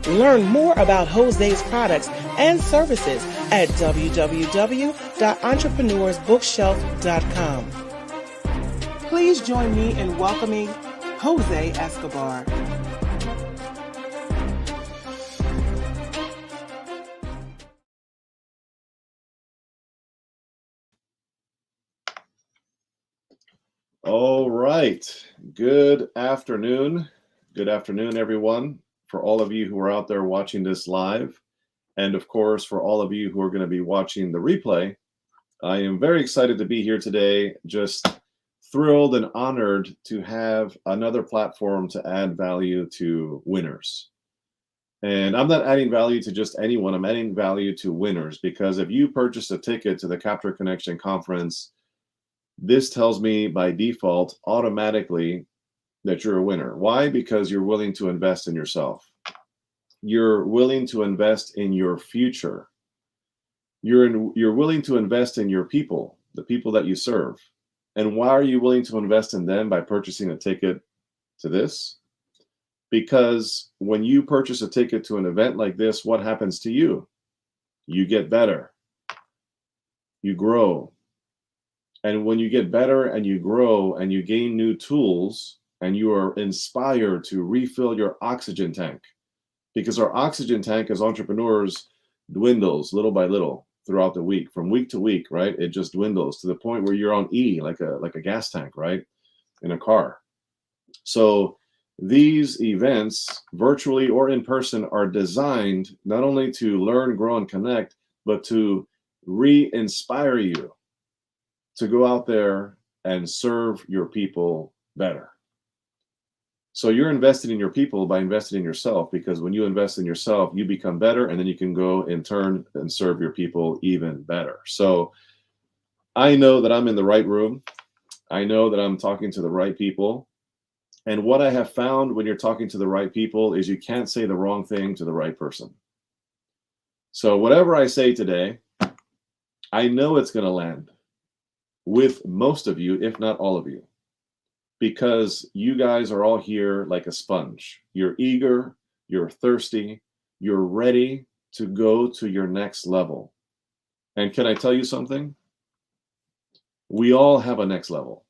Learn more about Jose's products and services at www.entrepreneursbookshelf.com. Please join me in welcoming Jose Escobar. All right. Good afternoon. Good afternoon, everyone. For all of you who are out there watching this live, and of course, for all of you who are going to be watching the replay, I am very excited to be here today. Just thrilled and honored to have another platform to add value to winners. And I'm not adding value to just anyone. I'm adding value to winners, because if you purchase a ticket to the KAPPTOR Connection Conference, this tells me by default automatically that you're a winner. Why? Because you're willing to invest in yourself. You're willing to invest in your future. You're willing to invest in your people, the people that you serve. And why are you willing to invest in them? By purchasing a ticket to this? Because when you purchase a ticket to an event like this, what happens to you? You get better. You grow. And when you get better and you grow and you gain new tools, and you are inspired to refill your oxygen tank, because our oxygen tank as entrepreneurs dwindles little by little throughout the week, from week to week, right? It just dwindles to the point where you're on E, like a gas tank, right? In a car. So these events, virtually or in person, are designed not only to learn, grow, and connect, but to re-inspire you to go out there and serve your people better. So you're invested in your people by investing in yourself, because when you invest in yourself, you become better, and then you can go in turn and serve your people even better. So I know that I'm in the right room. I know that I'm talking to the right people. And what I have found when you're talking to the right people is you can't say the wrong thing to the right person. So whatever I say today, I know it's going to land with most of you, if not all of you, because you guys are all here like a sponge. You're eager, you're thirsty, you're ready to go to your next level. And can I tell you something? We all have a next level.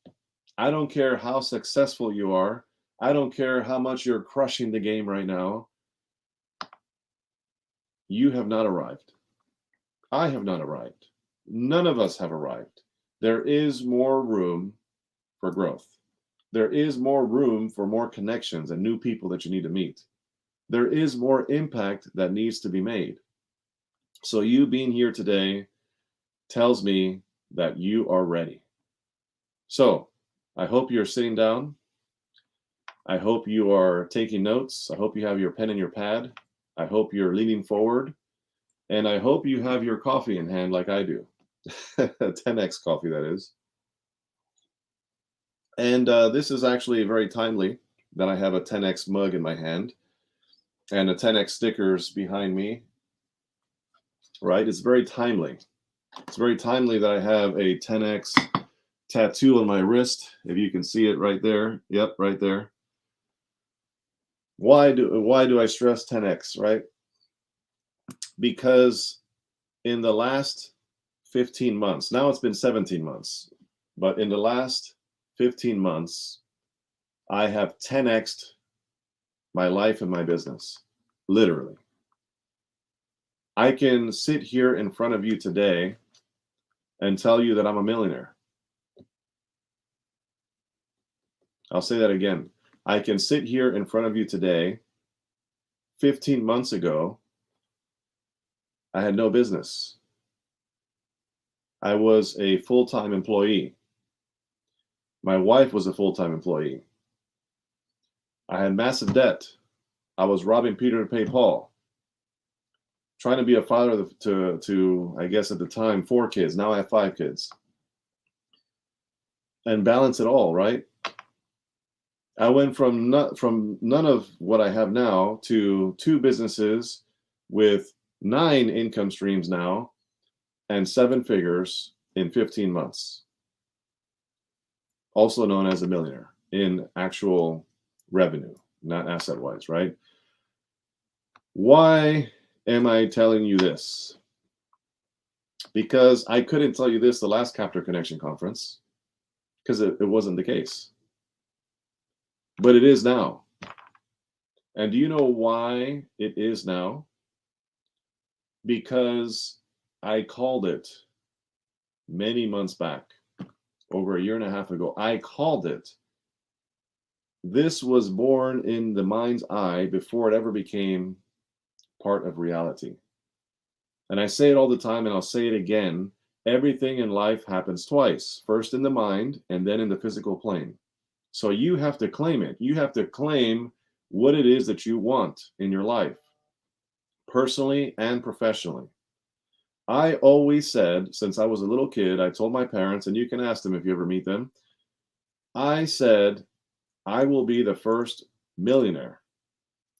I don't care how successful you are. I don't care how much you're crushing the game right now. You have not arrived. I have not arrived. None of us have arrived. There is more room for growth. There is more room for more connections and new people that you need to meet. There is more impact that needs to be made. So you being here today tells me that you are ready. So I hope you're sitting down. I hope you are taking notes. I hope you have your pen and your pad. I hope you're leaning forward. And I hope you have your coffee in hand like I do. 10x coffee, that is. And this is actually very timely that I have a 10x mug in my hand and a 10x stickers behind me. Right? It's very timely. It's very timely that I have a 10x tattoo on my wrist. If you can see it right there. Yep, right there. Why do I stress 10x, right? Because in the last 15 months, now it's been 17 months, but in the last 15 months, I have 10x'd my life and my business, literally. I can sit here in front of you today and tell you that I'm a millionaire. I'll say that again. I can sit here in front of you today. 15 months ago, I had no business. I was a full-time employee. My wife was a full-time employee. I had massive debt. I was robbing Peter to pay Paul. Trying to be a father to I guess at the time, 4 kids. Now I have 5 kids. And balance it all, right? I went from none of what I have now to 2 businesses with 9 income streams now and 7 figures in 15 months. Also known as a millionaire in actual revenue, not asset-wise, right? Why am I telling you this? Because I couldn't tell you this the last KAPPTOR Connection Conference because it wasn't the case. But it is now. And do you know why it is now? Because I called it many months back, over 1.5 years ago. I called it. This was born in the mind's eye before it ever became part of reality. And I say it all the time, and I'll say it again. Everything in life happens twice, first in the mind and then in the physical plane. So you have to claim it. You have to claim what it is that you want in your life, personally and professionally. I always said, since I was a little kid, I told my parents, and you can ask them if you ever meet them, I said, I will be the first millionaire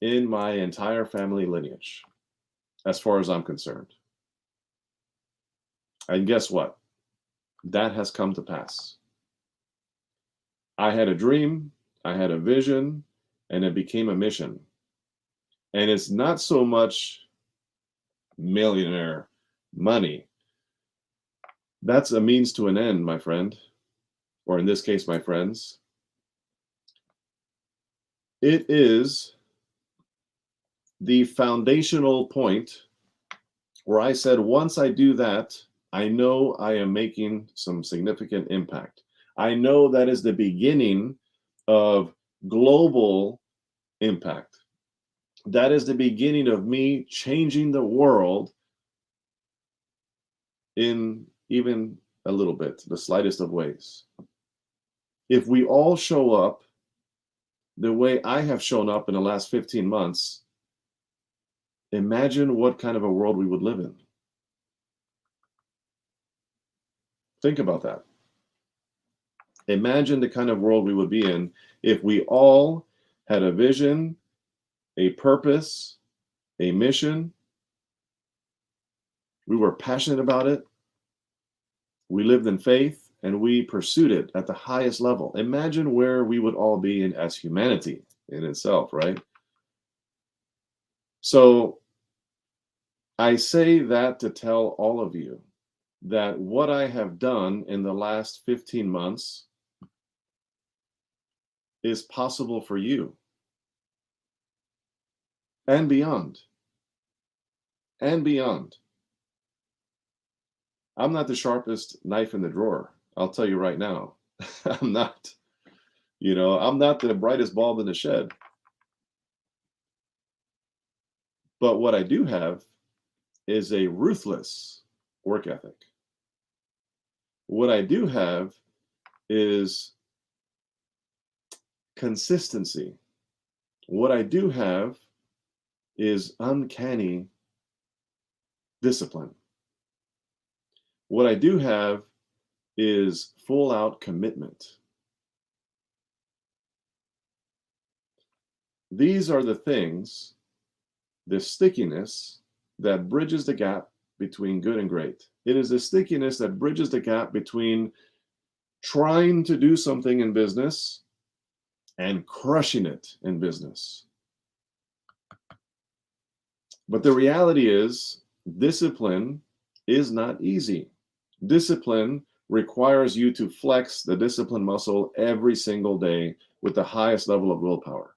in my entire family lineage, as far as I'm concerned. And guess what? That has come to pass. I had a dream, I had a vision, and it became a mission. And it's not so much millionaire money. That's a means to an end, my friend, or in this case, my friends. It is the foundational point where I said, once I do that, I know I am making some significant impact. I know that is the beginning of global impact. That is the beginning of me changing the world in even a little bit, the slightest of ways. If we all show up the way I have shown up in the last 15 months, imagine what kind of a world we would live in. Think about that. Imagine the kind of world we would be in if we all had a vision, a purpose, a mission. We were passionate about it. We lived in faith and we pursued it at the highest level. Imagine where we would all be in as humanity in itself, right? So I say that to tell all of you that what I have done in the last 15 months is possible for you and beyond. And beyond. I'm not the sharpest knife in the drawer. I'll tell you right now. I'm not. I'm not the brightest bulb in the shed. But what I do have is a ruthless work ethic. What I do have is consistency. What I do have is uncanny discipline. What I do have is full out commitment. These are the things, the stickiness that bridges the gap between good and great. It is the stickiness that bridges the gap between trying to do something in business and crushing it in business. But the reality is, discipline is not easy. Discipline requires you to flex the discipline muscle every single day with the highest level of willpower.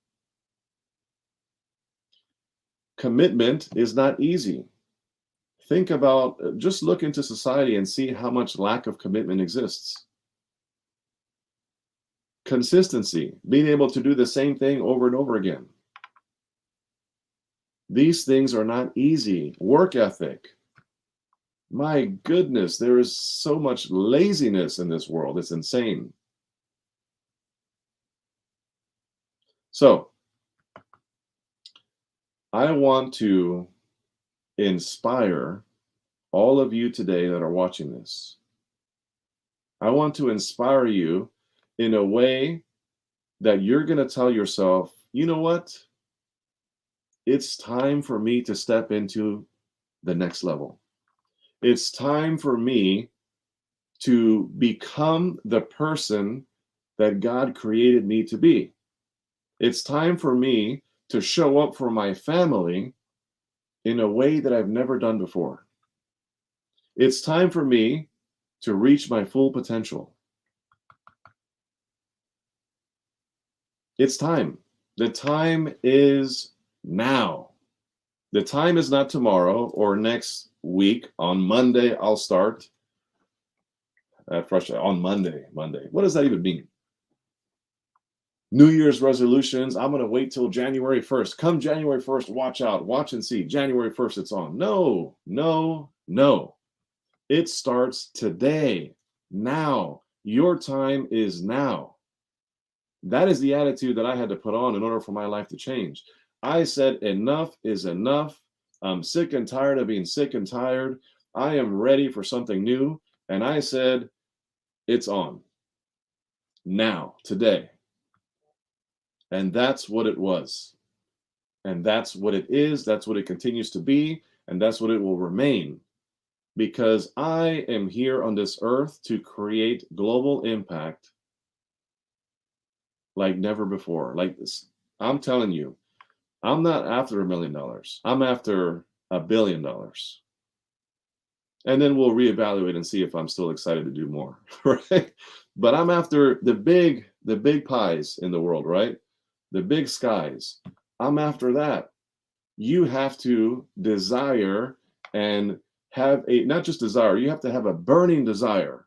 Commitment is not easy. Think about, just look into society and see how much lack of commitment exists. Consistency, being able to do the same thing over and over again. These things are not easy. Work ethic. My goodness, there is so much laziness in this world. It's insane. So, I want to inspire all of you today that are watching this. I want to inspire you in a way that you're going to tell yourself, you know what? It's time for me to step into the next level. It's time for me to become the person that God created me to be. It's time for me to show up for my family in a way that I've never done before. It's time for me to reach my full potential. It's time. The time is now. The time is not tomorrow or next week. On Monday, I'll start. On Monday. What does that even mean? New Year's resolutions. I'm going to wait till January 1st. Come January 1st, watch out. Watch and see. January 1st, it's on. No. It starts today. Now. Your time is now. That is the attitude that I had to put on in order for my life to change. I said enough is enough. I'm sick and tired of being sick and tired. I am ready for something new. And I said, it's on. Now, today. And that's what it was. And that's what it is. That's what it continues to be. And that's what it will remain. Because I am here on this earth to create global impact like never before. Like this. I'm telling you, I'm not after $1 million. I'm after $1 billion. And then we'll reevaluate and see if I'm still excited to do more, right? But I'm after the big pies in the world, right? The big skies. I'm after that. You have to desire and have not just desire, you have to have a burning desire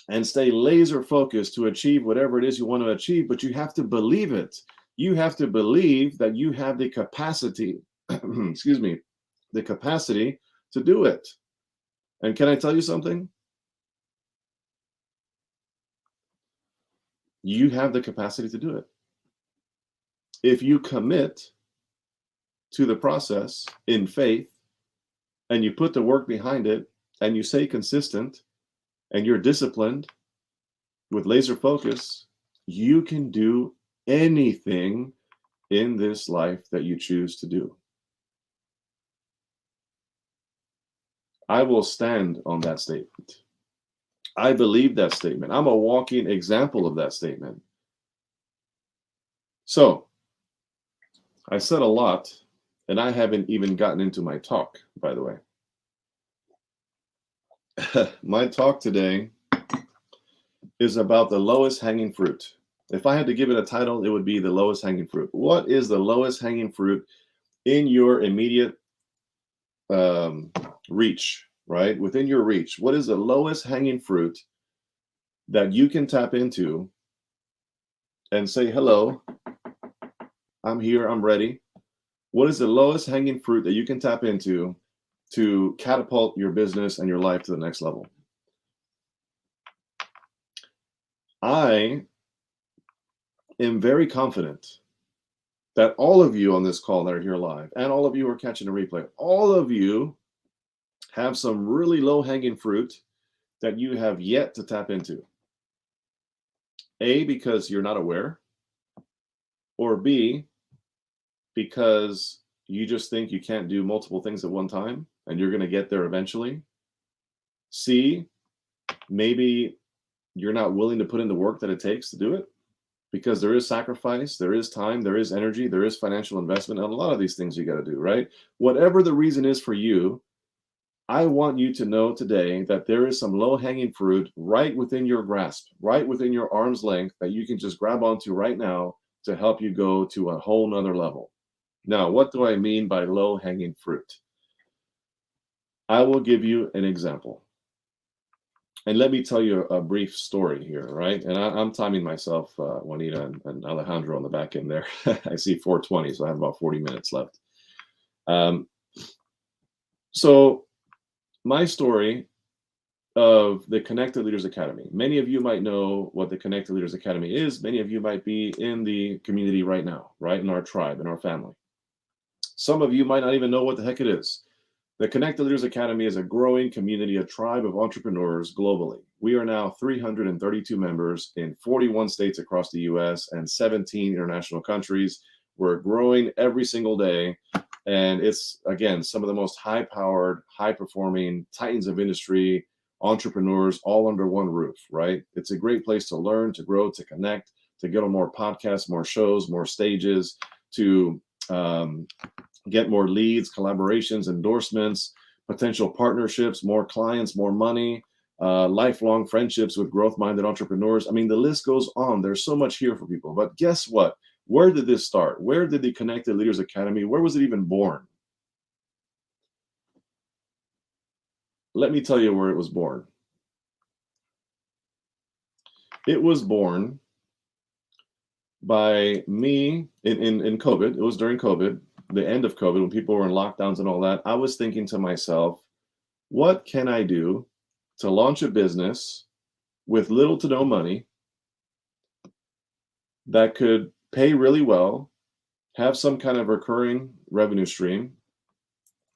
and stay laser focused to achieve whatever it is you want to achieve, but you have to believe it. You have to believe that you have the capacity, the capacity to do it. And can I tell you something? You have the capacity to do it. If you commit to the process in faith and you put the work behind it and you stay consistent and you're disciplined with laser focus, you can do anything in this life that you choose to do. I will stand on that statement. I believe that statement. I'm a walking example of that statement. So, I said a lot, and I haven't even gotten into my talk, by the way. My talk today is about the lowest hanging fruit. If I had to give it a title, it would be the lowest hanging fruit. What is the lowest hanging fruit in your immediate reach, right? Within your reach, what is the lowest hanging fruit that you can tap into and say, hello, I'm here, I'm ready. What is the lowest hanging fruit that you can tap into to catapult your business and your life to the next level? I am very confident that all of you on this call that are here live, and all of you who are catching a replay, all of you have some really low-hanging fruit that you have yet to tap into. A, because you're not aware, or B, because you just think you can't do multiple things at one time and you're going to get there eventually. C, maybe you're not willing to put in the work that it takes to do it, because there is sacrifice, there is time, there is energy, there is financial investment, and a lot of these things you got to do, right? Whatever the reason is for you, I want you to know today that there is some low-hanging fruit right within your grasp, right within your arm's length that you can just grab onto right now to help you go to a whole nother level. Now, what do I mean by low-hanging fruit? I will give you an example. And let me tell you a brief story here, right? And I'm timing myself, Juanita and Alejandro on the back end there. I see 4:20, so I have about 40 minutes left. So my story of the Connected Leaders Academy. Many of you might know what the Connected Leaders Academy is. Many of you might be in the community right now, right? In our tribe, in our family. Some of you might not even know what the heck it is. The Connected Leaders Academy is a growing community, a tribe of entrepreneurs globally. We are now 332 members in 41 states across the US and 17 international countries. We're growing every single day. And it's, again, some of the most high-powered, high-performing titans of industry, entrepreneurs, all under one roof, right? It's a great place to learn, to grow, to connect, to get on more podcasts, more shows, more stages, to get more leads, collaborations, endorsements, potential partnerships, more clients, more money, lifelong friendships with growth-minded entrepreneurs. I mean, the list goes on. There's so much here for people. But guess what? Where did this start? Where did the Connected Leaders Academy, where was it even born? Let me tell you where it was born. It was born by me in COVID. It was during COVID, the end of COVID, when people were in lockdowns and all that. I was thinking to myself, what can I do to launch a business with little to no money that could pay really well, have some kind of recurring revenue stream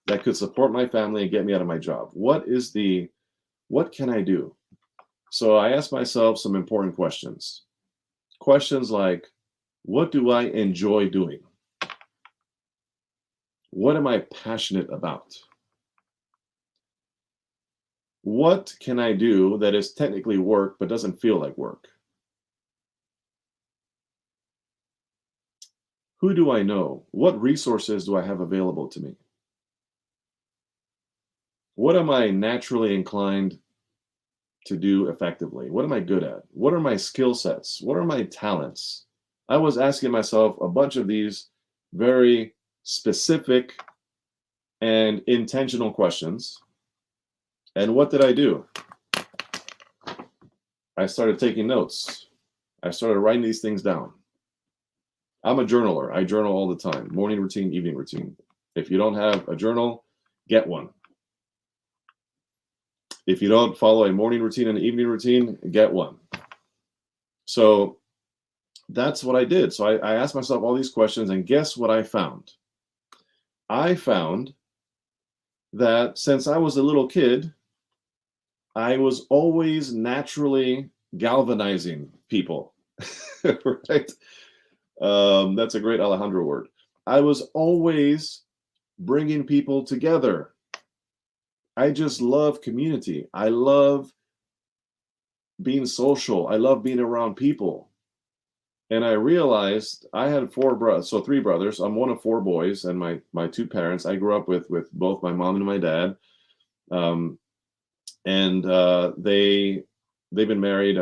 that could support my family and get me out of my job? What can I do? So I asked myself some important questions. Questions like, what do I enjoy doing? What am I passionate about? What can I do that is technically work but doesn't feel like work? Who do I know? What resources do I have available to me? What am I naturally inclined to do effectively? What am I good at? What are my skill sets? What are my talents? I was asking myself a bunch of these very specific and intentional questions. And what did I do? I started taking notes. I started writing these things down. I'm a journaler. I journal all the time. Morning routine, evening routine. If you don't have a journal, get one. If you don't follow a morning routine and an evening routine, get one. So that's what I did. So I asked myself all these questions, and guess what I found? I found that since I was a little kid, I was always naturally galvanizing people, right? That's a great Alejandro word. I was always bringing people together. I just love community. I love being social. I love being around people. And I realized I had three brothers. I'm one of four boys, and my two parents. I grew up with both my mom and my dad. They've been married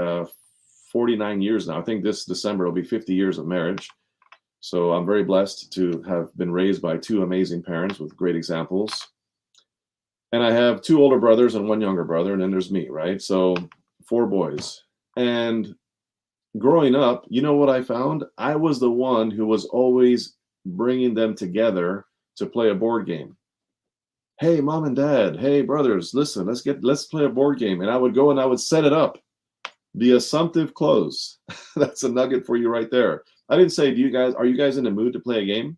49 years now. I think this December will be 50 years of marriage. So I'm very blessed to have been raised by two amazing parents with great examples. And I have two older brothers and one younger brother, and then there's me, right? So 4 boys. And growing up, you know what I found? I was the one who was always bringing them together to play a board game. Hey, mom and dad, hey, brothers, listen, let's play a board game. And I would go and I would set it up. The assumptive close. That's a nugget for you right there. I didn't say, are you guys in the mood to play a game?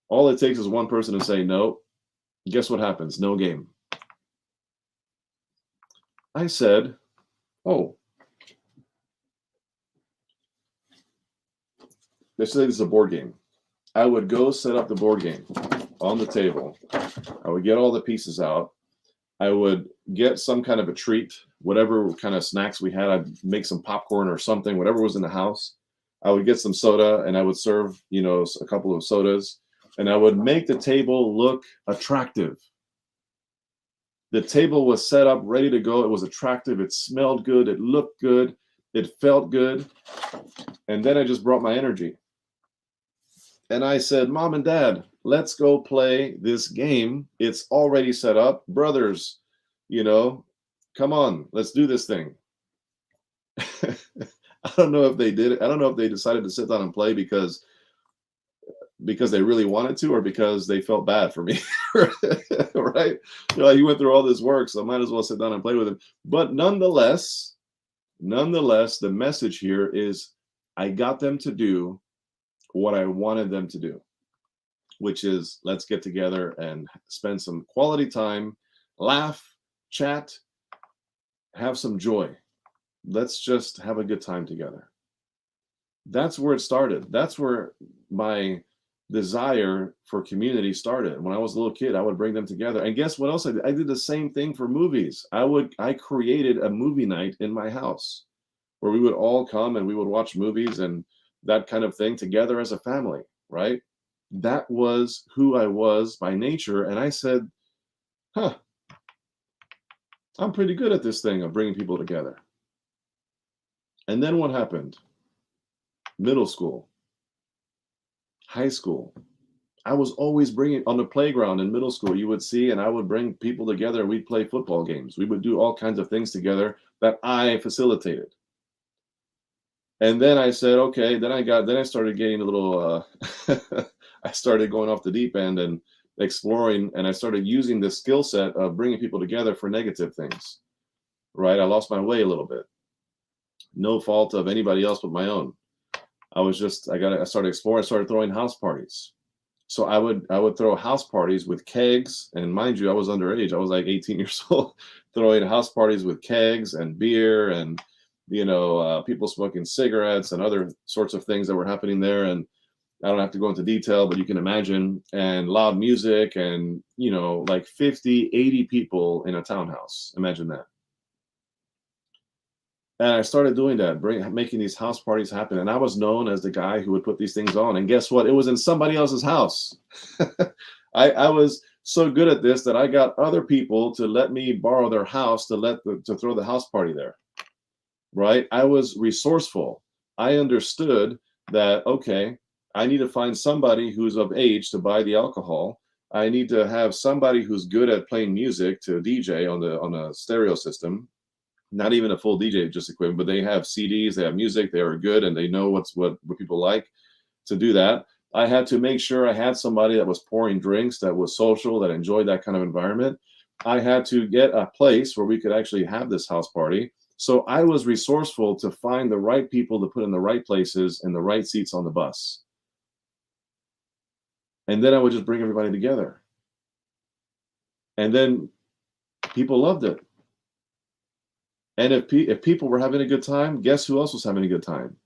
All it takes is one person to say no. Guess what happens? No game. I said, oh, let's say this is a board game. I would go set up the board game on the table. I would get all the pieces out. I would get some kind of a treat, whatever kind of snacks we had. I'd make some popcorn or something, whatever was in the house. I would get some soda, and I would serve, a couple of sodas, and I would make the table look attractive. The table was set up, ready to go. It was attractive. It smelled good. It looked good. It felt good. And then I just brought my energy. And I said, Mom and Dad, let's go play this game. It's already set up. Brothers, come on, let's do this thing. I don't know if they did it. I don't know if they decided to sit down and play because they really wanted to, or because they felt bad for me, right? You went through all this work, so I might as well sit down and play with him. But nonetheless, the message here is I got them to do what I wanted them to do, which is let's get together and spend some quality time, laugh, chat, have some joy. Let's just have a good time together. That's where it started. That's where my desire for community started. When I was a little kid, I would bring them together. And guess what else I did? I did the same thing for movies. I created a movie night in my house where we would all come and we would watch movies and that kind of thing together as a family, right? That was who I was by nature. And I said, I'm pretty good at this thing of bringing people together. And then what happened? Middle school, high school. I was always bringing, on the playground in middle school, you would see, and I would bring people together. We'd play football games. We would do all kinds of things together that I facilitated. And then I said, okay, then I started getting a little, I started going off the deep end and exploring, and I started using the skill set of bringing people together for negative things, right? I lost my way a little bit. No fault of anybody else but my own. I started exploring, I started throwing house parties. So I would throw house parties with kegs, and mind you, I was underage. I was like 18 years old, throwing house parties with kegs and beer and, people smoking cigarettes and other sorts of things that were happening there. And I don't have to go into detail, but you can imagine, and loud music and, like 50, 80 people in a townhouse. Imagine that. And I started doing that, making these house parties happen. And I was known as the guy who would put these things on. And guess what? It was in somebody else's house. I was so good at this that I got other people to let me borrow their house to throw the house party there. Right? I was resourceful. I understood that, okay, I need to find somebody who's of age to buy the alcohol. I need to have somebody who's good at playing music to DJ on a stereo system. Not even a full DJ just equipment, but they have CDs, they have music, they are good, and they know what people like to do that. I had to make sure I had somebody that was pouring drinks, that was social, that enjoyed that kind of environment. I had to get a place where we could actually have this house party. So I was resourceful to find the right people to put in the right places and the right seats on the bus. And then I would just bring everybody together. And then People loved it. And if people were having a good time, guess who else was having a good time?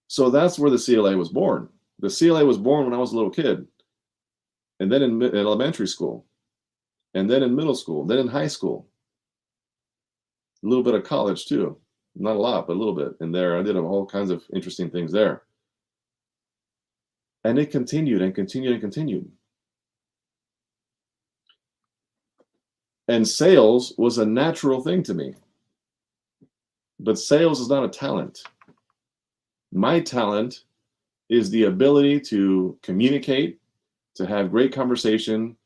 So that's where the CLA was born. The CLA was born when I was a little kid, and then in elementary school, and then in middle school, then in high school, a little bit of college too. Not a lot, but a little bit in there. I did all kinds of interesting things there. And it continued and continued and continued. And sales was a natural thing to me. But sales is not a talent. My talent is the ability to communicate, to have great conversation,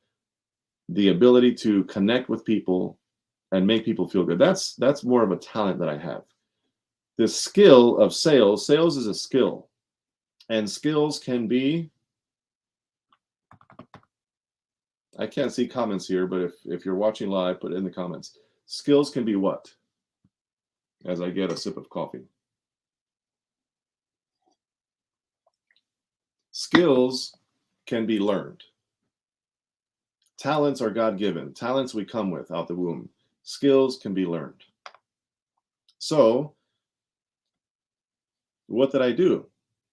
the ability to connect with people and make people feel good. That's more of a talent that I have. The skill of sales is a skill. And skills can be, I can't see comments here, but if you're watching live, put it in the comments. Skills can be what? As I get a sip of coffee. Skills can be learned. Talents are God-given. Talents we come with out the womb. Skills can be learned. So, what did I do?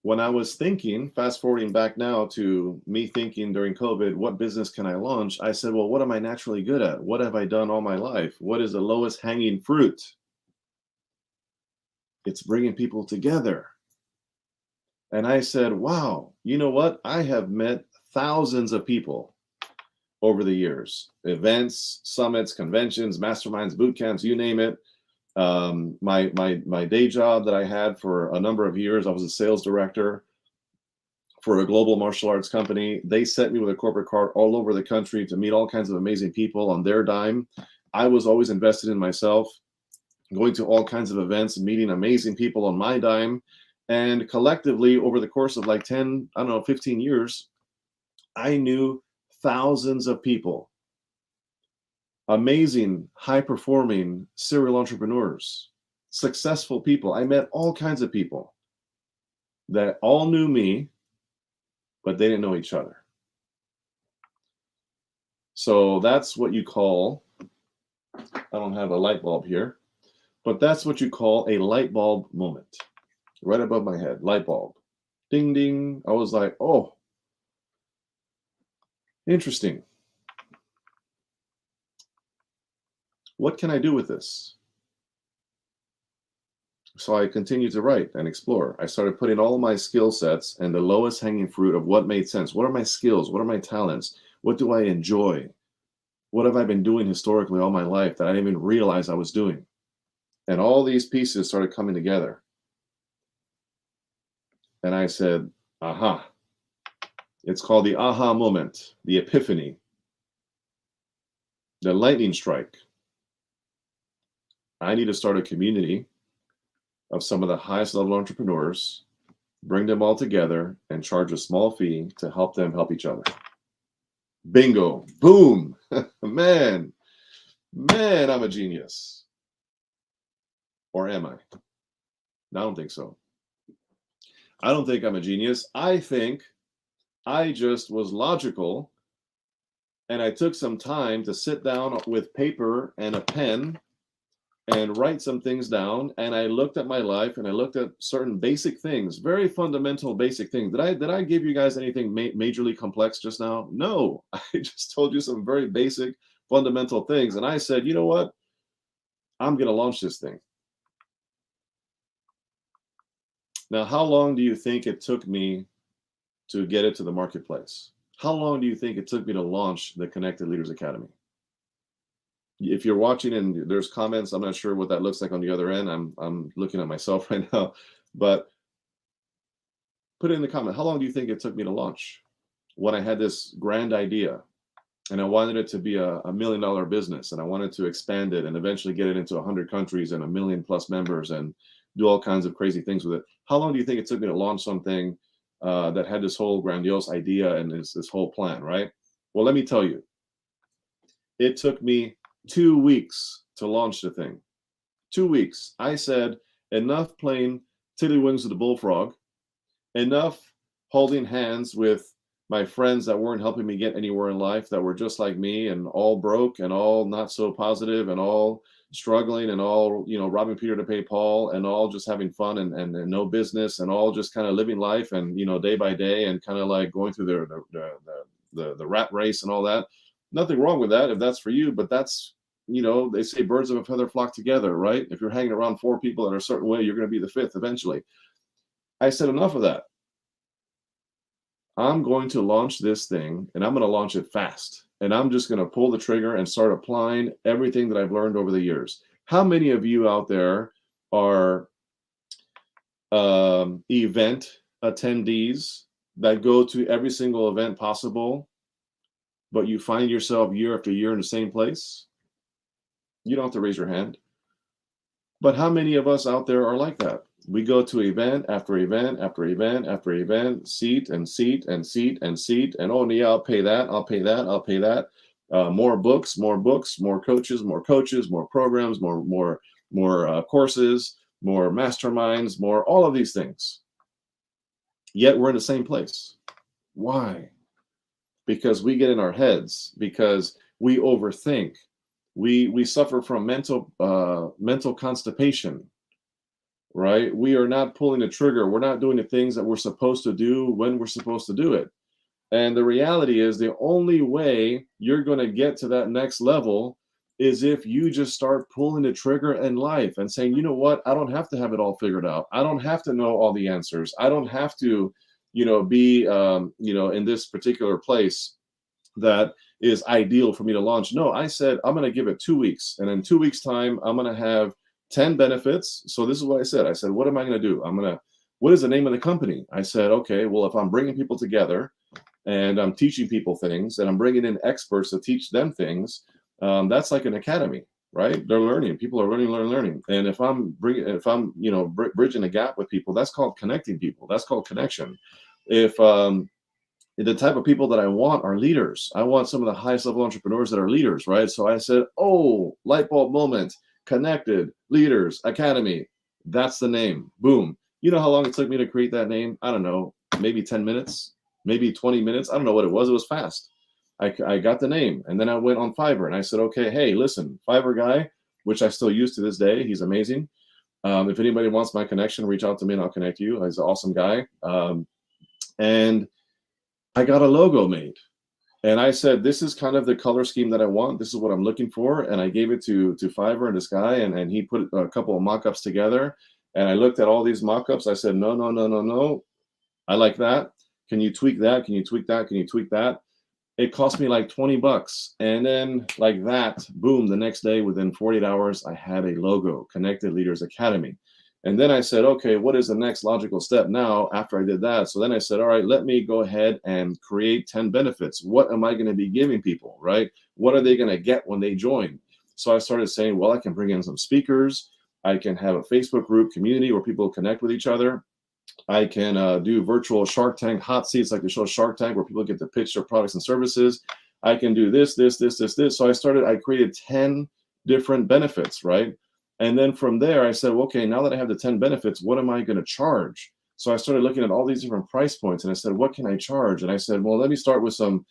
When I was thinking, fast forwarding back now to me thinking during COVID, what business can I launch? I said, well, what am I naturally good at? What have I done all my life? What is the lowest hanging fruit? It's bringing people together. And I said, wow, you know what? I have met thousands of people over the years. Events, summits, conventions, masterminds, boot camps, you name it. My day job that I had for a number of years, I was a sales director for a global martial arts company. They sent me with a corporate card all over the country to meet all kinds of amazing people on their dime. I was always invested in myself, going to all kinds of events, meeting amazing people on my dime. And collectively, over the course of like 10, 15 years, I knew thousands of people. Amazing, high-performing serial entrepreneurs, successful people. I met all kinds of people that all knew me, but they didn't know each other. So that's what you call, I don't have a light bulb here, but that's what you call a light bulb moment. Right above my head, light bulb. Ding, ding. I was like, oh, interesting. What can I do with this? So I continued to write and explore. I started putting all my skill sets and the lowest hanging fruit of what made sense. What are my skills? What are my talents? What do I enjoy? What have I been doing historically all my life that I didn't even realize I was doing? And all these pieces started coming together. And I said, aha. It's called the aha moment, the epiphany, the lightning strike. I need to start a community of some of the highest level entrepreneurs, bring them all together and charge a small fee to help them help each other. Bingo, boom, man, I'm a genius. Or am I? I don't think so. I don't think I'm a genius. I think I just was logical and I took some time to sit down with paper and a pen and write some things down, and I looked at my life and I looked at certain basic things, very fundamental basic things. Did I give you guys anything majorly complex just now? No, I just told you some very basic fundamental things. And I said, you know what? I'm going to launch this thing. Now, how long do you think it took me to get it to the marketplace? How long do you think it took me to launch the Connected Leaders Academy? If you're watching and there's comments, I'm not sure what that looks like on the other end. I'm looking at myself right now, but put it in the comment. How long do you think it took me to launch? When I had this grand idea and I wanted it to be a $1 million business and I wanted to expand it and eventually get it into 100 countries and 1 million plus members and do all kinds of crazy things with it. How long do you think it took me to launch something that had this whole grandiose idea and this whole plan, right? Well, let me tell you, it took me 2 weeks to launch the thing. 2 weeks. I said, enough playing tiddlywinks with the bullfrog, enough holding hands with my friends that weren't helping me get anywhere in life, that were just like me and all broke and all not so positive and all struggling and all, you know, robbing Peter to pay Paul and all just having fun and no business and all just kind of living life and, you know, day by day and kind of like going through the rat race and all that. Nothing wrong with that if that's for you, but that's, you know, they say birds of a feather flock together, right? If you're hanging around 4 people that are a certain way, you're going to be the 5th eventually. I said, enough of that. I'm going to launch this thing and I'm going to launch it fast. And I'm just going to pull the trigger and start applying everything that I've learned over the years. How many of you out there are event attendees that go to every single event possible, but you find yourself year after year in the same place? You don't have to raise your hand. But how many of us out there are like that? We go to event after event after event after event, seat and seat and seat and seat, and oh yeah, I'll pay that, I'll pay that, I'll pay that. More books, more coaches, more programs, more courses, more masterminds, more all of these things. Yet we're in the same place. Why? Because we get in our heads, because we overthink. We suffer from mental constipation, right? We are not pulling the trigger. We're not doing the things that we're supposed to do when we're supposed to do it. And the reality is the only way you're going to get to that next level is if you just start pulling the trigger in life and saying, you know what, I don't have to have it all figured out. I don't have to know all the answers. I don't have to, you know, be, you know, in this particular place that is ideal for me to launch. No, I said, I'm going to give it 2 weeks. And in 2 weeks time, I'm going to have 10 benefits. So this is what I said. I said, what am I going to do? What is the name of the company? I said, okay, well, if I'm bringing people together and I'm teaching people things and I'm bringing in experts to teach them things, that's like an academy, right? They're learning. People are learning. And if I'm you know, bridging a gap with people, that's called connecting people. That's called connection. If the type of people that I want are leaders. I want some of the highest level entrepreneurs that are leaders, right? So I said, oh, light bulb moment, Connected Leaders Academy. That's the name. Boom. You know how long it took me to create that name? I don't know, maybe 10 minutes, maybe 20 minutes. I don't know what it was. It was fast. I got the name. And then I went on Fiverr and I said, okay, hey, listen, Fiverr guy, which I still use to this day. He's amazing. If anybody wants my connection, reach out to me and I'll connect you. He's an awesome guy. And I got a logo made. And I said, this is kind of the color scheme that I want. This is what I'm looking for. And I gave it to Fiverr and this guy, and he put a couple of mock-ups together. And I looked at all these mock-ups. I said, no. I like that. Can you tweak that? Can you tweak that? Can you tweak that? It cost me like $20. And then like that, boom, the next day, within 48 hours, I had a logo, Connected Leaders Academy. And then I said, okay, what is the next logical step now after I did that? So then I said, all right, let me go ahead and create 10 benefits. What am I going to be giving people, right? What are they going to get when they join? So I started saying, well, I can bring in some speakers. I can have a Facebook group community where people connect with each other. I can do virtual Shark Tank hot seats like the show Shark Tank, where people get to pitch their products and services. I can do this. So I created 10 different benefits, right? And then from there, I said, well, okay, now that I have the 10 benefits, what am I going to charge? So I started looking at all these different price points and I said, what can I charge? And I said, well, let me start with some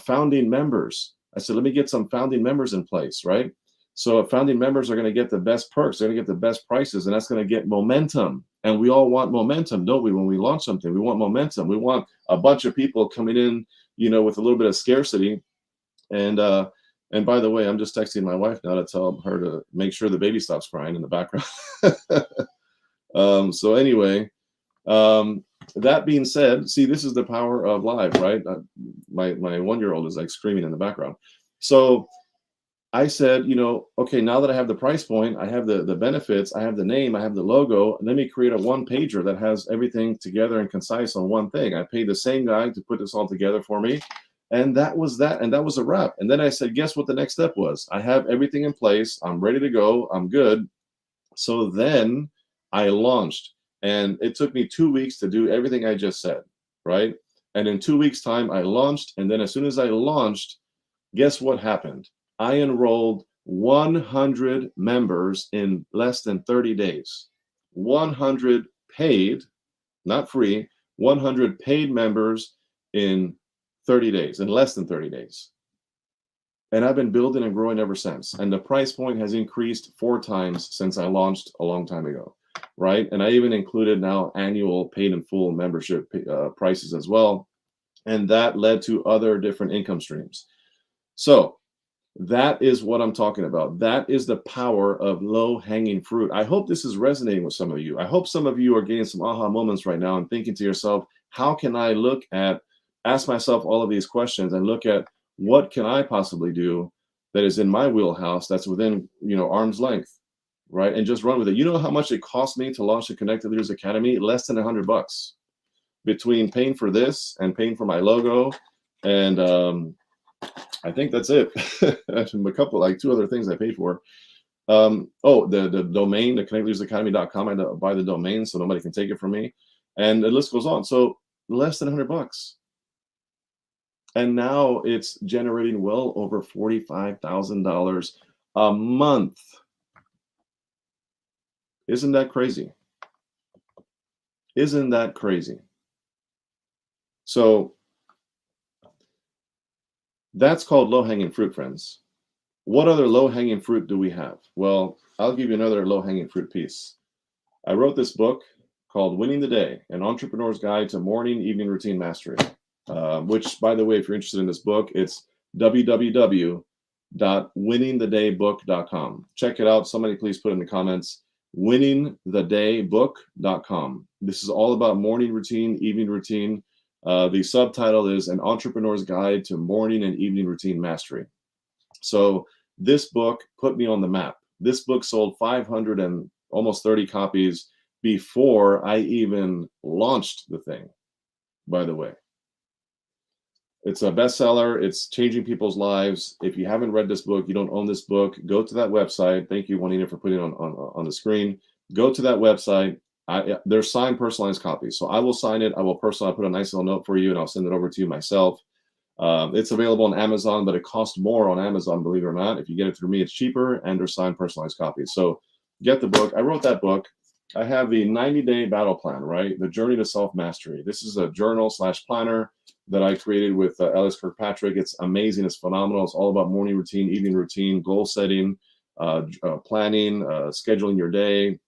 founding members. I said, let me get some founding members in place, right? So founding members are going to get the best perks. They're going to get the best prices, and that's going to get momentum. And we all want momentum, don't we? When we launch something, we want momentum. We want a bunch of people coming in, you know, with a little bit of scarcity. And by the way, I'm just texting my wife now to tell her to make sure the baby stops crying in the background. So anyway, that being said, see, this is the power of live, right? My 1-year-old is like screaming in the background. So I said, you know, okay, now that I have the price point, I have the benefits, I have the name, I have the logo, let me create a one-pager that has everything together and concise on one thing. I paid the same guy to put this all together for me. And that was that. And that was a wrap. And then I said, guess what the next step was? I have everything in place. I'm ready to go. I'm good. So then I launched. And it took me 2 weeks to do everything I just said, right? And in 2 weeks' time, I launched. And then as soon as I launched, guess what happened? I enrolled 100 members in less than 30 days. 100 paid, not free, 100 paid members in 30 days, in less than 30 days. And I've been building and growing ever since. And the price point has increased 4 times since I launched a long time ago, right? And I even included now annual paid in full membership prices as well. And that led to other different income streams. So that is what I'm talking about. That is the power of low-hanging fruit. I hope this is resonating with some of you. I hope some of you are getting some aha moments right now and thinking to yourself, how can I ask myself all of these questions and look at what can I possibly do that is in my wheelhouse, that's within, arm's length, right? And just run with it. You know how much it cost me to launch the Connected Leaders Academy? Less than $100 between paying for this and paying for my logo. And I think that's it. A couple, 2 other things I paid for. The domain, the connectleadersacademy.com. I had to buy the domain so nobody can take it from me. And the list goes on. So less than $100. And now it's generating well over $45,000 a month. Isn't that crazy? Isn't that crazy? So that's called low-hanging fruit, friends. What other low-hanging fruit do we have? Well, I'll give you another low-hanging fruit piece. I wrote this book called Winning the Day, An Entrepreneur's Guide to Morning, Evening Routine Mastery, which, by the way, if you're interested in this book, it's www.winningthedaybook.com. Check it out. Somebody please put in the comments, winningthedaybook.com. This is all about morning routine, evening routine. The subtitle is An Entrepreneur's Guide to Morning and Evening Routine Mastery. So this book put me on the map. This book sold 500 and almost 30 copies before I even launched the thing, by the way. It's a bestseller. It's changing people's lives. If you haven't read this book, you don't own this book, go to that website. Thank you, Juanita, for putting it on the screen. Go to that website. They're signed, personalized copies. So I will sign it. I will personally put a nice little note for you, and I'll send it over to you myself. It's available on Amazon, but it costs more on Amazon, believe it or not. If you get it through me, it's cheaper, and they're signed, personalized copies. So get the book. I wrote that book. I have the 90-day battle plan, right? The Journey to Self-Mastery. This is a journal/planner that I created with Ellis Kirkpatrick. It's amazing. It's phenomenal. It's all about morning routine, evening routine, goal setting, planning, scheduling your day,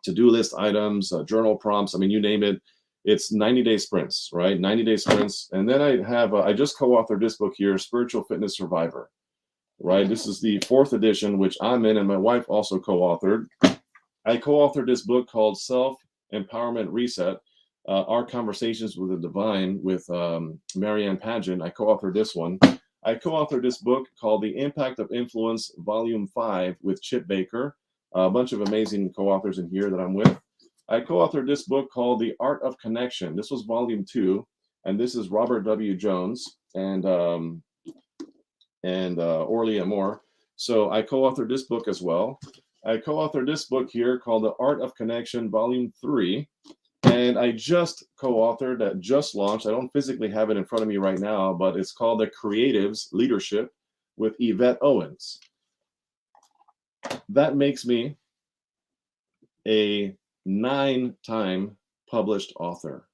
to-do list items, journal prompts. I mean, you name it. It's 90-day sprints, right? 90-day sprints. And then I have, I just co-authored this book here, Spiritual Fitness Survivor, right? This is the 4th edition, which I'm in, and my wife also co-authored. I co-authored this book called Self-Empowerment Reset, Our Conversations with the Divine with Marianne Pageant. I co-authored this one. I co-authored this book called The Impact of Influence, Volume 5 with Chip Baker. A bunch of amazing co-authors in here that I'm with. I co-authored this book called The Art of Connection. This was Volume 2, and this is Robert W. Jones and Orly Amore. So I co-authored this book as well. I co-authored this book here called The Art of Connection, Volume 3. And I just co-authored, that just launched. I don't physically have it in front of me right now, but it's called The Creatives Leadership with Yvette Owens. That makes me a 9-time published author.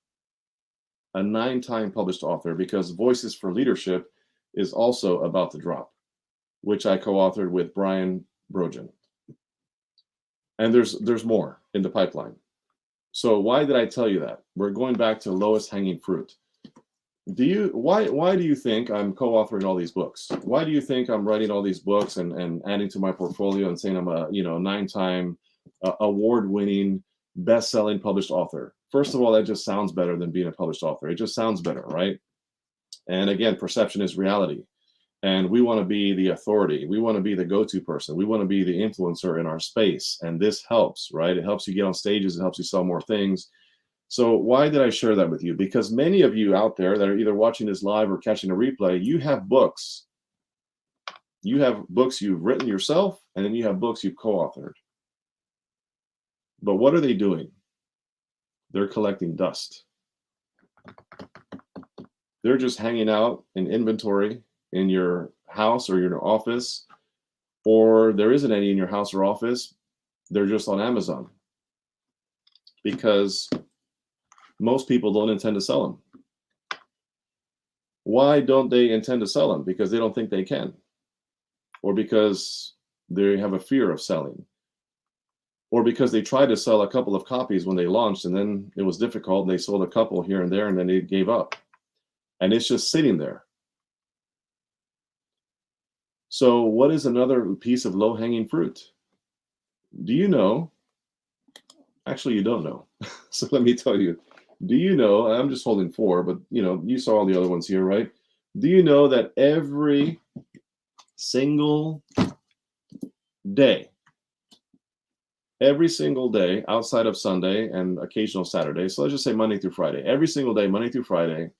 A 9-time published author, because Voices for Leadership is also about to drop, which I co-authored with Brian Brogan. And there's more in the pipeline. So why did I tell you that? We're going back to lowest hanging fruit. Why do you think I'm co-authoring all these books? Why do you think I'm writing all these books and adding to my portfolio and saying I'm a 9-time award-winning, best-selling published author? First of all, that just sounds better than being a published author. It just sounds better, right? And again, perception is reality. And we want to be the authority. We want to be the go-to person. We want to be the influencer in our space. And this helps, right? It helps you get on stages. It helps you sell more things. So why did I share that with you? Because many of you out there that are either watching this live or catching a replay, you have books. You have books you've written yourself, and then you have books you've co-authored. But what are they doing? They're collecting dust. They're just hanging out in inventory in your house or your office, or there isn't any in your house or office. They're just on Amazon because most people don't intend to sell them. Why don't they intend to sell them? Because they don't think they can, or because they have a fear of selling, or because they tried to sell a couple of copies when they launched and then it was difficult and they sold a couple here and there and then they gave up. And it's just sitting there. So what is another piece of low-hanging fruit? Do you know? Actually, you don't know. So let me tell you. Do you know? I'm just holding 4, but you saw all the other ones here, right? Do you know that every single day outside of Sunday and occasional Saturday, so let's just say Monday through Friday, every single day, Monday through Friday,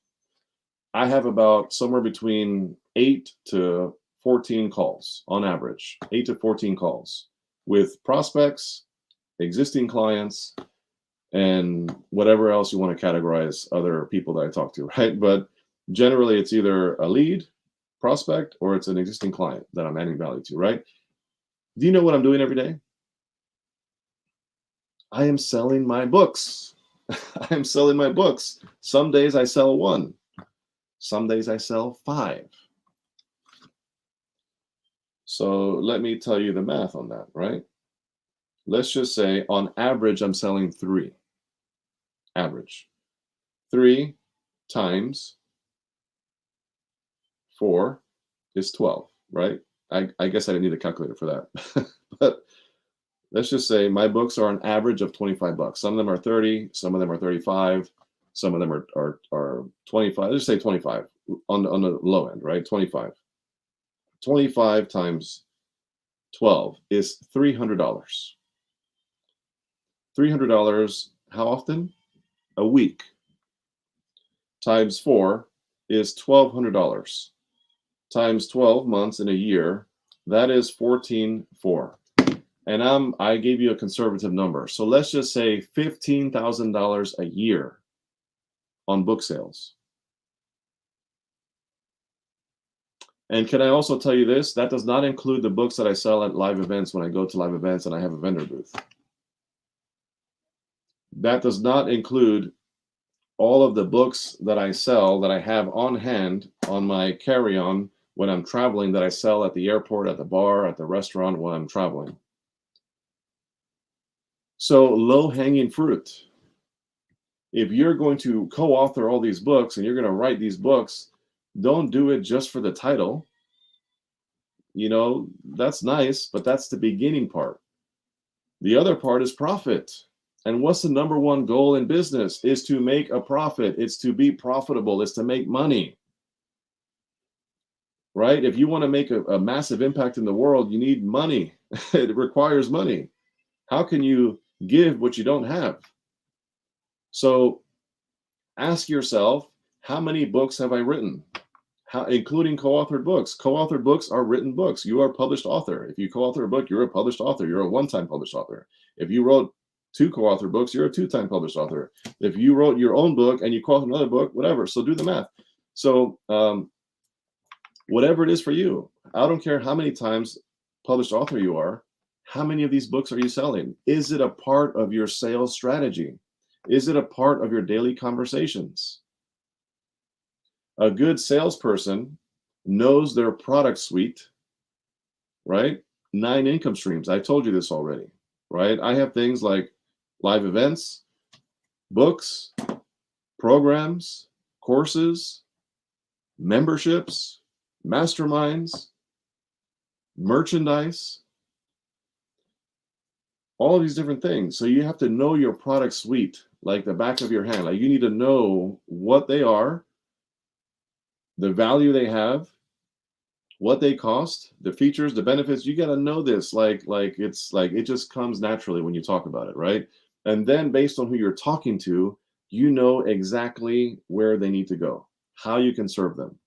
I have about somewhere between 8 to 14 calls on average, 8 to 14 calls with prospects, existing clients, and whatever else you want to categorize other people that I talk to, right? But generally it's either a lead, prospect, or it's an existing client that I'm adding value to, right? Do you know what I'm doing every day? I am selling my books. I am selling my books. Some days I sell 1. Some days I sell 5. So let me tell you the math on that, right? Let's just say on average, I'm selling 3. Average. 3 times 4 is 12, right? I guess I didn't need a calculator for that. But let's just say my books are an average of $25. Some of them are 30, some of them are 35, some of them are 25. Let's say 25 on the low end, right? 25. 25 times 12 is $300. $300 how often? A week. Times 4 is $1,200. Times 12 months in a year, that is $14,400. And I gave you a conservative number. So let's just say $15,000 a year on book sales. And can I also tell you this? That does not include the books that I sell at live events when I go to live events and I have a vendor booth. That does not include all of the books that I sell that I have on hand on my carry-on when I'm traveling, that I sell at the airport, at the bar, at the restaurant when I'm traveling. So low-hanging fruit. If you're going to co-author all these books and you're going to write these books, don't do it just for the title. That's nice, but that's the beginning part. The other part is profit. And what's the number one goal in business? Is to make a profit. It's to be profitable. It's to make money. Right? If you want to make a massive impact in the world, you need money. It requires money. How can you give what you don't have? So ask yourself, how many books have I written? Including co-authored books. Co-authored books are written books. You are a published author. If you co-author a book, you're a published author. You're a one-time published author. If you wrote 2 co-authored books, you're a 2-time published author. If you wrote your own book and you co-authored another book, whatever. So do the math. So whatever it is for you, I don't care how many times published author you are, how many of these books are you selling? Is it a part of your sales strategy? Is it a part of your daily conversations? A good salesperson knows their product suite, right? 9 income streams. I told you this already, right? I have things like live events, books, programs, courses, memberships, masterminds, merchandise, all of these different things. So you have to know your product suite like the back of your hand. Like you need to know what they are, the value they have, what they cost, the features, the benefits. You got to know this. Like it's like it just comes naturally when you talk about it, right? And then based on who you're talking to, you know exactly where they need to go, how you can serve them.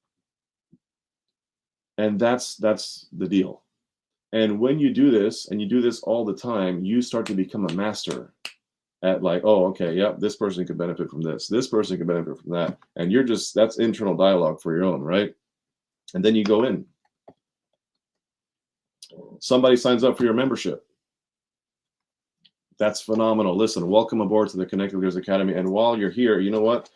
And that's the deal. And when you do this, and you do this all the time, you start to become a master at like, oh, okay, yep, this person could benefit from this. This person could benefit from that. And you're just, that's internal dialogue for your own, right? And then you go in. Somebody signs up for your membership. That's phenomenal. Listen, welcome aboard to the Connected Leaders Academy. And while you're here, you know what?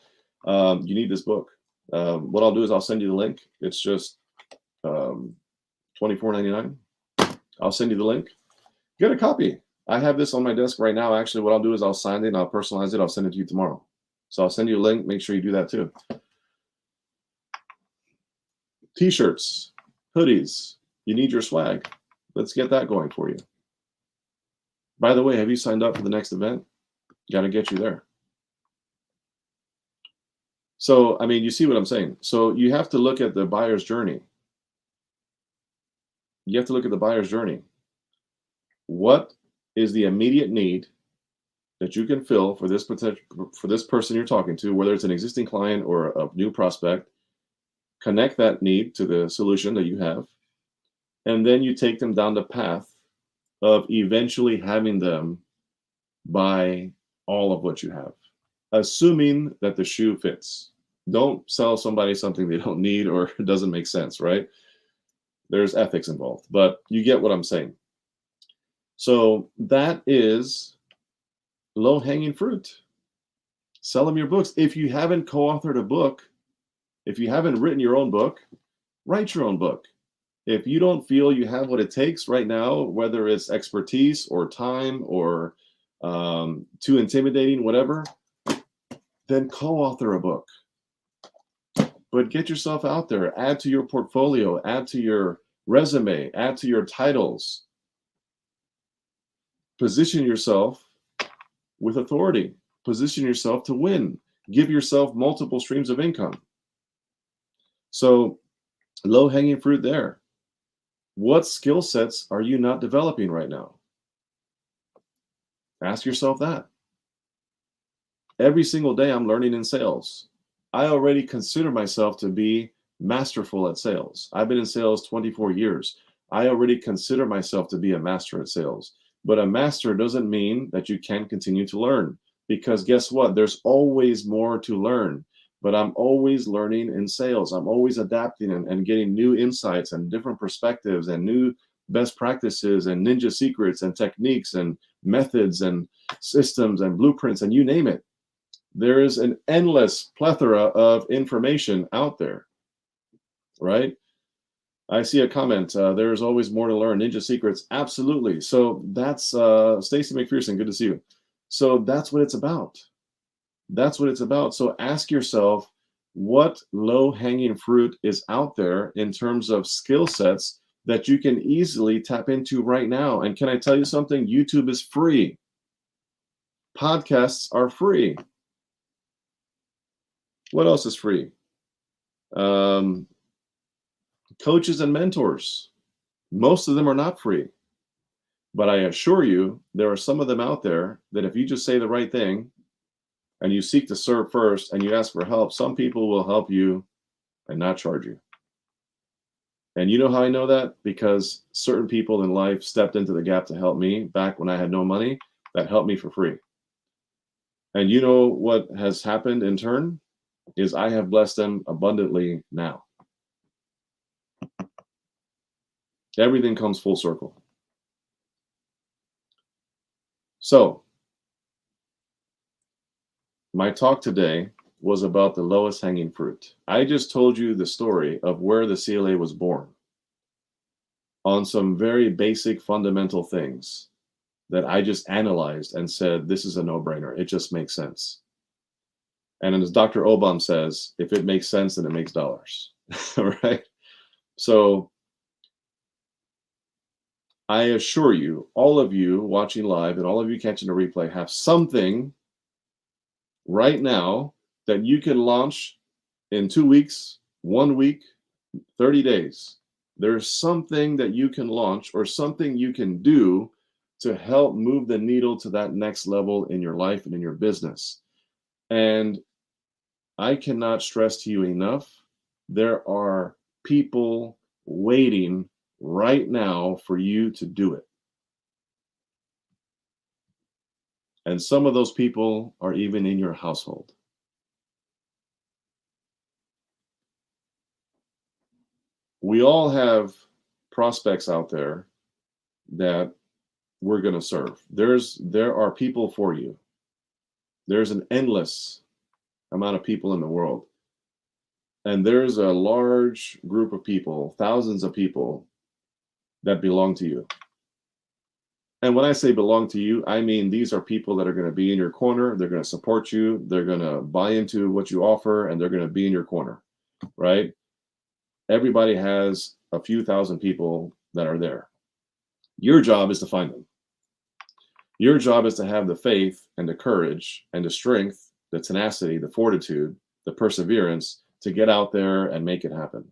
You need this book, What I'll do is I'll send you the link. It's just $24.99. I'll send you the link. Get a copy. I have this on my desk right now. Actually, what I'll do is I'll sign it and I'll personalize it. I'll send it to you tomorrow. So I'll send you a link. Make sure you do that too. T-shirts, hoodies. You need your swag. Let's get that going for you. By the way, have you signed up for the next event? Got to get you there. So, I mean, you see what I'm saying. So you have to look at the buyer's journey. You have to look at the buyer's journey. What is the immediate need that you can fill for this person you're talking to, whether it's an existing client or a new prospect? Connect that need to the solution that you have, and then you take them down the path of eventually having them buy all of what you have, assuming that the shoe fits. Don't sell somebody something they don't need or it doesn't make sense, right? There's ethics involved, but you get what I'm saying. So that is low-hanging fruit. Sell them your books. If you haven't co-authored a book, if you haven't written your own book, write your own book. If you don't feel you have what it takes right now, whether it's expertise or time or too intimidating, whatever, then co-author a book. But get yourself out there, add to your portfolio, add to your resume, add to your titles. Position yourself with authority. Position yourself to win. Give yourself multiple streams of income. So, low-hanging fruit there. What skill sets are you not developing right now? Ask yourself that. Every single day I'm learning in sales. I already consider myself to be masterful at sales. I've been in sales 24 years. I already consider myself to be a master at sales. But a master doesn't mean that you can't continue to learn, because guess what? There's always more to learn. But I'm always learning in sales. I'm always adapting and getting new insights and different perspectives and new best practices and ninja secrets and techniques and methods and systems and blueprints and you name it. There is an endless plethora of information out there, right? I see a comment. There's always more to learn. Ninja secrets. Absolutely. So that's Stacy McPherson. Good to see you. So that's what it's about. That's what it's about. So ask yourself, what low-hanging fruit is out there in terms of skill sets that you can easily tap into right now? And can I tell you something? YouTube is free. Podcasts are free. What else is free? Coaches and mentors. Most of them are not free. But I assure you, there are some of them out there that if you just say the right thing, and you seek to serve first, and you ask for help, some people will help you and not charge you. And you know how I know that? Because certain people in life stepped into the gap to help me back when I had no money, that helped me for free. And you know what has happened in turn? Is I have blessed them abundantly now. Everything comes full circle. So, my talk today was about the lowest hanging fruit. I just told you the story of where the CLA was born on some very basic fundamental things that I just analyzed and said, this is a no-brainer. It just makes sense. And as Dr. Obam says, if it makes sense, then it makes dollars, right? So I assure you, all of you watching live and all of you catching a replay have something right now that you can launch in 2 weeks, 1 week, 30 days. There's something that you can launch or something you can do to help move the needle to that next level in your life and in your business. And I cannot stress to you enough, there are people waiting right now for you to do it. And some of those people are even in your household. We all have prospects out there that we're going to serve. There are people for you. There's an endless amount of people in the world. And there's a large group of people, thousands of people that belong to you. And when I say belong to you, I mean these are people that are going to be in your corner. They're going to support you. They're going to buy into what you offer, and they're going to be in your corner, right? Everybody has a few thousand people that are there. Your job is to find them. Your job is to have the faith and the courage and the strength, the tenacity, the fortitude, the perseverance to get out there and make it happen.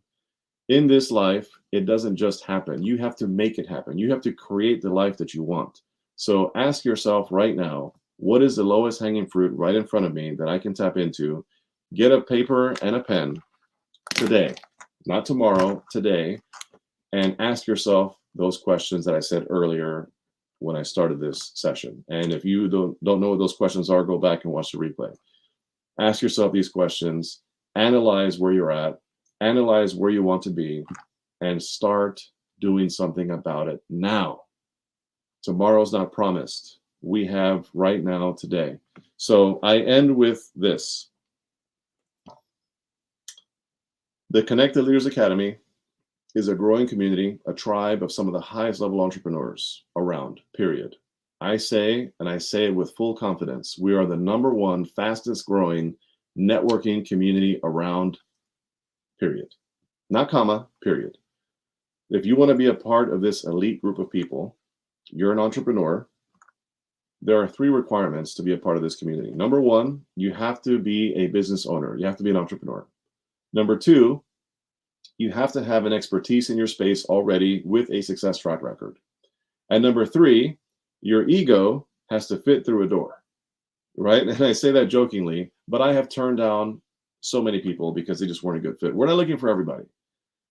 In this life, it doesn't just happen. You have to make it happen. You have to create the life that you want. So ask yourself right now, what is the lowest hanging fruit right in front of me that I can tap into? Get a paper and a pen today, not tomorrow, today, and ask yourself those questions that I said earlier when I started this session. And if you don't know what those questions are, go back and watch the replay. Ask yourself these questions, analyze where you're at, analyze where you want to be, and start doing something about it now. Tomorrow's not promised. We have right now, today. So I end with this. The Connected Leaders Academy is a growing community, a tribe of some of the highest level entrepreneurs around, period. I say, and I say it with full confidence, we are the #1 fastest growing networking community around, period. Not comma, period. If you want to be a part of this elite group of people, you're an entrepreneur, there are 3 requirements to be a part of this community. #1, you have to be a business owner. You have to be an entrepreneur. #2, you have to have an expertise in your space already with a success track record. And #3, your ego has to fit through a door, right? And I say that jokingly, but I have turned down so many people because they just weren't a good fit. We're not looking for everybody.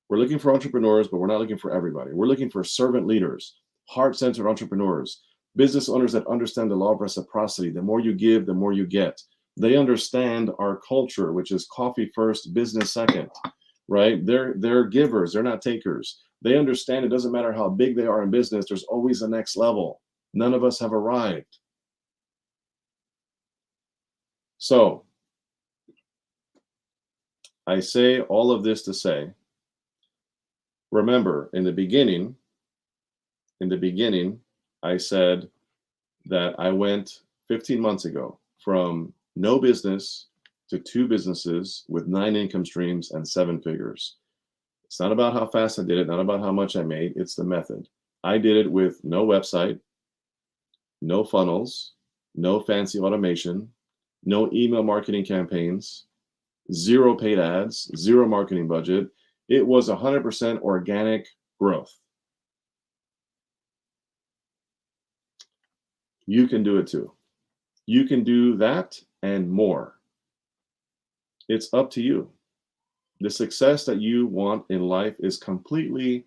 We're looking for entrepreneurs, but we're not looking for everybody. We're looking for servant leaders, heart-centered entrepreneurs, business owners that understand the law of reciprocity. The more you give, the more you get. They understand our culture, which is coffee first, business second, right? They're givers, they're not takers. They understand it doesn't matter how big they are in business, there's always a next level. None of us have arrived. So, I say all of this to say, remember, in the beginning, I said that I went 15 months ago from no business to 2 businesses with 9 income streams and 7 figures. It's not about how fast I did it, not about how much I made, it's the method. I did it with no website, no funnels, no fancy automation, no email marketing campaigns, 0 paid ads, 0 marketing budget. It was 100% organic growth. You can do it too. You can do that and more. It's up to you. The success that you want in life is completely,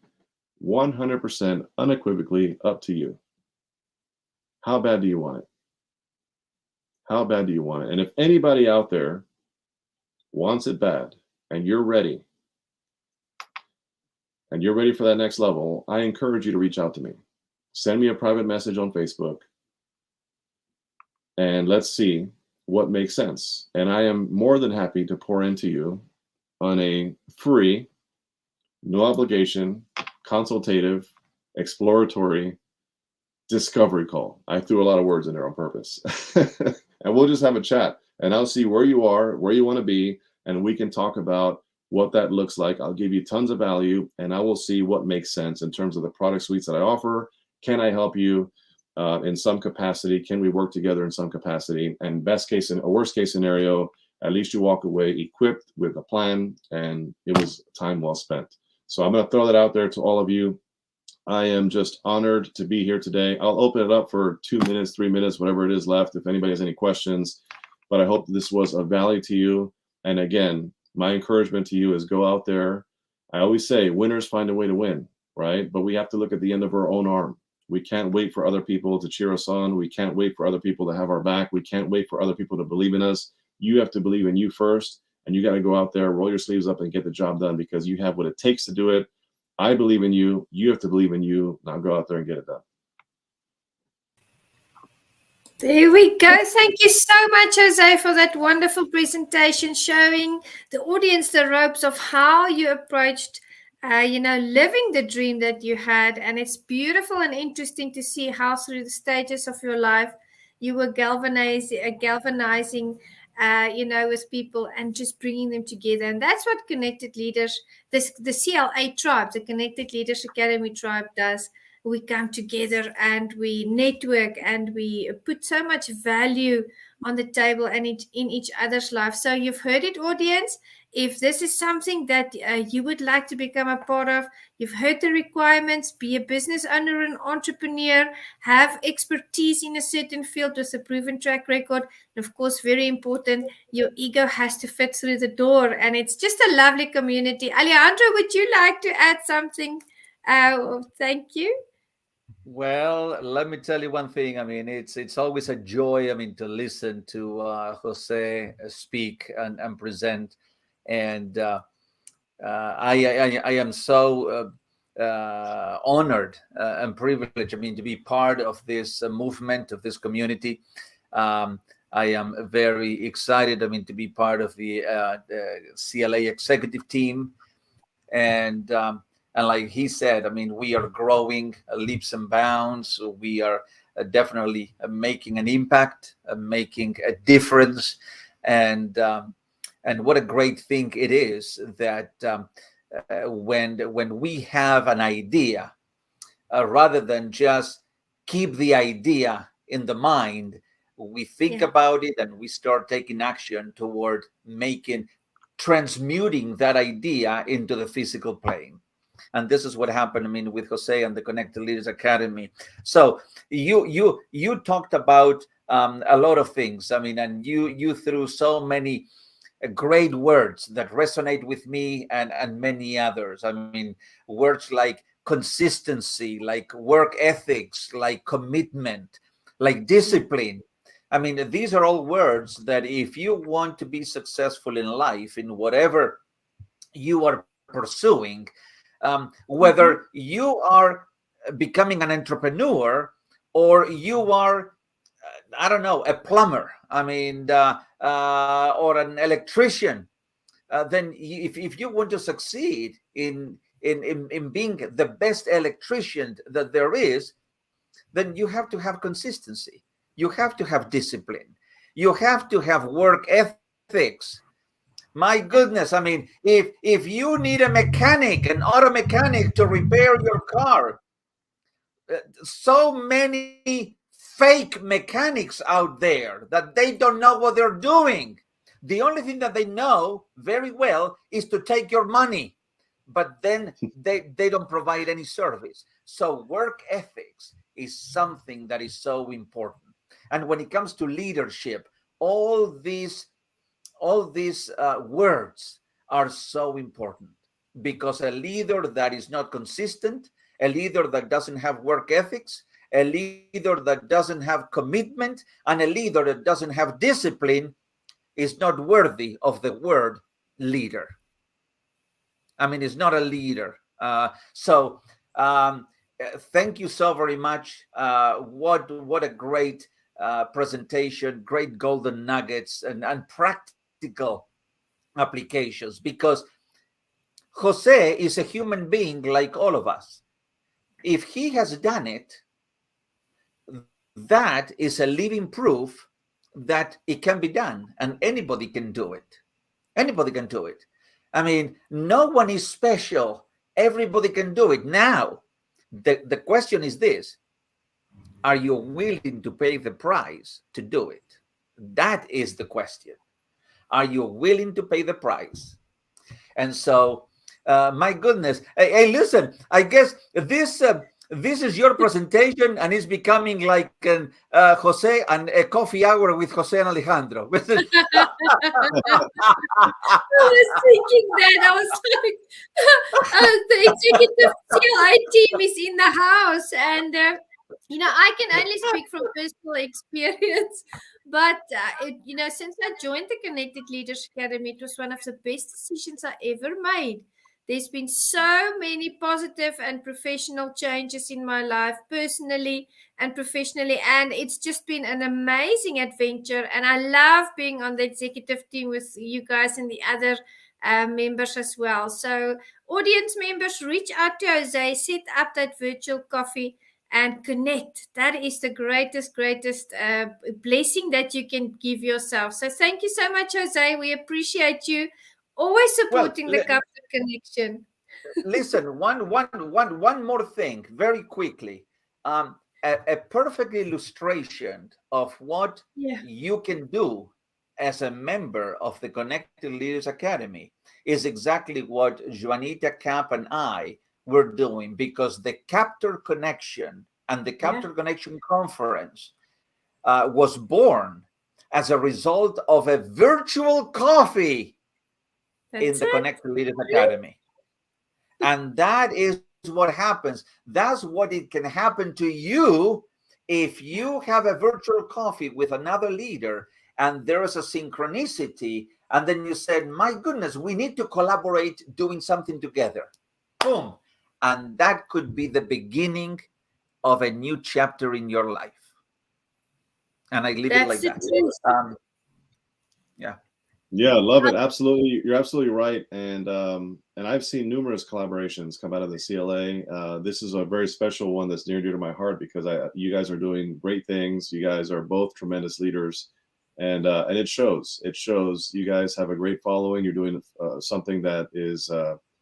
100% unequivocally up to you. How bad do you want it? How bad do you want it? And if anybody out there wants it bad and you're ready for that next level, I encourage you to reach out to me. Send me a private message on Facebook and let's see what makes sense. And I am more than happy to pour into you on a free, no obligation, consultative, exploratory discovery call. I threw a lot of words in there on purpose. And we'll just have a chat and I'll see where you are, where you want to be, and we can talk about what that looks like. I'll give you tons of value and I will see what makes sense in terms of the product suites that I offer. Can I help you in some capacity? Can we work together in some capacity? And best case and worst case scenario, at least you walk away equipped with a plan and it was time well spent. So I'm going to throw that out there to all of you. I am just honored to be here today. I'll open it up for 2 minutes, 3 minutes, whatever it is left, if anybody has any questions. But I hope this was of value to you. And again, my encouragement to you is go out there. I always say winners find a way to win, right? But we have to look at the end of our own arm. We can't wait for other people to cheer us on. We can't wait for other people to have our back. We can't wait for other people to believe in us. You have to believe in you first. And you got to go out there, roll your sleeves up and get the job done because you have what it takes to do it. I believe in you. You have to believe in you. Now go out there and get it done. There we go. Thank you so much, Jose, for that wonderful presentation showing the audience the ropes of how you approached, living the dream that you had. And it's beautiful and interesting to see how through the stages of your life you were galvanizing, with people and just bringing them together. And that's what Connected Leaders, the CLA tribe, the Connected Leaders Academy tribe does. We come together and we network and we put so much value on the table and in each other's life. So you've heard it, audience. If this is something that you would like to become a part of, you've heard the requirements: be a business owner, an entrepreneur, have expertise in a certain field with a proven track record. And of course, very important, your ego has to fit through the door. And it's just a lovely community. Alejandro, would you like to add something? Thank you. Well, let me tell you one thing. I mean, it's always a joy, I mean, to listen to Jose speak and present. And I am so honored and privileged, I mean, to be part of this movement, of this community. I am very excited, I mean, to be part of the CLA executive team. And like he said, I mean, we are growing leaps and bounds. We are definitely making an impact, making a difference. And what a great thing it is that when we have an idea, rather than just keep the idea in the mind, we think about it and we start taking action toward transmuting that idea into the physical plane. And this is what happened, I mean, with Jose and the Connected Leaders Academy. So you talked about a lot of things. I mean, and you threw so many great words that resonate with me and many others. I mean, words like consistency, like work ethics, like commitment, like discipline. I mean, these are all words that if you want to be successful in life, in whatever you are pursuing, whether you are becoming an entrepreneur or you are, I don't know, a plumber, I mean, or an electrician, then if you want to succeed in being the best electrician that there is, then you have to have consistency. You have to have discipline. You have to have work ethics. My goodness, I mean, if you need a mechanic, an auto mechanic to repair your car, so many fake mechanics out there that they don't know what they're doing. The only thing that they know very well is to take your money, but then they don't provide any service. So work ethics is something that is so important. And when it comes to leadership, all these words are so important, because a leader that is not consistent, a leader that doesn't have work ethics, a leader that doesn't have commitment, and a leader that doesn't have discipline is not worthy of the word leader. I mean, it's not a leader. So thank you so very much. What a great presentation, great golden nuggets and practical applications, because Jose is a human being like all of us. If he has done it, that is a living proof that it can be done, and anybody can do it. Anybody can do it. I mean, no one is special. Everybody can do it. Now, the question is this: are you willing to pay the price to do it? That is the question. Are you willing to pay the price? And so, my goodness. Hey, listen, I guess this is your presentation, and it's becoming like Jose and a coffee hour with Jose and Alejandro. I was thinking that. I was thinking the CLI team is in the house, and I can only speak from personal experience. But since I joined the Connected Leaders Academy, it was one of the best decisions I ever made, There's been so many positive and professional changes in my life, personally and professionally. And it's just been an amazing adventure. And I love being on the executive team with you guys and the other members as well. So, audience members, reach out to Jose, set up that virtual coffee and connect. That is the greatest blessing that you can give yourself. So thank you so much, Jose. We appreciate you always supporting the KAPPTOR Connection. Listen, one more thing, very quickly. A perfect illustration of what you can do as a member of the Connected Leaders Academy is exactly what Juanita Kapp and I were doing, because the KAPPTOR Connection and the KAPPTOR Connection Conference was born as a result of a virtual coffee in the Connected Leaders Academy. And that is what happens. That's what it can happen to you if you have a virtual coffee with another leader and there is a synchronicity, and then you said, my goodness, we need to collaborate doing something together. Boom. And that could be the beginning of a new chapter in your life. And I leave it like that. Yeah, love it. Absolutely. You're absolutely right. And I've seen numerous collaborations come out of the CLA. This is a very special one that's near and dear to my heart, because you guys are doing great things. You guys are both tremendous leaders, and it shows. It shows. You guys have a great following. You're doing something that is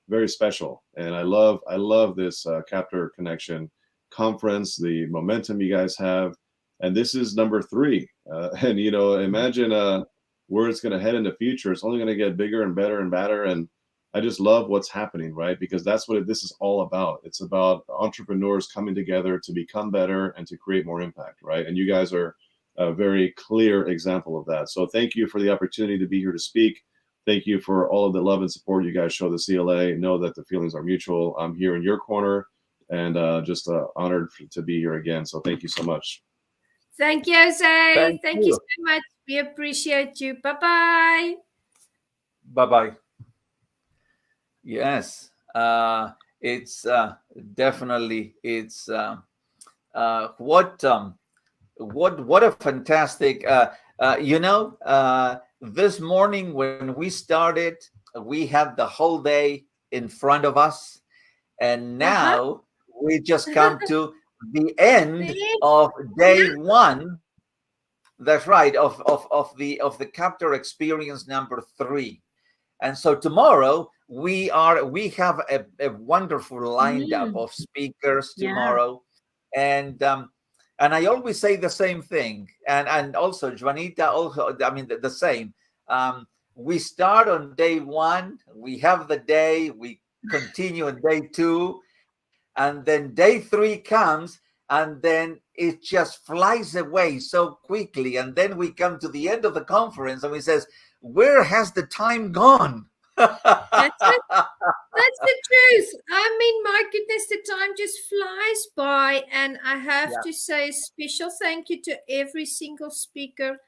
very special. And I love this KAPPTOR Connection Conference, the momentum you guys have. And this is number 3. And, imagine where it's going to head in the future. It's only going to get bigger and better and better. And I just love what's happening, right? Because that's what this is all about. It's about entrepreneurs coming together to become better and to create more impact, right? And you guys are a very clear example of that. So thank you for the opportunity to be here to speak. Thank you for all of the love and support you guys show the CLA. Know that the feelings are mutual. I'm here in your corner, and just honored to be here again. So thank you so much. Thank you, Jose. Thank you so much. We appreciate you. Bye-bye. Bye-bye. Yes, it's definitely, it's what a fantastic, this morning when we started, we had the whole day in front of us, and now we just come to the end of day 1. That's right, of the KAPPTOR experience number 3. And so tomorrow we have a wonderful lineup of speakers tomorrow. And I always say the same thing. And also Juanita also, I mean the same. We start on day 1, we have the day, we continue on day 2, and then day 3 comes, and then it just flies away so quickly. And then we come to the end of the conference and we says, where has the time gone? That's it. That's the truth. I mean, my goodness, the time just flies by. And I have to say a special thank you to every single speaker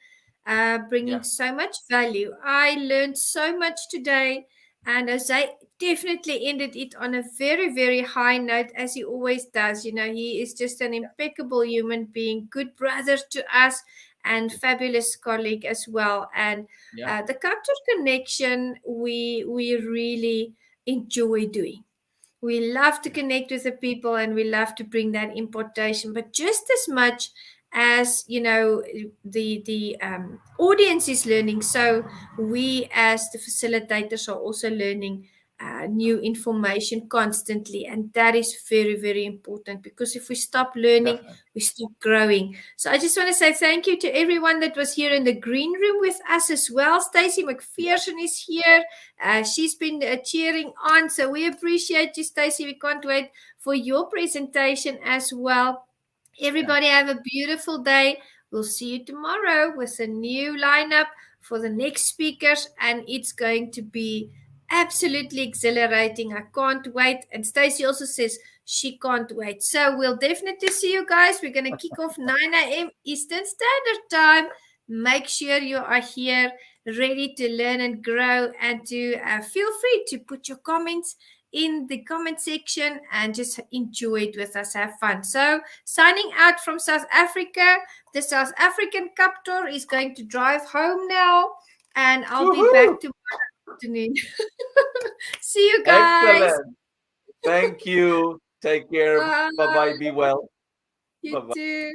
bringing so much value. I learned so much today. And Jose definitely ended it on a very, very high note, as he always does. He is just an impeccable human being, good brother to us, and fabulous colleague as well. And the KAPPTOR Connection, we really enjoy doing. We love to connect with the people, and we love to bring that importation. But just as much as the audience is learning, so we as the facilitators are also learning new information constantly, and that is very, very important, because if we stop learning, we stop growing. So I just want to say thank you to everyone that was here in the green room with us as well. Stacey McPherson is here. She's been cheering on, so we appreciate you, Stacey. We can't wait for your presentation as well. Everybody have a beautiful day. We'll see you tomorrow with a new lineup for the next speakers, and it's going to be absolutely exhilarating. I can't wait. And Stacey also says she can't wait. So we'll definitely see you guys. We're going to kick off 9 a.m. Eastern Standard Time. Make sure you are here ready to learn and grow, and to feel free to put your comments in the comment section and just enjoy it with us, have fun. So signing out from South Africa, the South African KAPPTOR is going to drive home now, and I'll be back tomorrow afternoon. See you guys. Excellent. Thank you. Take care. Bye-bye. Be well. You Bye-bye. too.